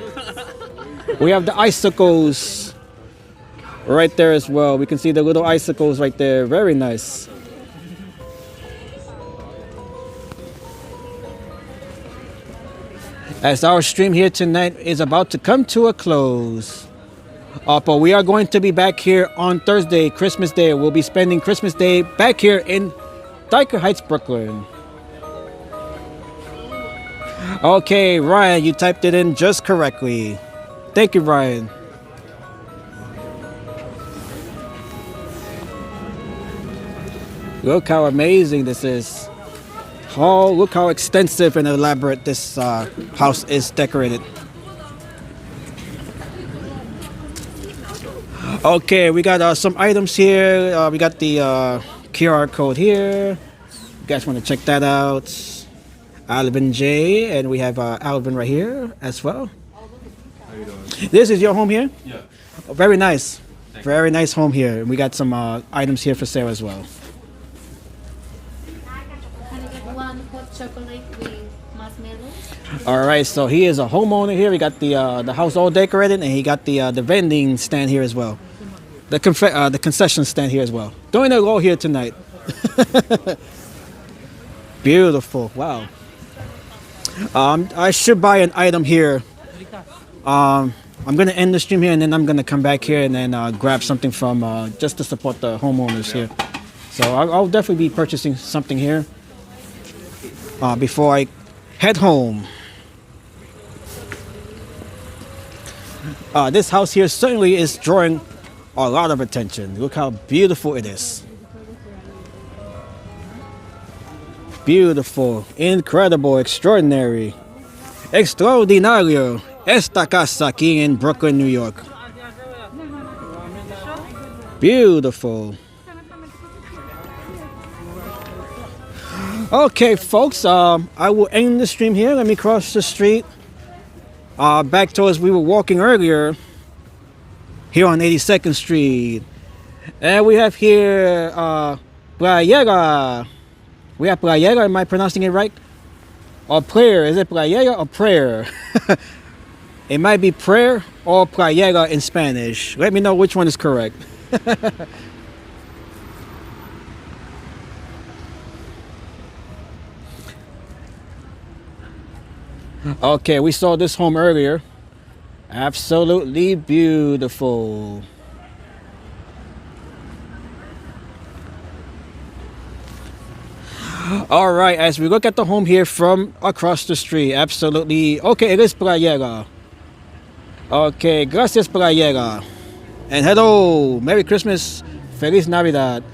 We have the icicles right there as well. We can see the little icicles right there. Very nice. As our stream here tonight is about to come to a close. But we are going to be back here on Thursday, Christmas Day. We'll be spending Christmas Day back here in Dyker Heights, Brooklyn. Okay, Ryan, you typed it in just correctly. Thank you, Ryan. Look how amazing this is. Oh, look how extensive and elaborate this house is decorated. Okay, we got some items here. We got the QR code here. You guys want to check that out? Alvin J, and we have Alvin right here as well. How you doing? This is your home here? Yeah. Oh, very nice. Very nice home here. We got some items here for sale as well. Can I get one hot chocolate with marshmallows? All right, so he is a homeowner here. We got the house all decorated, and he got the vending stand here as well. The concession stand here as well. Doing it all here tonight. Beautiful. Wow. I should buy an item here. I'm gonna end the stream here, and then I'm gonna come back here and then grab something from just to support the homeowners here. So I'll definitely be purchasing something here before I head home. This house here certainly is drawing a lot of attention. Look how beautiful it is. Beautiful, incredible, extraordinary, extraordinario. Esta casa aquí in Brooklyn, New York. Beautiful. Okay, folks, I will end the stream here. Let me cross the street back towards we were walking earlier here on 82nd Street. And we have here Playera. We have Playera, am I pronouncing it right? Or prayer, is it Playera or prayer? It might be prayer or Playera in Spanish. Let me know which one is correct. Okay, we saw this home earlier. Absolutely beautiful. All right, as we look at the home here from across the street, absolutely. Okay, it is playera. Okay, gracias playera. And hello, Merry Christmas, Feliz Navidad.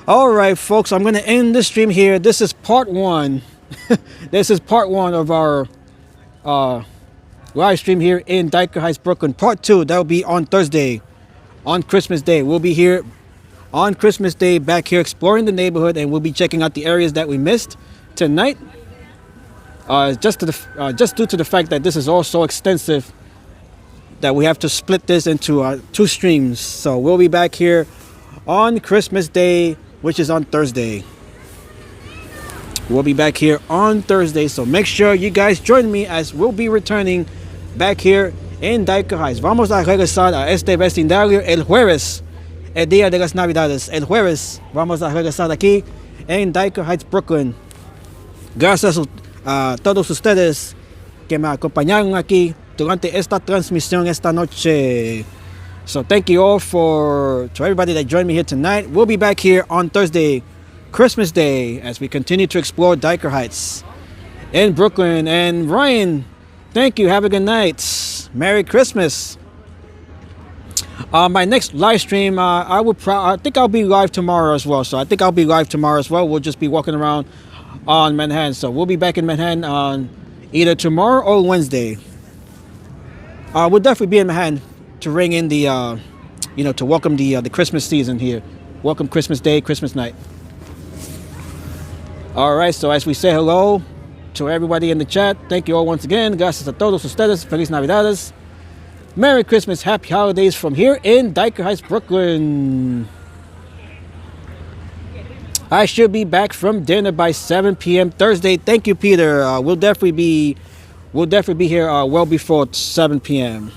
All right, folks, I'm going to end the stream here. This is part one. This is part one of our live stream here in Dyker Heights, Brooklyn. Part two, that'll be on Thursday, on Christmas Day. We'll be here on Christmas Day, back here exploring the neighborhood, and we'll be checking out the areas that we missed tonight. Just due to the fact that this is all so extensive that we have to split this into 2 streams. So we'll be back here on Christmas Day, which is on Thursday. We'll be back here on Thursday, so make sure you guys join me as we'll be returning back here in Dyker Heights. Vamos a regresar a este vecindario el jueves, el día de las Navidades. El jueves vamos a regresar aquí en Dyker Heights, Brooklyn. Gracias a todos ustedes que me acompañaron aquí durante esta transmisión esta noche. So thank you all to everybody that joined me here tonight. We'll be back here on Thursday, Christmas Day, as we continue to explore Dyker Heights in Brooklyn. And Ryan, thank you. Have a good night. Merry Christmas. My next live stream, I think I'll be live tomorrow as well. So I think I'll be live tomorrow as well. We'll just be walking around on Manhattan. So we'll be back in Manhattan on either tomorrow or Wednesday. We'll definitely be in Manhattan to ring in the, to welcome the Christmas season here. Welcome Christmas Day, Christmas night. All right, so as we say hello to everybody in the chat, thank you all once again. Gracias a todos ustedes. Feliz Navidades. Merry Christmas, Happy Holidays from here in Dyker Heights, Brooklyn. I should be back from dinner by 7 p.m. Thursday. Thank you, Peter. We'll definitely be here well before 7 p.m.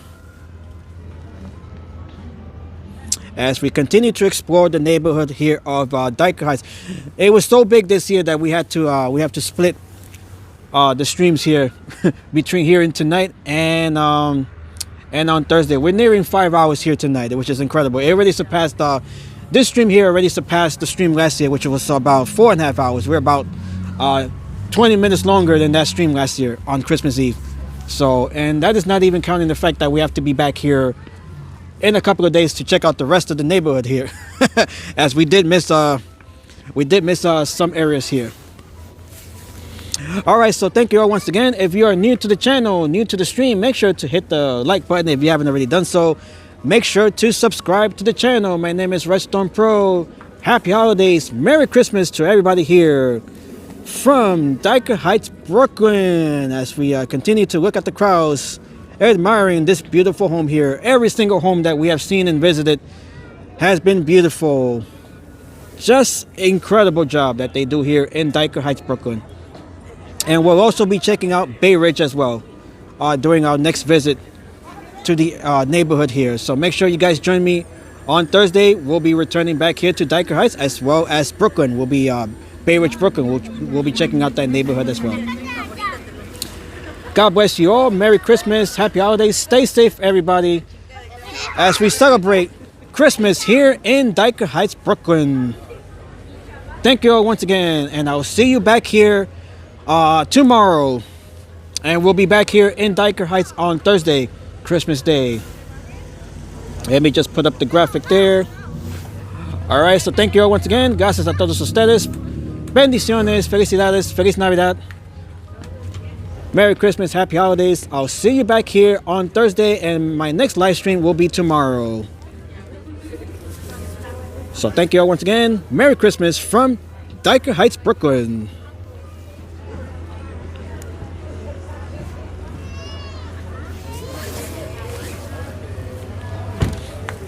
as we continue to explore the neighborhood here of Dyker Heights. It was so big this year that we have to split the streams here between here and tonight and on Thursday. We're nearing 5 hours here tonight, which is incredible. It already surpassed this stream here already surpassed the stream last year, which was about 4.5 hours. We're about 20 minutes longer than that stream last year on Christmas Eve. So, and that is not even counting the fact that we have to be back here in a couple of days to check out the rest of the neighborhood here, as we did miss some areas here. All right, so thank you all once again. If you are new to the channel, new to the stream, make sure to hit the like button if you haven't already done so. Make sure to subscribe to the channel. My name is Redstone Pro. Happy holidays, Merry Christmas to everybody here from Dyker Heights, Brooklyn, as we continue to look at the crowds admiring this beautiful home here. Every single home that we have seen and visited has been beautiful. Just incredible job that they do here in Dyker Heights, Brooklyn. And we'll also be checking out Bay Ridge as well during our next visit to the neighborhood here. So make sure you guys join me on Thursday. We'll be returning back here to Dyker Heights as well as Brooklyn. We'll be Bay Ridge, Brooklyn. We'll be checking out that neighborhood as well. God bless you all. Merry Christmas. Happy holidays. Stay safe, everybody, as we celebrate Christmas here in Dyker Heights, Brooklyn. Thank you all once again, and I'll see you back here tomorrow. And we'll be back here in Dyker Heights on Thursday, Christmas Day. Let me just put up the graphic there. All right, so thank you all once again. Gracias a todos ustedes. Bendiciones, felicidades, feliz Navidad. Merry Christmas, happy holidays. I'll see you back here on Thursday, and my next live stream will be tomorrow. So thank you all once again. Merry Christmas from Dyker Heights, Brooklyn.